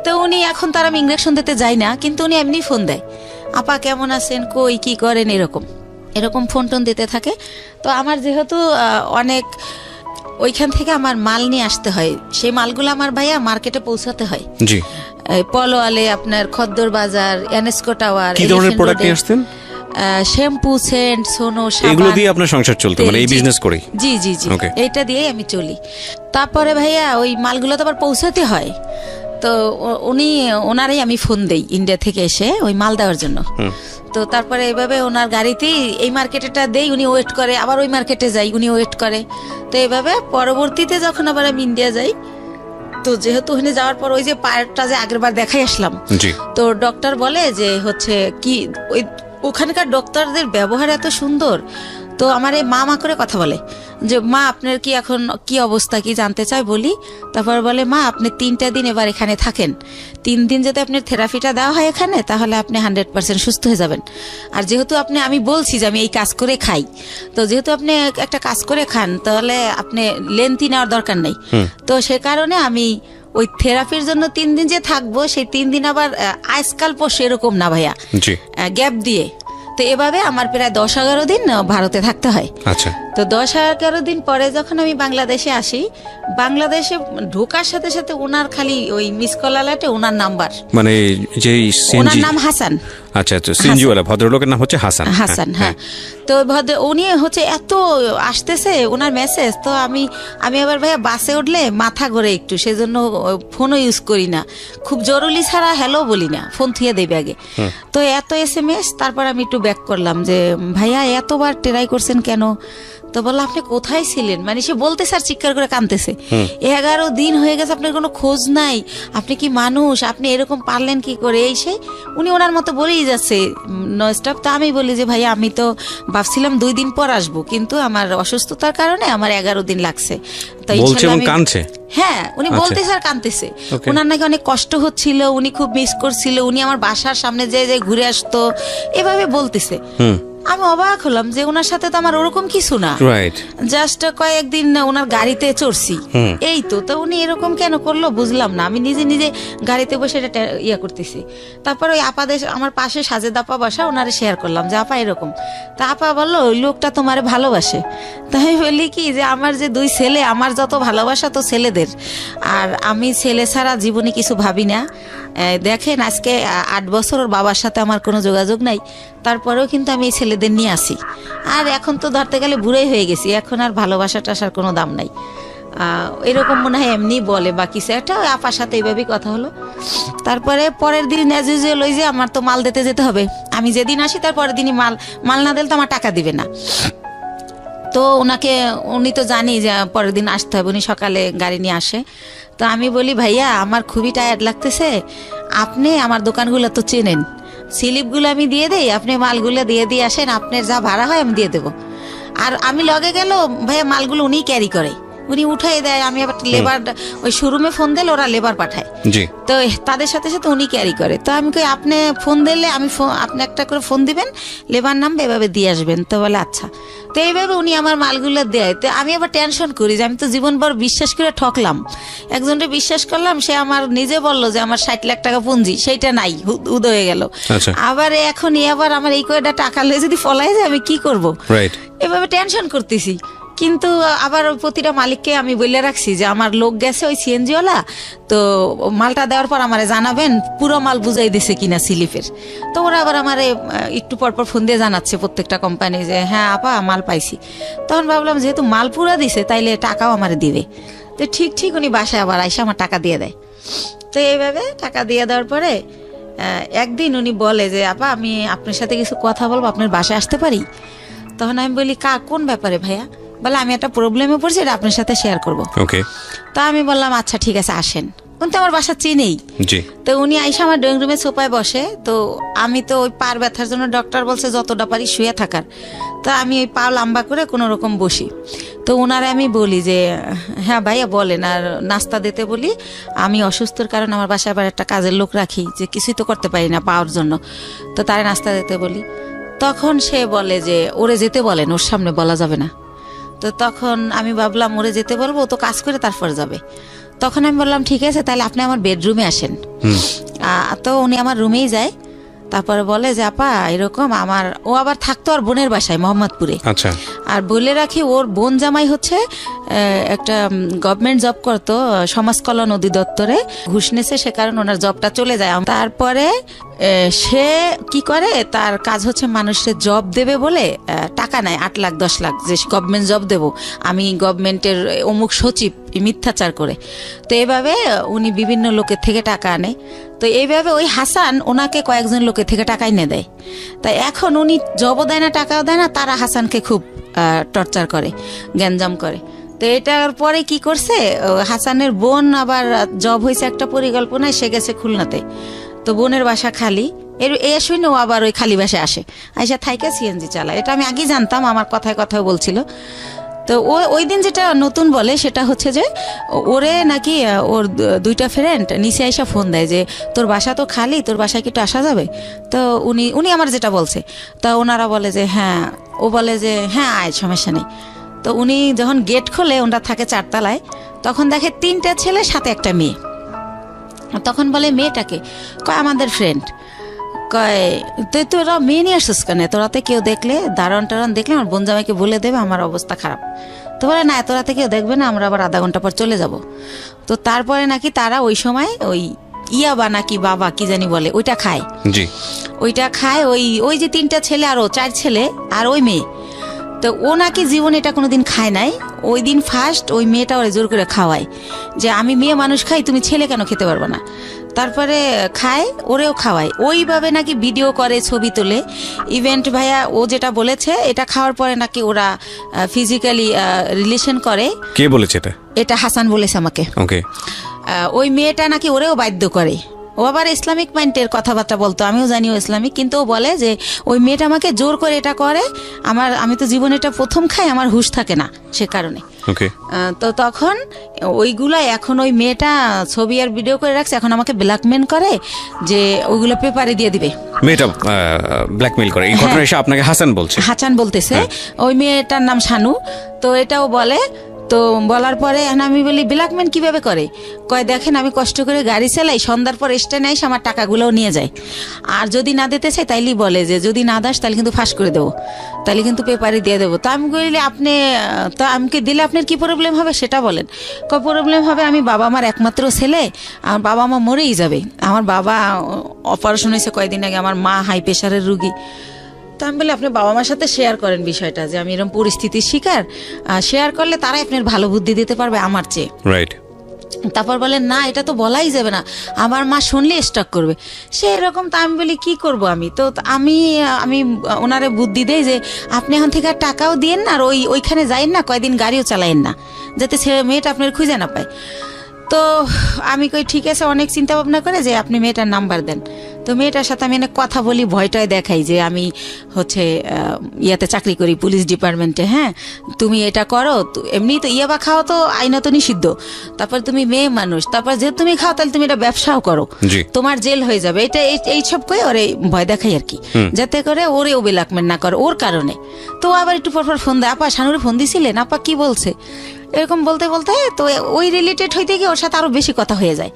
তো উনি এখন তার আমি ইঞ্জেকশন দিতে যাই না, কিন্তু উনি এমনি ফোন দেয়, আপা কেমন আছেন, কই কি করেন, এরকম। এরকম ফোন টোন দিতে থাকে। তো আমার যেহেতু অনেক ওইখান থেকে আমার মাল নিয়ে আসতে হয়, সেই মালগুলো আমার ভাইয়া মার্কেটে পৌঁছাতে হয়। জি, পলোয়ালে, আপনার খদ্দর বাজার, এনএসকো টাওয়ার। কি ধরনের প্রোডাক্ট নিয়ে আসতেন? শ্যাম্পু, সেন্ট, সোনো, এগুলো দিয়ে আপনার সংসার চলতো, মানে এই বিজনেস করেই? জি জি জি, এইটা দিয়েই আমি চলি। তারপরে ভাইয়া ওই মালগুলো তো আবার পৌঁছাতে হয়, তো ওনারাই আমি ফোন দেই ইন্ডিয়া থেকে এসে ওই মাল দেওয়ার জন্য। তো তারপরে এইভাবে ওনার গাড়িতেই এই মার্কেটেটা দেই, উনি ওয়েট করে, আবার ওই মার্কেটে যাই, উনি ওয়েট করে। তো এইভাবে পরবর্তীতে যখন আবার আমি ইন্ডিয়া যাই, তো যেহেতু ওখানে যাওয়ার পর ওই যে পায়েরটা যে আগেরবার দেখাই আসলাম, তো ডক্টর বলে যে হচ্ছে কি ওই ওখানকার ডক্টরদের ব্যবহার এত সুন্দর। তো আমার এই মা করে কথা বলে যে মা আপনার কি এখন কি অবস্থা, কি জানতে চাই বলি। তারপর বলে মা আপনি 3টা দিন এবার এখানে থাকেন, 3 দিন যদি আপনার থেরাপিটা দেওয়া হয় এখানে, তাহলে আপনি 100% সুস্থ হয়ে যাবেন। আর যেহেতু আমি বলছি যে আমি এই কাজ করে খাই, তো যেহেতু আপনি একটা কাজ করে খান, তাহলে আপনি লেন্থি নেওয়ার দরকার নেই। তো সে কারণে আমি ওই থেরাপির জন্য 3 দিন যে থাকবো, সেই 3 দিন আবার আজকাল সেরকম না ভাইয়া, গ্যাপ দিয়ে। তো এভাবে আমার প্রায় 10-11 দিন ভারতে থাকতে হয়। আচ্ছা। তো 10-11 দিন পরে যখন আমি বাংলাদেশে আসি, বাংলাদেশে ঢোকার সাথে সাথে ওনার খালি ওই মিস কল আলার্টে ওনার নাম্বার, মানে যে ওনার নাম হাসান। আচ্ছা আচ্ছা, সিএনজিওয়ালা ভদ্রলোকের নাম হচ্ছে হাসান। হাসান, হ্যাঁ। তো উনি হচ্ছে এত আসতেছে ওনার মেসেজ। তো আমি আবার ভাইয়া বাসে উঠলে মাথা ঘোরে একটু, সেজন্য ফোনও ইউজ করি না, খুব জরুরি ছাড়া হ্যালো বলি না, ফোন থুয়ে দেই ব্যাগে। তো এত SMS, তারপর আমি একটু ব্যাক করলাম যে ভাইয়া এতবার ট্রাই করছেন কেন? তো বললো আপনি কোথায় ছিলেন, মানে সে বলতে স্যার চিৎকার করে কাঁদতেছে, 11 দিন হয়ে গেছে আপনার কোনো খোঁজ নাই, আপনি কি মানুষ, আপনি এরকম পারলেন কি করে, এই সেই উনি ওনার মতো বলেই যাচ্ছে নন স্টপ। তো আমি বলি যে ভাইয়া আমি তো ভাবছিলাম 2 দিন পর আসবো, কিন্তু আমার অসুস্থতার কারণে আমার 11 দিন লাগছে। তাই কাঁদছে। হ্যাঁ, উনি বলতে স্যার কাঁদতেছে, ওনার নাকি অনেক কষ্ট হচ্ছিল, উনি খুব মিস করছিল, উনি আমার বাসার সামনে যে ঘুরে আসতো, এভাবে বলতেছে। আমি অবাক হলাম যে ওনার সাথে তো আমার ওরকম কিছু না, জাস্ট কয়েকদিন ওনার গাড়িতে চড়ছি, এই তো। তো উনি এরকম কেন করলো বুঝলাম না। আমি নিজে নিজে গাড়িতে বসে এটা ইয়া করতেছি। তারপর ওই আপাদের আমার পাশে সাজেদ আপা বসা, ওনারে শেয়ার করলাম যে আপা এরকম। তা আপা বললো ওই লোকটা তোমারে ভালোবাসে। তাই আমি বলি কি যে আমার যে 2 ছেলে, আমার যত ভালোবাসা তো ছেলেদের, আর আমি ছেলে ছাড়া জীবনে কিছু ভাবি না। দেখেন আজকে 8 বছর ওর বাবার সাথে আমার কোনো যোগাযোগ নাই, তারপরেও কিন্তু আমি এই ছেলেদের নিয়ে আসি। আর এখন তো ধরতে গেলে বুড়োই হয়ে গেছি, এখন আর ভালোবাসা টাসার কোনো দাম নাই। এরকম মনে হয় এমনি বলে বা কিছু একটা। আপার সাথে এইভাবেই কথা হলো। তারপরে পরের দিন অ্যাজ ইউজুয়াল ওই যে আমার তো মাল দিতে যেতে হবে, আমি যেদিন আসি তার পরের দিনই মাল না দিলে তো আমার টাকা দিবে না। তো উনি তো জানি যে পরের দিন আসতে হবে, উনি সকালে গাড়ি নিয়ে আসে। তো আমি বলি ভাইয়া আমার খুবই টায়ার্ড লাগতেছে, আপনি আমার দোকানগুলো তো চেনেন, স্লিপগুলো আমি দিয়ে দেই, আপনি মালগুলো দিয়ে আসেন, আপনার যা ভাড়া হয় আমি দিয়ে দেবো। আর আমি লগে গেল ভাইয়া মালগুলো উনিই ক্যারি করে, উনি উঠাই দেয়। আমি আবার লেবার ওই শোরুমে ফোন দিলে ওরা লেবার পাঠায়, তো তাদের সাথে সাথে উনি ক্যারি করে। তো আমি কই আপনি ফোন দিলে আপনি একটা করে ফোন দিবেন, লেবার নামবে, এভাবে দিয়ে আসবেন। তো বলে আচ্ছা। তো এইভাবে উনি আমার মালগুলো দেয়। তো আমি আবার টেনশন করি যে আমি তো জীবনভর বিশ্বাস করে ঠকলাম, একজনকে বিশ্বাস করলাম, সে আমার নিজে বললো যে আমার 60 লাখ টাকা পুঁজি, সেইটা নাই, উদ হয়ে গেল। আবার এখন আবার আমার এই কয়টা টাকা লয়ে যদি ফলাই যায় আমি কি করব, এভাবে টেনশন করতেছি। কিন্তু আবার প্রতিটা মালিককে আমি বলে রাখছি যে আমার লোক গেছে ওই সিএনজিওয়ালা, তো মালটা দেওয়ার পর আমারে জানাবেন পুরো মাল বুঝাই দিছে কিনা স্লিপের। তো ওরা আবার আমারে একটু পরপর ফোন দিয়ে জানাচ্ছে প্রত্যেকটা কোম্পানি যে হ্যাঁ আপা মাল পাইছি। তখন ভাবলাম যেহেতু মাল পুরা দিছে তাইলে টাকাও আমারে দিবে। তো ঠিক উনি বাসায় আবার আইসা আমার টাকা দিয়ে দেয়। তো এইভাবে টাকা দিয়ে দেওয়ার পরে একদিন উনি বলে যে আপা আমি আপনার সাথে কিছু কথা বলবো, আপনার বাসায় আসতে পারি? তখন আমি বলি কোন ব্যাপারে ভাইয়া? বলে আমি একটা প্রবলেমে পড়ছি, এটা আপনার সাথে শেয়ার করবো। তা আমি বললাম আচ্ছা ঠিক আছে আসেন। উনি তো আমার বাসা চিনেই। তো উনি আইসা আমার ড্রয়িং রুমে সোফায় বসে। তো আমি তো ওই পার ব্যথার জন্য ডক্টর বলছে যতটা পারি শুয়ে থাকার। তো আমি ওই পা লম্বা করে কোনো রকম বসি। তো ওনারে আমি বলি যে হ্যাঁ ভাইয়া বলেন, আর নাস্তা দিতে বলি, আমি অসুস্থর কারণে আমার বাসায় আবার একটা কাজের লোক রাখি, যে কিছুই তো করতে পারি না পাওয়ার জন্য, তো তারে নাস্তা দিতে বলি। তখন সে বলে যে ওরে যেতে বলেন, ওর সামনে বলা যাবে না। তো তখন আমি ভাবলাম ওরে যেতে বলবো, তো কাজ করে তারপর যাবে। তখন আমি বললাম ঠিক আছে তাহলে আপনি আমার বেডরুমে আসেন। তো উনি আমার রুমেই যায়। তারপরে বলে যে আপা এরকম আমার, ও আবার থাকতো আর বোনের বাসায় মোহাম্মদপুরে। আচ্ছা। আর বলে রাখি ওর বোন জামাই হচ্ছে একটা গভর্নমেন্ট জব করতো সমাজ কল্যাণ অধিদপ্তরে, ঘুষ নেছে, সে কারণে ওনার জবটা চলে যায়। তারপরে সে কি করে, তার কাজ হচ্ছে মানুষের জব দেবে বলে টাকা নেয় 8 লাখ 10 লাখ, যে গভর্নমেন্ট জব দেব আমি, গভর্নমেন্টের অমুক সচিব, মিথ্যাচার করে। তো এইভাবে উনি বিভিন্ন লোকের থেকে টাকা আনে। তো এইভাবে ওই হাসান ওনাকে কয়েকজন লোকের থেকে টাকা এনে দেয়। তাই এখন উনি জবও দেয় না, টাকাও দেয় না, তারা হাসানকে খুব টর্চার করে, গ্যাঞ্জাম করে। তো এটার পরে কি করছে, হাসানের বোন আবার জব হয়েছে একটা পরিকল্পনায়, সে গেছে খুলনাতে। তো বোনের বাসা খালি, এ শুনে ও আবার ওই খালি বাসায় আসে, আইসা থাইকা সিএনজি চালায়। এটা আমি আগেই জানতাম, আমার কথায় কথায় বলছিল। তো ওই দিন যেটা নতুন বলে সেটা হচ্ছে যে ওরে নাকি ওর 2টা ফ্রেন্ড নিচে আইসা ফোন দেয় যে তোর বাসা তো খালি, তোর বাসায় কি একটু আসা যাবে? তো উনি আমার যেটা বলছে, তা ওনারা বলে যে হ্যাঁ, ও বলে যে হ্যাঁ আয়, সমস্যা নেই। তো উনি যখন গেট খোলে, ওনারা থাকে 4 তলায়, তখন দেখে 3টা ছেলে সাথে একটা মেয়ে। তখন বলে মেয়েটাকে, কয় আমাদের ফ্রেন্ড। কয় তুই তোরা মেয়ে নিয়ে আসছিস কেন? তোরাতে কেউ দেখলে, দারণ টারণ দেখলে আমার বোন জামাইকে বলে দেবে আমার অবস্থা খারাপ। তো বলে না, তোরাতে কেউ দেখবে না, আমরা আবার আধা ঘন্টা পর চলে যাব। তো তারপরে নাকি তারা ওই সময় ওই ইয়াবা নাকি বাবা কি জানি বলে, ওইটা খায়। জি। ওইটা খায় ওই যে 3টা ছেলে, আরো 4 ছেলে আর ওই মেয়ে। তো ও নাকি জীবনে এটা কোনোদিন খায় নাই। ওই দিন ফার্স্ট ওই মেয়েটা ওরা জোর করে খাওয়ায় যে আমি মেয়ে মানুষ খাই, তুমি ছেলে কেন খেতে পারবে না? তারপরে খায়, ওরেও খাওয়ায়। ওইভাবে নাকি ভিডিও করে, ছবি তোলে। ইভেন্ট ভাইয়া ও যেটা বলেছে, এটা খাওয়ার পরে নাকি ওরা ফিজিক্যালি রিলেশন করে। কে বলেছে এটা? এটা হাসান বলেছে আমাকে। ওকে। ওই মেয়েটা নাকি ওরেও বাধ্য করে। ও আবার ইসলামিক মাইন্ডের কথাবার্তা বলতো, আমিও জানি ও ইসলামিক, কিন্তু ও বলে যে ওই মেয়েটা আমাকে জোর করে এটা করে, আমি তো জীবনে এটা প্রথম খাই, আমার হুঁশ থাকে না সে কারণে। তো তখন ওইগুলা এখন ওই মেয়েটা ছবি আর ভিডিও করে রাখছে, এখন আমাকে ব্ল্যাকমেল করে যে ওইগুলো পেপারে দিয়ে দিবে। মেয়েটা ব্ল্যাকমেল করে, এই ঘটনা এসে আপনাকে হাসান বলছে? হাসান বলতেছে। ওই মেয়েটার নাম শানু। তো এটাও বলে। তো বলার পরে আমি বলি ব্ল্যাকমেল কিভাবে করে? কয় দেখেন আমি কষ্ট করে গাড়ি চালাই, সন্ধ্যার পর স্ট্যান্ডে এসে আমার টাকাগুলোও নিয়ে যায়, আর যদি না দিতে চাই তাইলেই বলে যে যদি না দাস তাহলে কিন্তু ফাঁস করে দেবো, তাহলে কিন্তু পেপারে দিয়ে দেবো। তো আমি বলি আপনি তো আমাকে দিলে আপনার কি প্রবলেম হবে সেটা বলেন। কয় প্রবলেম হবে, আমি বাবা আমার একমাত্র ছেলে, আমার বাবা মা মরেই যাবে, আমার বাবা অপারেশন হয়েছে কয়েকদিন আগে, আমার মা হাই প্রেশারের রুগী। তো আমি বলি আপনি বাবা মার সাথে শেয়ার করেন বিষয়টা, যে আমি এরকম পরিস্থিতির শিকার, শেয়ার করলে তারাই আপনার ভালো বুদ্ধি দিতে পারবে আমার চেয়ে। রাইট। তারপর বলেন না এটা তো বলাই যাবে না, আমার মা শুনলে স্টক করবে, সে এরকম। তা আমি বলি কি করব আমি? তো আমি ওনারে বুদ্ধি দেই যে আপনি এখন থেকে আর টাকাও দিয়েন না, আর ওইখানে যাইন না, কয়দিন গাড়িও চালাইন না, যাতে ছেলে মেয়েটা আপনার খুঁজে না পায়। তো আমি কই ঠিক আছে, অনেক চিন্তা ভাবনা করে যে আপনি মেয়েটার নাম্বার দেন। তো মেয়েটার সাথে আমি অনেক কথা বলি, ভয়টায় দেখাই যে আমি হচ্ছে ইয়াতে চাকরি করি, পুলিশ ডিপার্টমেন্টে। হ্যাঁ, তুমি এটা করো, এমনি তো ইয়াবা খাও তো আইনত নিষিদ্ধ, তারপর তুমি মেয়ে মানুষ, তারপর যেহেতু তুমি খাও তাহলে তুমি এটা ব্যবসাও করো, তোমার জেল হয়ে যাবে, এটা এইসব কই ওরে ভয় দেখাই আর কি, যাতে করে ওরেও ব্ল্যাকমেল না করে ওর কারণে। তো আবার একটু পরপর ফোন দেয়, আপা শানুরে ফোন দিছিলেন, আপা কি বলছে, এরকম বলতে বলতে তো ওই রিলেটেড হইতে গিয়ে ওর সাথে আরো বেশি কথা হয়ে যায়।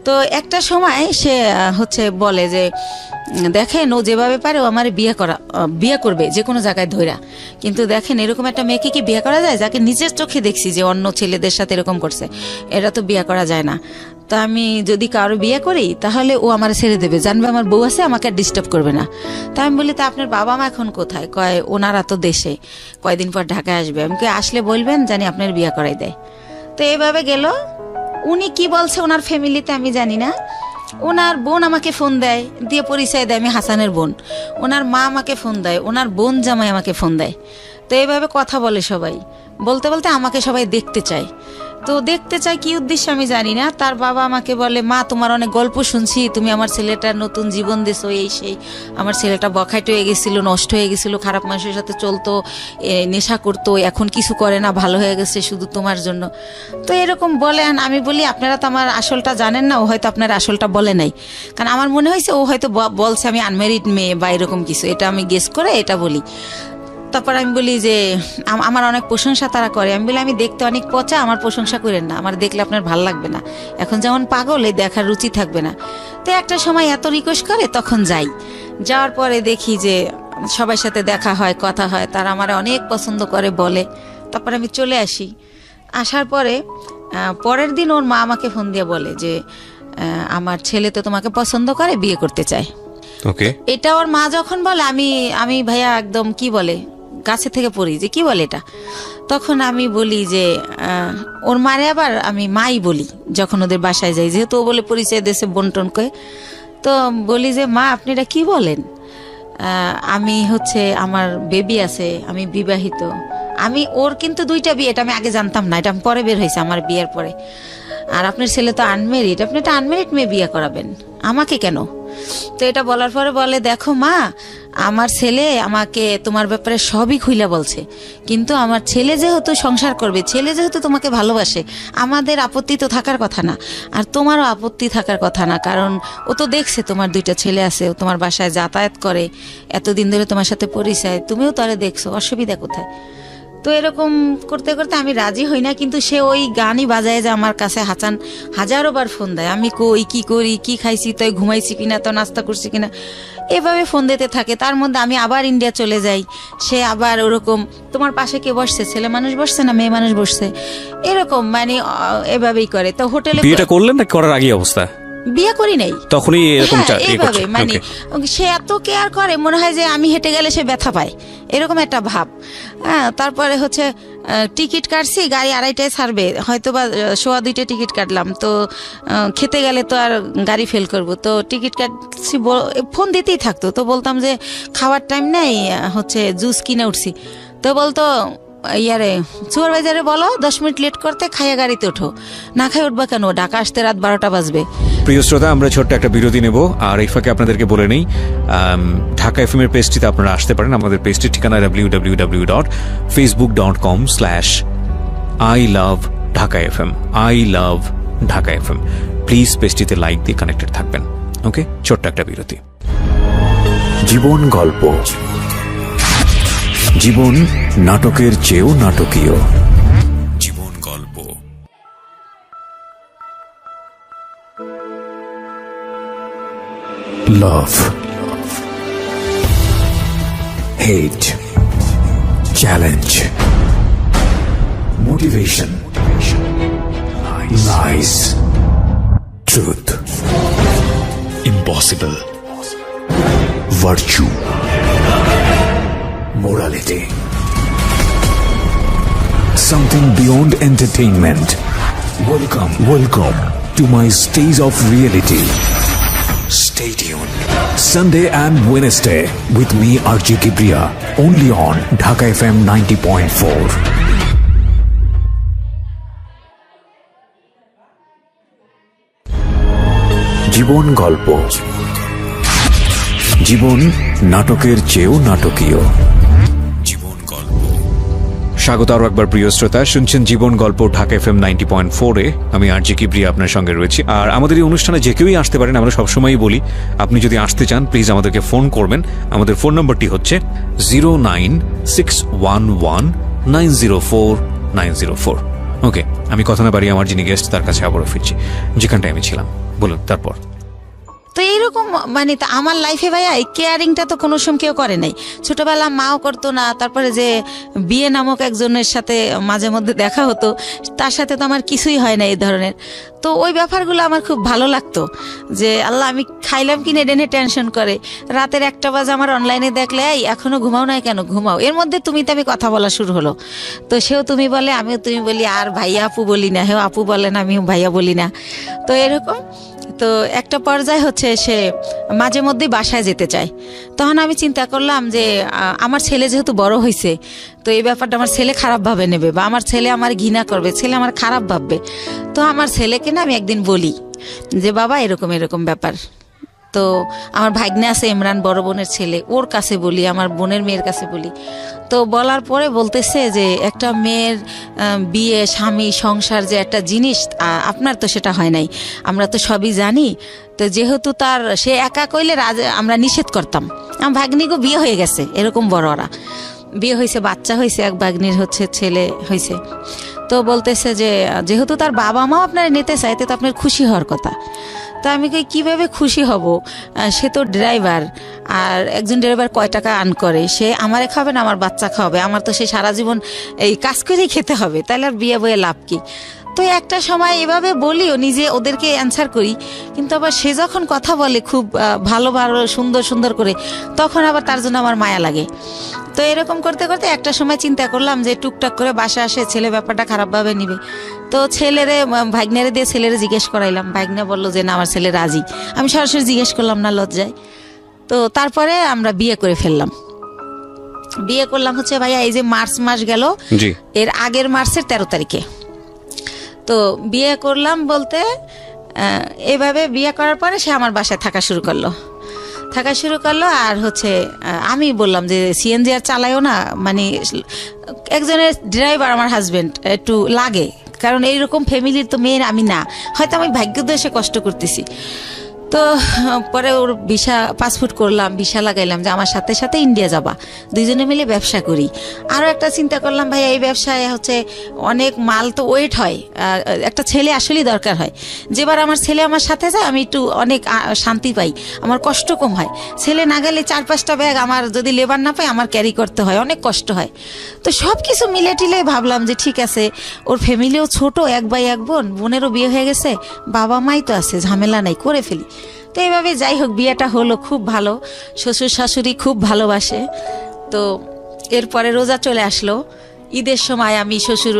তো একটা সময় সে হচ্ছে বলে যে দেখেন ও যেভাবে পারে ও আমার বিয়ে করবে যে কোনো জায়গায় ধইরা, কিন্তু দেখেন এরকম একটা মেয়েকে কি বিয়ে করা যায় যাকে নিজের চোখে দেখছি যে অন্য ছেলেদের সাথে এরকম করছে, এটা তো বিয়ে করা যায় না। তা আমি যদি কারো বিয়ে করি তাহলে ও আমার ছেড়ে দেবে, জানবে আমার বউ আছে, আমাকে আর ডিস্টার্ব করবে না। তা আমি বলি তা আপনার বাবা মা এখন কোথায়? কয় ওনারা তো দেশে, কয়দিন পর ঢাকায় আসবে, আমাকে আসলে বলবেন জানি আপনার বিয়ে করাই দেয়। তো এইভাবে গেল। উনি কি বলছে ওনার ফ্যামিলিতে আমি জানি না। ওনার বোন আমাকে ফোন দেয়, দিয়ে পরিচয় দেয় আমি হাসানের বোন। ওনার মা আমাকে ফোন দেয়, ওনার বোন জামাই আমাকে ফোন দেয়। তো এইভাবে কথা বলে সবাই, বলতে বলতে আমাকে সবাই দেখতে চায়। তো দেখতে চাই কি উদ্দেশ্যে আমি জানি না। তার বাবা আমাকে বলে মা তোমার অনেক গল্প শুনছি, তুমি আমার ছেলেটার নতুন জীবন দিছো, এই সেই, আমার ছেলেটা বখাইট হয়ে গেছিল, নষ্ট হয়ে গেছিল, খারাপ মানুষের সাথে চলতো, নেশা করতো, এখন কিছু করে না, ভালো হয়ে গেছে শুধু তোমার জন্য। তো এরকম বলেন। আমি বলি আপনারা তো আমার আসলটা জানেন না, ও হয়তো আপনার আসলটা বলে নাই, কারণ আমার মনে হয়েছে ও হয়তো বলছে আমি আনম্যারিড মেয়ে বা এরকম কিছু, এটা আমি গেস করে এটা বলি। তারপর আমি বলি যে আমার অনেক প্রশংসা তারা করে। আমি বলি আমি দেখতে অনেক পচা, আমার প্রশংসা করেন না, আমার দেখলে আপনার ভাল লাগবে না, এখন যেমন পাগল এই দেখার রুচি থাকবে না। তো একটা সময় এত রিকোয়েস্ট করে তখন যাই, যাওয়ার পরে দেখি যে সবার সাথে দেখা হয়, কথা হয়, তারা আমার অনেক পছন্দ করে বলে। তারপর আমি চলে আসি। আসার পরে পরের দিন ওর মা আমাকে ফোন দিয়ে বলে যে আমার ছেলে তো তোমাকে পছন্দ করে, বিয়ে করতে চায়। ওকে, এটা ওর মা যখন বলে আমি ভাইয়া একদম কি বলে গাছে থেকে পড়ি যে কি বলে এটা। তখন আমি বলি যে ওর মারে আবার আমি মাই বলি যখন ওদের বাসায় যাই, যেহেতু ও বলে পরিচয় দেশে বন্টন করে। তো বলি যে মা আপনি এটা কি বলেন, আমি হচ্ছে আমার বেবি আছে, আমি বিবাহিত। আমি ওর কিন্তু 2টা বিয়ে, এটা আমি আগে জানতাম না, এটা পরে বের হয়েছে আমার বিয়ের পরে। আর আপনার ছেলে তো আনমেরিড, আপনি একটা আনমেরিড মেয়ে বিয়ে করাবেন, আমাকে কেন? তো এটা বলার পরে বলে দেখো মা, আমার ছেলে আমাকে তোমার ব্যাপারে সবই খুইলা বলছে, কিন্তু আমার ছেলে যেহেতু সংসার করবে, ছেলে যেহেতু তোমাকে ভালোবাসে, আমাদের আপত্তি তো থাকার কথা না, আর তোমারও আপত্তি থাকার কথা না, কারণ ও তো দেখছে তোমার 2টা ছেলে আছে, ও তোমার বাসায় যাতায়াত করে, এতদিন ধরে তোমার সাথে পরিচয়, তুমিও তারে দেখছো, অসুবিধা কোথায়? তো এরকম করতে করতে আমি রাজি হই না, কিন্তু সে ওই গানই বাজায় যে আমার কাছে হাজারো বার ফোন দেয়, আমি কই কি করি, কি খাইছি, তো ঘুমাইছি কিনা, তো নাস্তা করছি কিনা, এভাবে ফোন দিতে থাকে। তার মধ্যে আমি আবার ইন্ডিয়া চলে যাই, সে আবার ওরকম তোমার পাশে কে বসছে, ছেলে মানুষ বসছে না মেয়ে মানুষ বসছে, এরকম মানে এভাবেই করে। তো হোটেলে বিয়েটা করলেন না করার আগে অবস্থা? বিয়ে করি নাই, তখনই এরকম এইভাবে মানে সে এত কেয়ার করে, মনে হয় যে আমি হেঁটে গেলে সে ব্যথা পায়, এরকম একটা ভাব। হ্যাঁ, তারপরে হচ্ছে টিকিট কাটছি, গাড়ি 2:30টায় ছাড়বে, হয়তো বা 1:15 টিকিট কাটলাম, তো খেতে গেলে তো আর গাড়ি ফেল করব, তো টিকিট কাটছি, ফোন দিতেই থাকতো। তো বলতাম যে খাওয়ার টাইম নেই, হচ্ছে জুস কিনে উঠছি, তো বলতো ইয়ারে সুপারভাইজারে বলো 10 মিনিট লেট করতে, খাইয়া গাড়িতে ওঠো, না খাই উঠবা কেন, ঢাকা আসতে রাত 12টা বাজবে। প্রিয় শ্রোতা, আমরা ছোট্ট একটা বিরতি নেব, আর এই ফাঁকে আপনাদেরকে বলে নেই ঢাকা এফএম এর পেজটিতে আপনারা আসতে পারেন। আমাদের পেজটির ঠিকানা www.facebook.com/ILoveDhakaFM, ILoveDhakaFM। প্লিজ পেজটিতে লাইক দিয়ে কানেক্টেড থাকবেন। ওকে, ছোট্ট একটা বিরতি। জীবন গল্প, জীবন নাটকের চেয়েও নাটকীয়। জীবন গল্প। Love, hate, challenge, motivation, lies, truth, impossible, virtue, morality, something beyond entertainment. Welcome to my stage of reality. Stay tuned Sunday and Wednesday with me RJ Kibriya, only on Dhaka FM 90.4. জীবন গল্প, জীবন নাটকের চেয়েও নাটকীয়। জীবন গল্প। স্বাগত আরো একবার প্রিয় শ্রোতা, শুনছেন জীবন গল্প ঢাকা এফএম 90.4-এ। আমি আরজি কিবরিয়া আপনার সঙ্গে রয়েছি। আর আমাদের এই অনুষ্ঠানে যে কেউই আসতে পারেন, আমরা সবসময়ই বলি আপনি যদি আসতে চান প্লিজ আমাদেরকে ফোন করবেন। আমাদের ফোন নম্বরটি হচ্ছে 09611904904। ওকে, আমি কথা না বাড়িয়ে আমার যিনি গেস্ট তার কাছে আবারও ফিরছি, যেখানটায় আমি ছিলাম। বলুন তারপর। তো এইরকম মানে আমার লাইফে ভাইয়া এই কেয়ারিংটা তো কোনো সময় কেউ করে নাই। ছোটবেলা মাও করতো না, তারপরে যে বিয়ে নামক একজনের সাথে মাঝে মধ্যে দেখা হতো, তার সাথে তো আমার কিছুই হয় না এই ধরনের। তো ওই ব্যাপারগুলো আমার খুব ভালো লাগতো যে আল্লাহ আমি খাইলাম কিনে ডেনে টেনশন করে, রাতের 1টা বাজে আমার অনলাইনে দেখলে এই এখনো ঘুমাও না কেন, ঘুমাও। এর মধ্যে তুমি তো আমি কথা বলা শুরু হলো, তো সেও তুমি বলে আমিও তুমি বলি, আর ভাইয়া আপু বলি না, হেও আপু বলেন আমিও ভাইয়া বলি না। তো এরকম তো একটা পর্যায়ে হচ্ছে সে মাঝে মধ্যেই বাসায় যেতে চায়। তখন আমি চিন্তা করলাম যে আমার ছেলে যেহেতু বড় হয়েছে, তো এই ব্যাপারটা আমার ছেলে খারাপ ভাবে নেবে, বা আমার ছেলে আমার ঘৃণা করবে, ছেলে আমার খারাপ ভাববে। তো আমার ছেলেকে না আমি একদিন বলি যে বাবা এরকম এরকম ব্যাপার। তো আমার ভাগ্নে আছে ইমরান, বড় বোনের ছেলে, ওর কাছে বলি, আমার বোনের মেয়ের কাছে বলি। তো বলার পরে বলতেছে যে একটা মেয়ের বিয়ে, স্বামী, সংসার যে একটা জিনিস, আপনার তো সেটা হয় নাই, আমরা তো সবই জানি। তো যেহেতু তার সে একা কইলে আমরা নিষেধ করতাম। আমার ভাগ্নিকে বিয়ে হয়ে গেছে, এরকম বড় ওরা বিয়ে হয়েছে, বাচ্চা হয়েছে, এক ভাগ্নির হচ্ছে ছেলে হয়েছে। তো বলতেছে যে যেহেতু তার বাবা মাও আপনারা নিতে চাইতে, তো আপনার খুশি হওয়ার কথা। তা আমি কই কিভাবে খুশি হব, সে তো ড্রাইভার, আর একজন ড্রাইভার কয় টাকা আর্ন করে, সে আমারে খাবে না আমার বাচ্চা খাওয়াবে, আমার তো সে সারা জীবন এই কাজ করেই খেতে হবে, তাহলে আর বিয়ে বয়ে লাভ কি। তো একটা সময় এভাবে বলিও, নিজে ওদেরকে অ্যান্সার করি, কিন্তু আবার সে যখন কথা বলে খুব ভালো ভালো সুন্দর সুন্দর করে, তখন আবার তার জন্য আমার মায়া লাগে। তো এরকম করতে করতে একটা সময় চিন্তা করলাম যে টুকটাক করে বাসা আসে, ছেলে ব্যাপারটা খারাপভাবে নিবে। তো ছেলেরে ভাগ্নেরে দিয়ে ছেলেরে জিজ্ঞেস করাইলাম, ভাগ্নে বললো যে না আমার ছেলে রাজি। আমি সরাসরি জিজ্ঞেস করলাম না লজ্জায়। তো তারপরে আমরা বিয়ে করে ফেললাম। বিয়ে করলাম হচ্ছে ভাইয়া এই যে মার্চ মাস গেল, এর আগের মার্চের 13 তারিখে। তো বিয়ে করলাম বলতে এভাবে বিয়ে করার পরে সে আমার বাসায় থাকা শুরু করলো। আর হচ্ছে আমি বললাম যে সিএনজি আর চালাইও না, মানে একজনের ড্রাইভার আমার হাজবেন্ড একটু লাগে, কারণ এইরকম ফ্যামিলির তো মেয়ের আমি না, হয়তো আমি ভাগ্যোদশে কষ্ট করতেছি। তো পরে ওর ভিসা পাসপোর্ট করলাম, ভিসা লাগাইলাম যে আমার সাথে সাথে ইন্ডিয়া যাবা, দুইজনে মিলে ব্যবসা করি। আরও একটা চিন্তা করলাম ভাই এই ব্যবসায় হচ্ছে অনেক মাল তো ওয়েট হয়, একটা ছেলে আসলেই দরকার হয়। যেবার আমার ছেলে আমার সাথে যায় আমি একটু অনেক শান্তি পাই, আমার কষ্ট কম হয়। ছেলে না গেলে 4-5টা ব্যাগ আমার যদি লেবার না পাই আমার ক্যারি করতে হয়, অনেক কষ্ট হয়। তো সব কিছু মিলে টিলে ভাবলাম যে ঠিক আছে, ওর ফ্যামিলিও ছোট, 1 ভাই 1 বোন, বোনেরও বিয়ে হয়ে গেছে, বাবা মাই তো আছে, ঝামেলা নাই, করে ফেলি। তো এইভাবে যাই হোক বিয়েটা হলো, খুব ভালো, শ্বশুর শাশুড়ি খুব ভালোবাসে। তো এরপরে রোজা চলে আসলো, ঈদের সময় আমি শ্বশুর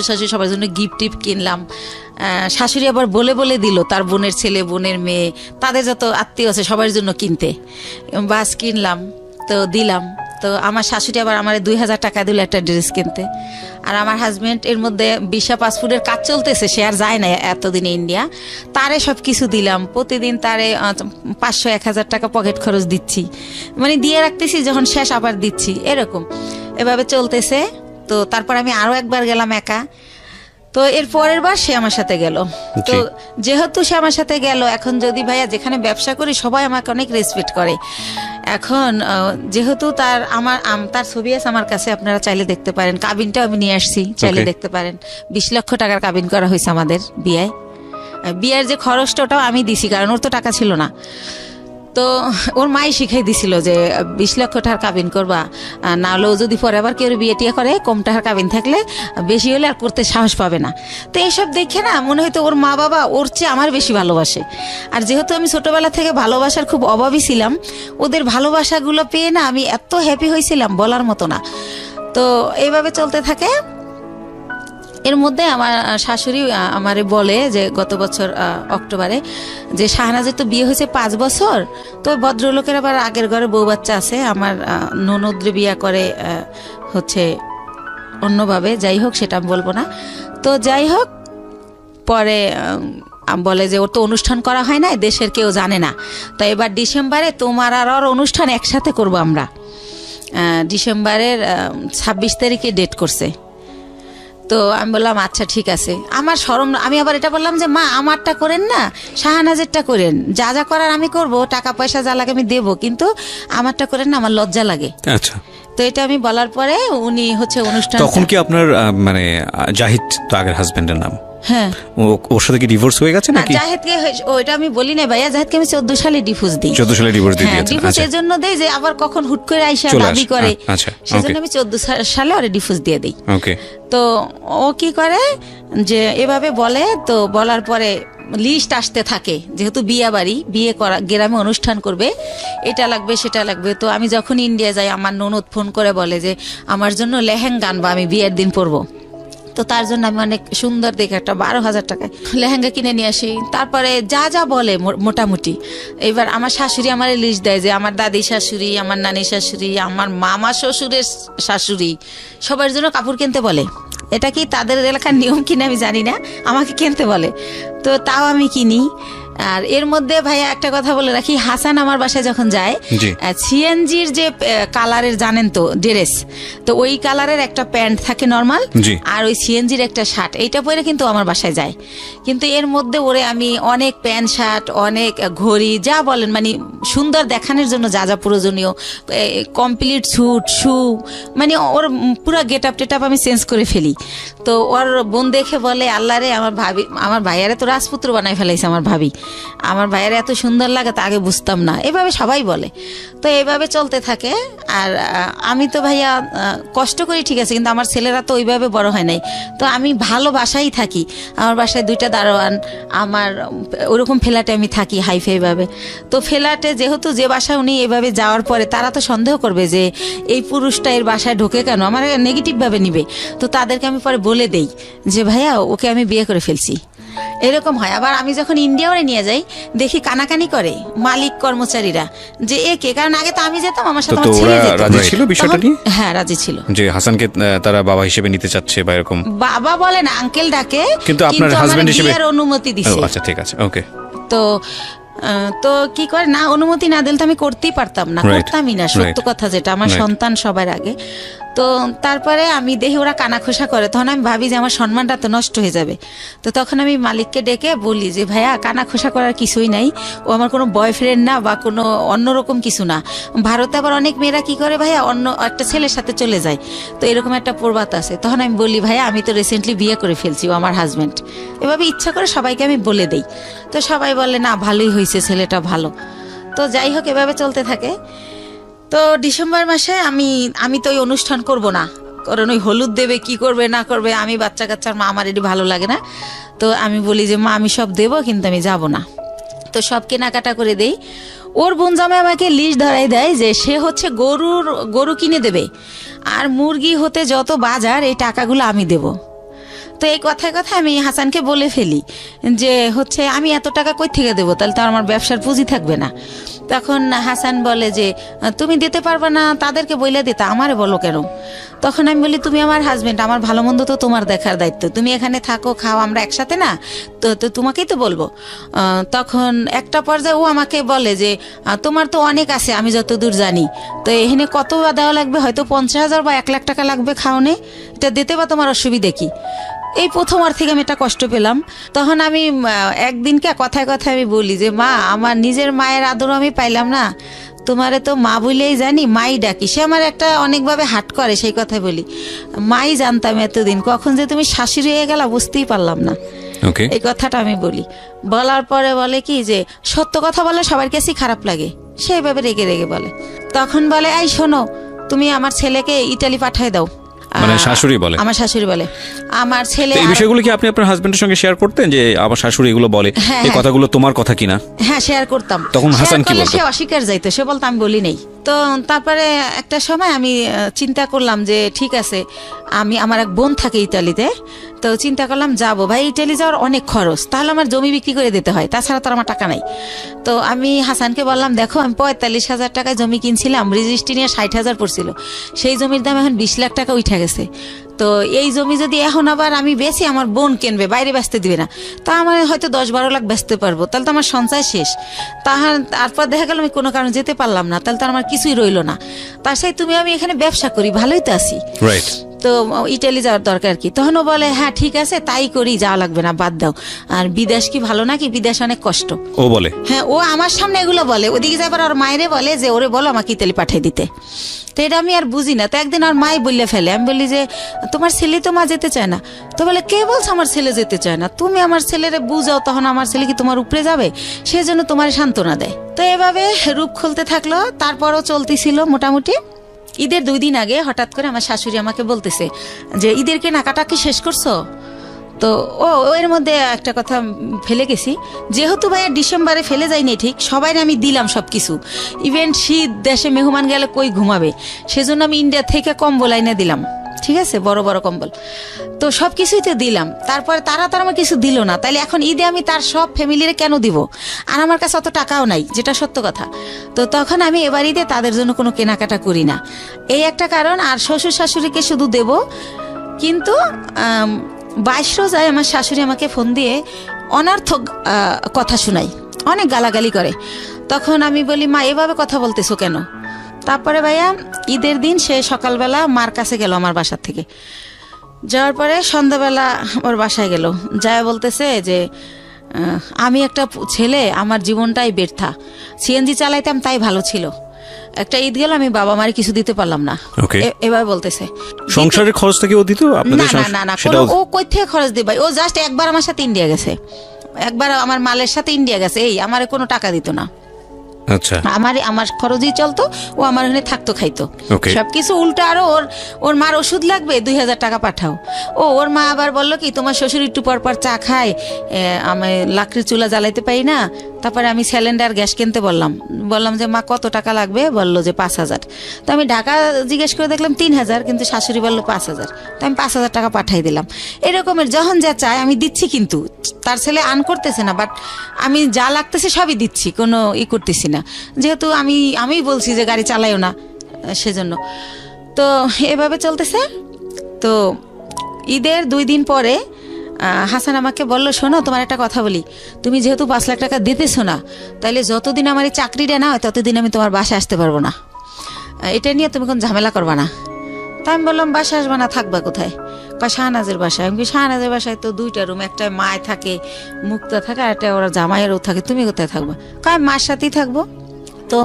শাশুড়ি সবার জন্য গিফট টিফট কিনলাম। শাশুড়ি আবার বলে বলে দিল তার বোনের ছেলে বোনের মেয়ে তাদের যত আত্মীয় আছে সবার জন্য কিনতে, বাস কিনলাম, তো দিলাম। তো আমার শাশুড়ি আবার আমার 2000 টাকা দিল একটা ড্রেস কিনতে। আর আমার হাজবেন্ড এর মধ্যে ভিসা পাসপোর্টের কাজ চলতেছে, সে আর যায় না এতদিনে ইন্ডিয়া, তারে সব কিছু দিলাম। প্রতিদিন তারে 500-1000 টাকা পকেট খরচ দিচ্ছি, মানে দিয়ে রাখতেছি, যখন শেষ আবার দিচ্ছি, এরকম এভাবে চলতেছে। তো তারপর আমি আরো একবার গেলাম একা। তো এর পরের বার সে আমার সাথে গেল। তো যেহেতু সে আমার সাথে গেল, এখন যদি ভাইয়া যেখানে ব্যবসা করি সবাই আমাকে অনেক রেসপেক্ট করে। এখন যেহেতু তার ছবি আছে আমার কাছে, আপনারা চাইলে দেখতে পারেন, কাবিনটাও আমি নিয়ে আসছি, চাইলে দেখতে পারেন। 20 লক্ষ টাকার কাবিন করা হয়েছে আমাদের বিয়ের যে খরচটা ওটাও আমি দিছি, কারণ ওর তো টাকা ছিল না। তো ওর মাই শিখাই দিছিল যে 20 লক্ষ টাকার কাবিন করবা, না হলেও যদি পরে আবার কেউ বিয়ে টিয়ে করে কম টাকার কাবিন থাকলে, বেশি হলে আর করতে সাহস পাবে না। তো এইসব দেখে না মনে হয়তো ওর মা বাবা ওর চেয়ে আমার বেশি ভালোবাসে। আর যেহেতু আমি ছোটবেলা থেকে ভালোবাসার খুব অভাবী ছিলাম, ওদের ভালোবাসাগুলো পেয়ে না আমি এত হ্যাপি হয়েছিলাম বলার মতো না। তো এইভাবে চলতে থাকে। এর মধ্যে আমার শাশুড়ি আমারে বলে যে গত বছর অক্টোবরে যে শাহনাজের তো বিয়ে হয়েছে 5 বছর, তো ভদ্রলোকের আবার আগের ঘরে বউ বাচ্চা আছে, আমার ননদরে বিয়ে করে হচ্ছে অন্যভাবে, যাই হোক সেটা আমি বলবো না। তো যাই হোক পরে বলে যে ওর তো অনুষ্ঠান করা হয় না, দেশের কেউ জানে না, তো এবার ডিসেম্বরে তোমার আর ওর অনুষ্ঠান একসাথে করবো আমরা। ডিসেম্বরের 26 তারিখে ডেট করছে। তো আমি বললাম আচ্ছা ঠিক আছে। আমার শরম, আমি আবার এটা বললাম যে মা আমারটা করেন না, শাহনাজেরটা করেন, যা যা করার আমি করব, টাকা পয়সা যা লাগে আমি দেবো, কিন্তু আমারটা করেন না, আমার লজ্জা লাগে। আচ্ছা। তো এটা আমি বলার পরে উনি হচ্ছে অনুষ্ঠান। তখন কি আপনার মানে জাহিদ তো আগের হাজবেন্ডের নাম? হ্যাঁ। ওর সাথে কি ডিভোর্স হয়ে গেছে নাকি? জাহিদকে ওইটা আমি বলি না ভাইয়া, জাহিদকে আমি 14 সালে ডিভোর্স দিই। 14 সালে ডিভোর্স দিয়ে দিয়েছেন? ডিভোর্স এর জন্য দেই যে আবার কখন হুট করে আইসা দাবি করে, সেজন্য আমি 14 সালে ওরে ডিভোর্স দিয়ে দেই। ওকে। তো ও কি করে যে এভাবে বলে, তো বলার পরে লিস্ট আসতে থাকে, যেহেতু বিয়ে করা গ্রামে অনুষ্ঠান করবে, এটা লাগবে সেটা লাগবে। তো আমি যখন ইন্ডিয়া যাই আমার ননদ ফোন করে বলে যে আমার জন্য লেহেঙ্গা আনবা, আমি বিয়ের দিন পরবো। তো তার জন্য আমি অনেক সুন্দর দেখে একটা 12,000 টাকায় লেহেঙ্গা কিনে নিয়ে আসি। তারপরে যা যা বলে মোটামুটি, এবার আমার শাশুড়ি আমার লিস্ট দেয় যে আমার দাদি শাশুড়ি, আমার নানি শাশুড়ি, আমার মামা শ্বশুরের শাশুড়ি, সবার জন্য কাপড় কিনতে বলে। এটা কি তাদের এলাকার নিয়ম কিনা আমি জানি না, আমাকে কিনতে বলে, তো তাও আমি কিনি। আর এর মধ্যে ভাইয়া একটা কথা বলে রাখি, হাসান আমার বাসায় যখন যায়, সিএনজির যে কালারের জানেন তো ড্রেস, তো ওই কালারের একটা প্যান্ট থাকে নর্মাল, আর ওই সিএনজির একটা শার্ট, এইটা পরে কিন্তু আমার বাসায় যায়। কিন্তু এর মধ্যে ওরে আমি অনেক প্যান্ট শার্ট, অনেক ঘড়ি, যা বলেন মানে সুন্দর দেখানোর জন্য যা যা প্রয়োজনীয়, কমপ্লিট স্যুট, শু, মানে ওর পুরো গেট আপ টেট আপ আমি চেঞ্জ করে ফেলি। তো ওর বোন দেখে বলে, আল্লাহ রে, আমার ভাইয়ারে তো রাজপুত্র বানাই ফেলাইছে আমার ভাবি, আমার ভাইয়ারে এত সুন্দর লাগে তা আগে বুঝতাম না। এভাবে সবাই বলে। তো এভাবে চলতে থাকে। আর আমি তো ভাইয়া কষ্ট করি ঠিক আছে, কিন্তু আমার ছেলেরা তো ওইভাবে বড় হয় নাই। তো আমি ভালো বাসায় থাকি, আমার বাসায় 2টা দারোয়ান, আমার ওরকম ফ্ল্যাটে আমি থাকি হাইফাই ভাবে। তো ফ্ল্যাটে যেহেতু যে বাসায় উনি এভাবে যাওয়ার পরে তারা তো সন্দেহ করবে যে এই পুরুষটা এর বাসায় ঢোকে কেন, আমার নেগেটিভ ভাবে নিবে। তো তাদেরকে আমি পরে বলে দেই যে ভাইয়া ওকে আমি বিয়ে করে ফেলছি, এরকম হয়। আবার আমি যখন ইন্ডিয়াও নিয়ে যাই দেখি কানাকানি করে মালিক কর্মচারীরা যে একে, কারণ আগে তো আমি যেতাম, আমার সাথে আমার ছেলে যেত। রাজি ছিল বিষয়টা নিয়ে? হ্যাঁ, রাজি ছিল যে হাসানকে তারা বাবা হিসেবে নিতে চাচ্ছে বা এরকম। বাবা বলে না, আঙ্কেল ডাকে, কিন্তু আপনার হাজবেন্ড হিসেবে অনুমতি দিছে। আচ্ছা ঠিক আছে, ওকে। তো কি করে না, অনুমতি না দিলে তো আমি করতেই পারতাম না, করতামই না, সত্য কথা যেটা, আমার সন্তান সবার আগে। তো তারপরে আমি দেখি ওরা কানাখোসা করে, তখন আমি ভাবি যে আমার সম্মানটা তো নষ্ট হয়ে যাবে। তো তখন আমি মালিককে ডেকে বলি যে ভাইয়া কানাখোসা করার কিছুই নাই, ও আমার কোনো বয়ফ্রেন্ড না বা কোনো অন্যরকম কিছু না। ভারতে আবার অনেক মেয়েরা কি করে ভাইয়া, অন্য একটা ছেলের সাথে চলে যায়, তো এরকম একটা প্রবাদ আছে। তখন আমি বলি ভাইয়া আমি তো রিসেন্টলি বিয়ে করে ফেলছি, ও আমার হাজব্যান্ড। এভাবে ইচ্ছা করে সবাইকে আমি বলে দেই। তো সবাই বলে না ভালোই হয়েছে, ছেলেটা ভালো। তো যাই হোক, এভাবে চলতে থাকে। তো ডিসেম্বর মাসে আমি তো ওই অনুষ্ঠান করব না, কারণ ওই হলুদ দেবে কি করবে না করবে, আমি বাচ্চা কাচ্চার মা, আমার এটি ভালো লাগে না। তো আমি বলি যে মা আমি সব দেবো, কিন্তু আমি যাব না। তো সব কেনাকাটা করে দেই। ওর বোন জামাই আমাকে লিস্ট ধরাই দেয় যে সে হচ্ছে গরু কিনে দেবে, আর মুরগি হতে যত বাজার এই টাকাগুলো আমি দেব। তো এই কথায় কথায় আমি হাসানকে বলে ফেলি যে হচ্ছে আমি এত টাকা কই থেকে দেবো, তাহলে তো আমার ব্যবসার পুঁজি থাকবে না। তখন হাসান বলে যে তুমি দিতে পারবে না, তাদেরকে বইলে দিতে, আমারে বলো কেন? তখন আমি বলি তুমি আমার হাজবেন্ড, আমার ভালো মন্দ তো তোমার দেখার দায়িত্ব, তুমি এখানে থাকো খাও, আমরা একসাথে না, তো তোমাকেই তো বলবো। তখন একটা পর্যায়ে ও আমাকে বলে যে তোমার তো অনেক আছে আমি যতদূর জানি, তো এখানে কত দেওয়া লাগবে, হয়তো 50,000 বা 1 লাখ টাকা লাগবে খাওয়ানে, এটা দিতে বা তোমার অসুবিধে কি? এই প্রথমবার থেকে আমি একটা কষ্ট পেলাম। তখন আমি একদিনকে কথায় কথায় আমি বলি যে মা আমার নিজের মায়ের আদর আমি পাইলাম না, তোমারে তো মা বলেই জানি, মাই ডাকি। সে আমার একটা অনেকভাবে হাট করে, সেই কথাই বলি, মাই জানতাম এতদিন, কখন যে তুমি শাশুড়ি হয়ে গেলা বুঝতেই পারলাম না। এই কথাটা আমি বলি। বলার পরে বলে কি যে সত্য কথা বলে সবার কাছেই খারাপ লাগে, সেইভাবে রেগে রেগে বলে। তখন বলে এই শোনো, তুমি আমার ছেলেকে ইটালি পাঠায় দাও। মানে শাশুড়ি বলে? আমার শাশুড়ি বলে। আমার ছেলে এই বিষয়গুলো কি আপনি আপনার হাজবেন্ডের সঙ্গে শেয়ার করতেন যে আমার শাশুড়ি এগুলো বলে, এই কথাগুলো তোমার কথা কিনা? হ্যাঁ, শেয়ার করতাম। তখন হাসান কি বলতো? সে অস্বীকার যাইতো, সে বলতো আমি বলি নাই। তো তারপরে একটা সময় আমি চিন্তা করলাম যে ঠিক আছে, আমার এক বোন থাকে ইতালিতে, তো চিন্তা করলাম যাবো, ভাই ইটালি যাওয়ার অনেক খরচ, তাহলে আমার জমি বিক্রি করে দিতে হয়, তাছাড়া তো আমার টাকা নাই। তো আমি হাসানকে বললাম দেখো আমি 45,000 টাকায় জমি কিনছিলাম, রেজিস্ট্রি নিয়ে 60,000 পড়ছিল, সেই জমির দাম এখন 20 লাখ টাকা উঠে গেছে। তো এই জমি যদি এখন আবার আমি বেশি, আমার বোন কিনবে, বাইরে বেচতে দিবে না, তা আমার হয়তো 10-12 লাখ বেচতে পারবো, তাহলে তো আমার সঞ্চয় শেষ। তারপর দেখা গেল আমি কোনো কারণে যেতে পারলাম না, তাহলে তো আমার কিছুই রইলো না। তার সাথে তুমি আমি এখানে ব্যবসা করি, ভালোই তো আছি, তো ইটালি যাওয়ার দরকার কি? তখন ও বলে হ্যাঁ ঠিক আছে তাই করি, যাওয়া লাগবে না, বাদ দাও। আর বিদেশ কি ভালো নাকি? বিদেশ অনেক কষ্ট, ও বলে। হ্যাঁ, ও আমার সামনে এগুলো বলে, ওদিকে যাবার ওর মায়েরে বলে যে ওরে বলো আমাকে ইতালি পাঠিয়ে দিতে। তো এটা আমি আর বুঝি না। তো একদিন আর মাই বললে ফেলে, আমি বলি যে তোমার ছেলে তো মা যেতে চায় না। তো বলে কে বলছে আমার ছেলে যেতে চায় না? তুমি আমার ছেলেরে বুঝাও, তখন আমার ছেলে কি তোমার উপরে যাবে? সেই জন্য তোমার সান্ত্বনা দেয়। তো এভাবে রূপ খুলতে থাকলো। তারপরও চলতেছিল মোটামুটি। ঈদের 2 দিন আগে হঠাৎ করে আমার শাশুড়ি আমাকে বলতেছে যে ঈদের কেনাকাটা কি শেষ করছো? তো এর মধ্যে একটা কথা ফেলে গেছি, যেহেতু ভাইয়া ডিসেম্বরে ফেলে যায়নি ঠিক, সবাই আমি দিলাম সবকিছু। ইভেন শীত, দেশে মেহমান গেলে কই ঘুমাবে, সেজন্য আমি ইন্ডিয়া থেকে কম্বল আইনে দিলাম, ঠিক আছে, বড় বড় কম্বল। তো সবকিছুই তো দিলাম। তারপরে তারা আমার কিছু দিল না, তাইলে এখন ঈদে আমি তার সব ফ্যামিলিরে কেন দিব? আর আমার কাছে অত টাকাও নাই, যেটা সত্য কথা। তো তখন আমি এবার ঈদে তাদের জন্য কোনো কেনাকাটা করি না, এই একটা কারণ। আর শ্বশুর শাশুড়িকে শুধু দেব। কিন্তু 22 রোজায় আমার শাশুড়ি আমাকে ফোন দিয়ে অনর্থক কথা শোনায়, অনেক গালাগালি করে। তখন আমি বলি মা এভাবে কথা বলতেছো কেন? তারপরে ভাইয়া ঈদের দিন সে সকালবেলা মার কাছে গেল আমার বাসার থেকে, যাওয়ার পরে সন্ধ্যাবেলা ওর বাসায় গেল, যায় বলতেছে যে আমি একটা ছেলে, আমার জীবনটাই ব্যর্থা, সিএনজি চালাইতাম তাই ভালো ছিল, একটা ঈদ গেল আমি বাবা মার কিছু দিতে পারলাম না, এবার বলতেছে সংসারের খরচ থেকে ও দিত আপনাদের? না ও কই থেকে খরচ দিবে, ও জাস্ট একবার আমার সাথে ইন্ডিয়া গেছে, একবার আমার মালের সাথে ইন্ডিয়া গেছে, এই আমার কোনো টাকা দিত না। আচ্ছা, আমার খরচই চলতো, ও আমার ওখানে থাকতো খাইতো সবকিছু। উল্টো আরো ওর মার ওষুধ লাগবে 2000 টাকা পাঠাও। ওর মা আবার বললো কি তোমার শ্বশুর একটু পর পর চা খায়, আমি লাকড়ির চুলা জ্বালাইতে পারি না। তারপরে আমি সিলিন্ডার গ্যাস কিনতে বললাম যে মা কত টাকা লাগবে, বললো যে 5000। তো আমি ঢাকা জিজ্ঞেস করে দেখলাম 3000, কিন্তু শাশুড়ি বললো 5000। তো আমি 5000 টাকা পাঠাই দিলাম। এরকমের যখন যা চায় আমি দিচ্ছি, কিন্তু তার ছেলে আর্ন করতেছে না, বাট আমি যা লাগতেছে সবই দিচ্ছি, কোনো করতেছি না, যেহেতু আমি বলছি যে গাড়ি চালাইও না সেজন্য। তো এভাবে চলতেছে। তো ঈদের 2 দিন পরে হাসান আমাকে বললো, শোনো তোমার একটা কথা বলি, তুমি যেহেতু 5 লাখ টাকা দিতেছো না, তাহলে যতদিন আমার এই চাকরিটা না হয় ততদিন আমি তোমার বাসায় আসতে পারবো না, এটা নিয়ে তুমি কোনো ঝামেলা করবা না। তা আমি বললাম বাসায় আসবা না, থাকবা কোথায়? শাহনাজের বাসায়। আমি শাহনাজের বাসায় তো 2টা রুম, একটা মায় থাকে, মুক্তা থাকে, আর একটা ওরা জামাইয়েরও থাকে, তুমি কোথায় থাকবা? কয় মার সাথেই থাকবো। তো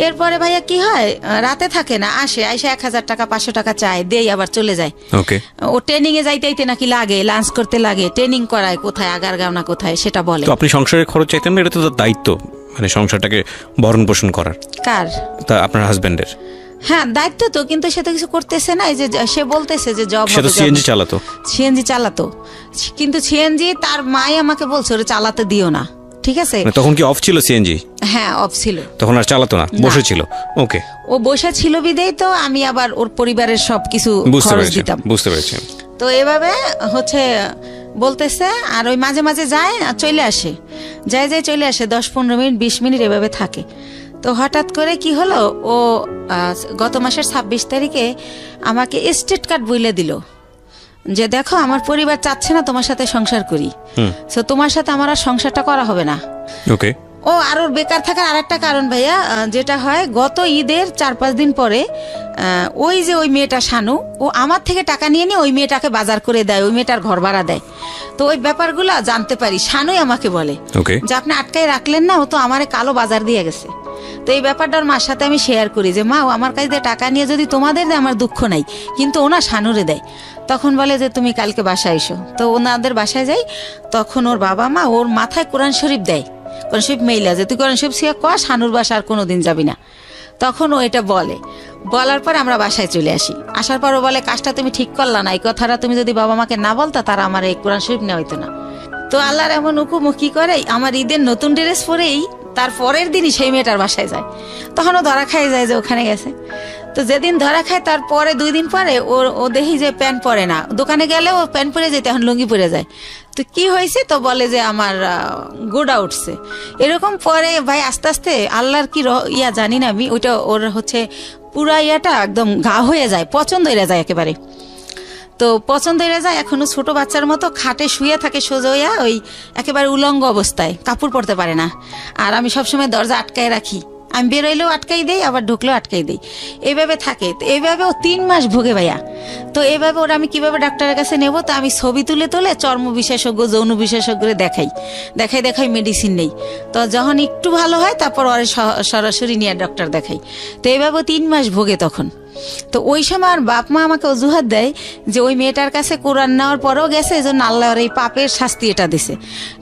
এরপরে ভাইয়া কি হয়, রাতে থাকে না, আসে 1000 টাকা 500 টাকা চায়, দেই আবার চলে যায়। ও ট্রেনিং এ যাইতে নাকি লাগে, লাঞ্চ করতে লাগে, ট্রেনিং করায় কোথায়, আগারগাঁও না কোথায় সেটা বলে। তো আপনি সংসারের খরচ চাইতেন না? এটা তো দায়িত্ব, মানে সংসারটাকে ভরণ পোষণ করার। কার? তা আপনার হাজবেন্ডের। হ্যাঁ দায়িত্ব তো, কিন্তু সে তো কিছু করতেছে না। এই যে সে বলতেছে যে জব, সে তো সিএনজি চালাতো, কিন্তু সিএনজি তার মাই আমাকে বলছে ওরে চালাতে দিও না, ঠিক আছে? তখন কি অফ ছিল সিএনজি? হ্যাঁ অফ ছিল, তখন আর চালাতো না, বসে ছিল। ওকে, ও বসে ছিল বিদেই তো আমি আবার ওর পরিবারের সবকিছু খরচ দিতাম। বুঝতে পেরেছি। তো এভাবে হচ্ছে বলতেছে, আর ওই মাঝে মাঝে যায় আর চলে আসে, যায় চলে আসে, 10-15 মিনিট 20 মিনিট এভাবে থাকে। তো হঠাৎ করে কি হলো, ও গত মাসের 26 তারিখে আমাকে স্টেট কার্ড বইলে দিল যে দেখো আমার পরিবার চাচ্ছে না তোমার সাথে সংসার করি, তো তোমার সাথে আমার আর সংসারটা করা হবে না। ওকে। ও আর ওর বেকার থাকার আরেকটা কারণ ভাইয়া, যেটা হয় গত ঈদের 4-5 দিন পরে ওই মেয়েটা শানু, ও আমার থেকে টাকা নিয়ে ওই মেয়েটাকে বাজার করে দেয়, ওই মেয়েটার ঘর ভাড়া দেয়। তো ওই ব্যাপারগুলো জানতে পারি, শানুই আমাকে বলে যে আপনি আটকায় রাখলেন না, ও তো আমারে কালো বাজার দিয়ে গেছে। তো এই ব্যাপারটা ওর মার সাথে আমি শেয়ার করি যে মা, ও আমার কাছে দিয়ে টাকা নিয়ে যদি তোমাদের দেয় আমার দুঃখ নাই, কিন্তু ওনা শানুরে দেয়। তখন বলে যে তুমি কালকে বাসায় এসো। তো ওনাদের বাসায় যাই, তখন ওর বাবা মা ওর মাথায় কোরআন শরীফ দেয়, কোরআন শরীফ মেইলা যে তুই কোরআন শরীফ শিয়া কয়া, শানুর বাসা আর কোনোদিন যাবি না। তখন ও এটা বলার পর আমরা বাসায় চলে আসি। আসার পর ও বলে কাজটা তুমি ঠিক করলা না, এই কথাটা তুমি যদি বাবা মাকে না বলতা তারা আমার এই কোরআন শরীফ নেওয়া হইতো না। তো আল্লাহর এমন হুকুম, কি করে আমার ঈদের নতুন ড্রেস পরেই তার পরের দিনই সেই মেয়েটার বাসায় যায়। তখন ও ধরা খাই যায় যে ওখানে গেছে। তো যেদিন ধরা খায় তার পরে 2 দিন পরে ও দেখি যে প্যান্ট পরে না, দোকানে গেলে ও প্যান্ট পরে যেতে, এখন লুঙ্গি পরে যায়। তো কি হয়েছে, তো বলে যে আমার গোডা উঠছে। এরকম পরে ভাই আস্তে আস্তে আল্লাহর কি জানি না আমি, ওইটা ওর হচ্ছে পুরা ইয়াটা একদম ঘা হয়ে যায়, পছন্দ হয়ে যায় একেবারে। তো পছন্দ হয়ে যায়, এখনো ছোট বাচ্চার মতো খাটে শুয়ে থাকে সোজা হইয়া, ওই একেবারে উলঙ্গ অবস্থায়, কাপড় পরতে পারে না। আর আমি সবসময় দরজা আটকায় রাখি, আমি বেরোইলেও আটকাই দেই, আবার ঢুকলেও আটকাই দেই, এইভাবে থাকে। তো এইভাবে ও 3 মাস ভোগে ভাইয়া। তো এইভাবে ওরা আমি কিভাবে ডাক্তারের কাছে নেব, তো আমি ছবি তুলে চর্ম বিশেষজ্ঞ, যৌন বিশেষজ্ঞরে দেখাই মেডিসিন নেই। তো যখন একটু ভালো হয় তারপর ওরা সরাসরি নিয়ে ডক্টর দেখাই। তো এইভাবে 3 মাস ভোগে তখন। তো ওই সময় আর বাপ মা আমাকে অজুহাত দেয় যে ওই মেয়েটার কাছে কোরআন নেওয়ার পরেও গেছে, এই জন্য আল্লাহ ওর এই পাপের শাস্তি এটা দিছে।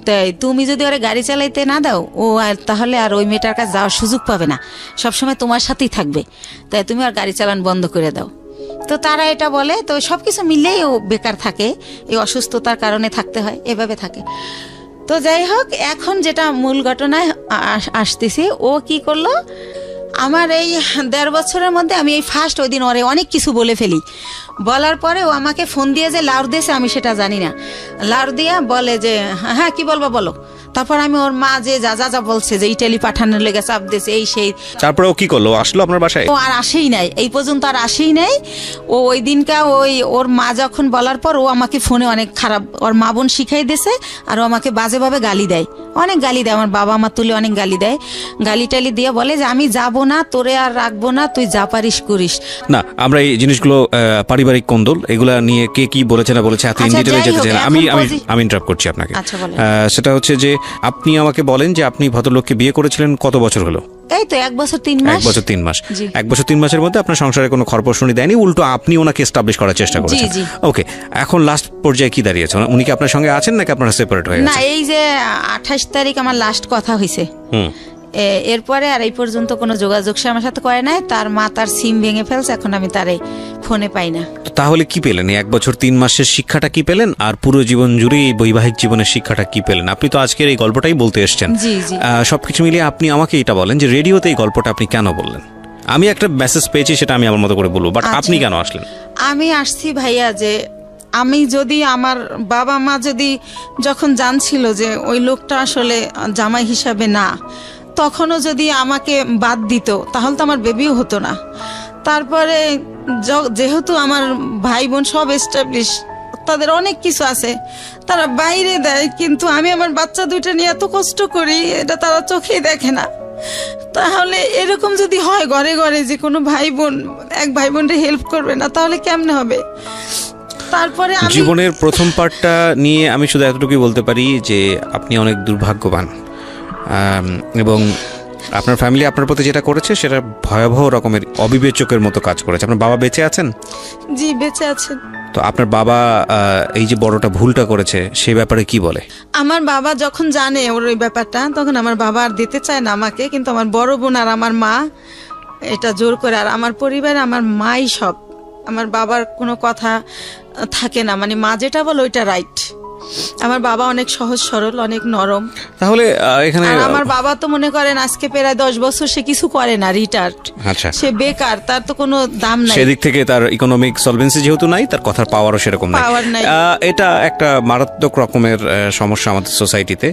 তাই তুমি যদি ওরা গাড়ি চালাইতে না দাও, ও তাহলে আর ওই মেয়েটার কাছে যাওয়ার সুযোগ পাবে না, সবসময় তোমার সাথেই থাকবে, তাই তুমি আর গাড়ি চালান বন্ধ করে দাও। তো তারা এটা বলে। তো সবকিছু মিলেই ও বেকার থাকে, এই অসুস্থতার কারণে থাকতে হয়, এভাবে থাকে। তো যাই হোক, এখন যেটা মূল ঘটনায় আসতেছি, ও কি করলো, আমার এই 1.5 বছরের মধ্যে আমি এই ফার্স্ট ওই দিন ওরে অনেক কিছু বলে ফেলি। বলার পরে ও আমাকে ফোন দিয়ে যে লাউর দিয়েছে আমি সেটা জানি না, লাউর দিয়া বলে যে হ্যাঁ কি বলবো বলো। তারপর আমি ওর মা যে যা যা যা বলছে যে ইটালি পাঠানোর লেগে চাপ দিয়েছে এই সেই, তারপরে ও কি করলো, আসলো আপনার বাসায়? ও আর আসেই নাই, এই পর্যন্ত আর আসেই নাই। ও ওই দিনকা ওর মা যখন বলার পর ও আমাকে ফোনে অনেক খারাপ, ওর মা বোন শিখাই দিয়েছে, আর ও আমাকে বাজেভাবে গালি দেয়, অনেক গালি দেয়, আমার বাবা মা তুলে অনেক গালি দেয়, গালি টালি দিয়ে বলে যে আমি যাব না, তোরে আর রাখবো না, তুই যা পারিস করিস। না, আমরা এই জিনিসগুলো পারিবারিক কোন্দল এগুলা নিয়ে কে কি বলেছে না বলেছে এত ইন ডিটেইলে যেতে চাই না। আমি ইন্টারাপ্ট করছি আপনাকে। সেটা হচ্ছে যে আপনি আমাকে বলেন যে আপনি ভদ্রলোককে বিয়ে করেছিলেন কত বছর হলো? এই তো 1 বছর 3 মাস। 1 বছর 3 মাস। 1 বছর 3 মাসের মধ্যে আপনার সংসারে কোনো খরপোশনি দেয়নি, উল্টো আপনি ওনাকে এস্টাবলিশ করার চেষ্টা করেছেন। ওকে, এখন লাস্ট পর্যায়ে কি দাঁড়িয়েছে? উনি কি আপনার সঙ্গে আছেন নাকি আপনারা সেপারেট হয়ে গেছেন? না, এই যে 28 তারিখ আমার লাস্ট কথা হইছে, এরপরে আর এই পর্যন্ত কোনো যোগাযোগ সে আমার সাথে করে নাই। তার মা তার সিম ভেঙে ফেলছে, এখন আমি তারে ফোনে পাই না। তাহলে কি পেলেন? 1 বছর 3 মাসের শিক্ষাটা কি পেলেন, আর পুরো জীবন জুড়ে এই বৈবাহিক জীবনের শিক্ষাটা কি পেলেন? আপনি তো আজকের এই গল্পটাই বলতে এসেছেন। সবকিছু মিলিয়ে আপনি আমাকে এটা বলেন যে রেডিওতে এই গল্পটা আপনি কেন বললেন? আমি একটা মেসেজ পেয়েছি, সেটা আমি আমার মতো করে বলবো, বাট আপনি কেন আসলেন? আমি আসছি ভাইয়া যে আমি যদি আমার বাবা মা যদি যখন জানছিল যে ওই লোকটা আসলে জামাই হিসাবে না, তখনও যদি আমাকে বাদ দিত তাহলে তো আমার বেবিও হতো না। তারপরে যেহেতু আমার ভাই বোন সব এস্টাবলিশ, তাদের অনেক কিছু আছে, তারা বাইরে দেয়, কিন্তু আমি আমার বাচ্চা দুইটা নিয়ে এত কষ্ট করি, এটা তারা চোখেই দেখে না। তাহলে এরকম যদি হয় ঘরে ঘরে যে কোনো ভাই বোন এক ভাই বোনকে হেল্প করবে না, তাহলে কেমনে হবে? তারপরে জীবনের প্রথম পার্টটা নিয়ে আমি শুধু এতটুকুই বলতে পারি যে আপনি অনেক দুর্ভাগ্যবান, এবং আপনার ফ্যামিলি আপনার প্রতি যেটা করেছে সেটা ভয়াবহ রকমের অবিবেচকের মতো কাজ করেছে। আপনার বাবা বেঁচে আছেন? জি, বেঁচে আছেন। তো আপনার বাবা এই যে বড়টা ভুলটা করেছে সে ব্যাপারে কি বলে? আমার বাবা যখন জানে ওর ওই ব্যাপারটা, তখন আমার বাবা আর দিতে চায় না আমাকে, কিন্তু আমার বড় বোন আর আমার মা এটা জোর করে, আর আমার পরিবারে আমার মাই সব, আমার বাবার কোনো কথা থাকে না, মানে মা যেটা বলে ওইটা রাইট। আমার বাবা অনেক সহজ সরল, অনেক নরম। তাহলে এখানে আমার বাবা তো মনে করেন আজকে প্রায় 10 বছর সে কিছু করে না, রিটায়ার্ড, সে বেকার, তার তো কোনো দাম নাই। সেদিক থেকে তার ইকোনমিক সলভেন্সি যেহেতু নাই, তার কথার পাওয়ারও সেরকম নাই। এটা একটা মারাত্মক রকমের সমস্যা আমাদের সোসাইটিতে।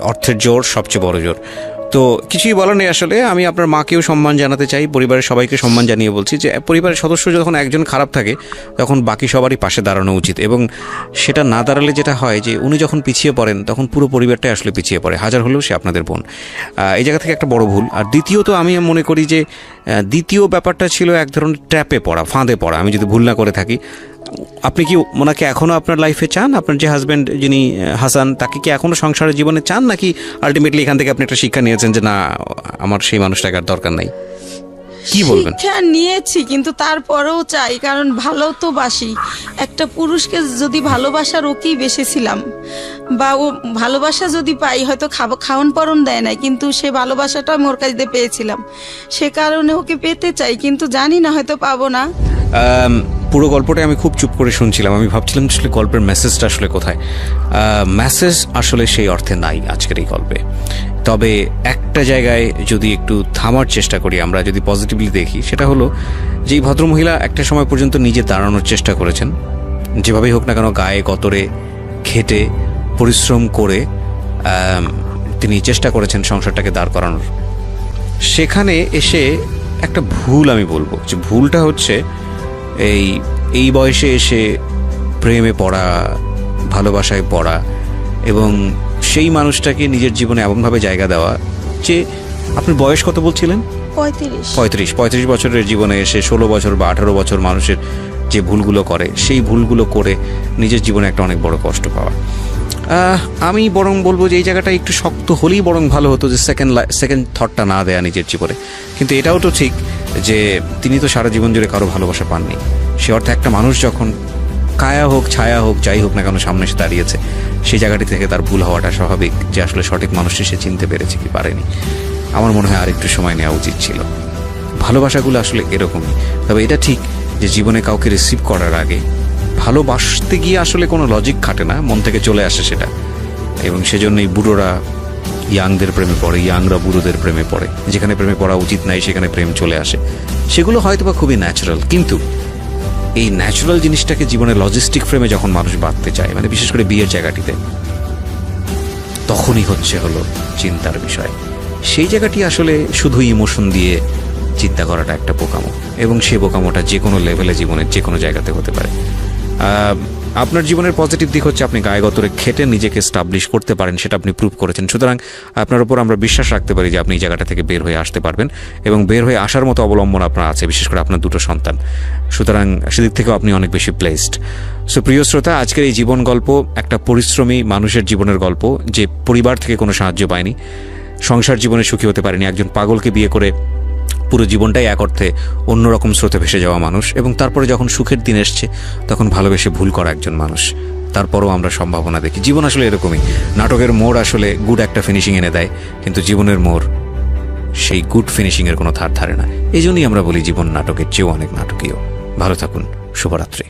অর্থের জোর সবচেয়ে বড় জোর। তো কিছুই বলার নেই আসলে। আমি আপনার মাকেও সম্মান জানাতে চাই, পরিবারের সবাইকে সম্মান জানিয়ে বলছি যে পরিবারের সদস্য যখন একজন খারাপ থাকে তখন বাকি সবারই পাশে দাঁড়ানো উচিত, এবং সেটা না দাঁড়ালে যেটা হয় যে উনি যখন পিছিয়ে পড়েন তখন পুরো পরিবারটাই আসলে পিছিয়ে পড়ে, হাজার হলেও সে আপনাদের বোন। এই জায়গা থেকে একটা বড় ভুল। আর দ্বিতীয়ত আমি মনে করি যে দ্বিতীয় ব্যাপারটা ছিল এক ধরনের ট্র্যাপে পড়া, ফাঁদে পড়া, আমি যদি ভুল না করে থাকি। আপনি কি ওনাকে এখনও আপনার লাইফে চান? আপনার যে হাজব্যান্ড যিনি হাসান, তাকে কি এখনও সংসারের জীবনে চান, নাকি আলটিমেটলি এখান থেকে আপনি একটা শিক্ষা নিয়েছেন যে না, আমার সেই মানুষটাকে আর দরকার নাই? কি বলবেন? শিক্ষা নিয়েছি, কিন্তু তারপরেও চাই, কারণ ভালো তো বাসি। একটা পুরুষকে যদি ভালোবাসার ওকেই বেসেছিলাম, বা ও ভালোবাসা যদি পাই, হয়তো খাওয়ান পরন দেয় নাই, কিন্তু সে ভালোবাসাটা আমি ওর কাছে পেয়েছিলাম, সে কারণে ওকে পেতে চাই, কিন্তু জানি না হয়তো পাবো না। পুরো গল্পটা আমি খুব চুপ করে শুনছিলাম, আমি ভাবছিলাম আসলে গল্পের মেসেজটা আসলে কোথায়। মেসেজ আসলে সেই অর্থে নাই আজকের এই গল্পে। তবে একটা জায়গায় যদি একটু থামার চেষ্টা করি, আমরা যদি পজিটিভলি দেখি, সেটা হলো যে এই ভদ্রমহিলা একটা সময় পর্যন্ত নিজে দাঁড়ানোর চেষ্টা করেছেন, যেভাবেই হোক না কেন গায়ে গতরে খেটে পরিশ্রম করে তিনি চেষ্টা করেছেন সংসারটাকে দাঁড় করানোর। সেখানে এসে একটা ভুল আমি বলবো, যে ভুলটা হচ্ছে এই বয়সে এসে প্রেমে পড়া, ভালোবাসায় পড়া, এবং সেই মানুষটাকে নিজের জীবনে এমনভাবে জায়গা দেওয়া যে, আপনার বয়স কত বলছিলেন? 35 বছরের জীবনে এসে 16 বছর বা 18 বছর মানুষের যে ভুলগুলো করে, সেই ভুলগুলো করে নিজের জীবনে একটা অনেক বড় কষ্ট পাওয়া। আমি বরং বলবো যে এই জায়গাটা একটু শক্ত হলেই বরং ভালো হতো, যে সেকেন্ড থটটা না দেয়া নিজের জীবনে। কিন্তু এটাও তো ঠিক যে তিনি তো সারা জীবন জুড়ে কারো ভালোবাসা পাননি। সে অর্থে একটা মানুষ যখন কায়া হোক ছায়া হোক যাই হোক না কেন সামনে এসে দাঁড়িয়েছে, সেই জায়গাটি থেকে তার ভুল হওয়াটা স্বাভাবিক, যে আসলে সঠিক মানুষটি সে চিনতে পেরেছে কি পারেনি। আমার মনে হয় আর একটু সময় নেওয়া উচিত ছিল। ভালোবাসাগুলো আসলে এরকমই। তবে এটা ঠিক যে জীবনে কাউকে রিসিভ করার আগে ভালোবাসতে গিয়ে আসলে কোনো লজিক খাটে না, মন থেকে চলে আসে সেটা, এবং সেজন্যই বুড়োরা ইয়াংদের প্রেমে পড়ে, ইয়াংরা বুড়োদের প্রেমে পড়ে। যেখানে প্রেমে পড়া উচিত নাই সেখানে প্রেম চলে আসে। সেগুলো হয়তো বা খুবই ন্যাচারাল, কিন্তু এই ন্যাচারাল জিনিসটাকে জীবনে লজিস্টিক ফ্রেমে যখন মানুষ বাঁধতে চায়, মানে বিশেষ করে বিয়ের জায়গাটিতে, তখনই হলো চিন্তার বিষয়। সেই জায়গাটি আসলে শুধু ইমোশন দিয়ে চিন্তা করাটা একটা বোকামো, এবং সেই বোকামোটা যে কোনো লেভেলে জীবনের যে কোনো জায়গাতে হতে পারে। আপনার জীবনের পজিটিভ দিক হচ্ছে আপনি গায়ে গতরে খেটে নিজেকে স্টাবলিশ করতে পারেন, সেটা আপনি প্রুভ করেছেন। সুতরাং আপনার উপর আমরা বিশ্বাস রাখতে পারি যে আপনি এই জায়গাটা থেকে বের হয়ে আসতে পারবেন, এবং বের হয়ে আসার মতো অবলম্বন আপনার আছে, বিশেষ করে আপনার 2টো সন্তান। সুতরাং সেদিক থেকেও আপনি অনেক বেশি ব্লেসড। সো প্রিয় শ্রোতা, আজকের এই জীবন গল্প একটা পরিশ্রমী মানুষের জীবনের গল্প, যে পরিবার থেকে কোনো সাহায্য পায়নি, সংসার জীবনে সুখী হতে পারেনি, একজন পাগলকে বিয়ে করে পুরো জীবনটাই এক অর্থে অন্যরকম স্রোতে ভেসে যাওয়া মানুষ, এবং তারপরে যখন সুখের দিন এসছে তখন ভালোবেসে ভুল করা একজন মানুষ। তারপরও আমরা সম্ভাবনা দেখি। জীবন আসলে এরকমই, নাটকের মোড় আসলে গুড একটা ফিনিশিং এনে দেয়, কিন্তু জীবনের মোড় সেই গুড ফিনিশিংয়ের কোনো ধার ধারে না। এই জন্যই আমরা বলি জীবন নাটকের চেয়েও অনেক নাটকীয়। ভালো থাকুন, শুভরাত্রি।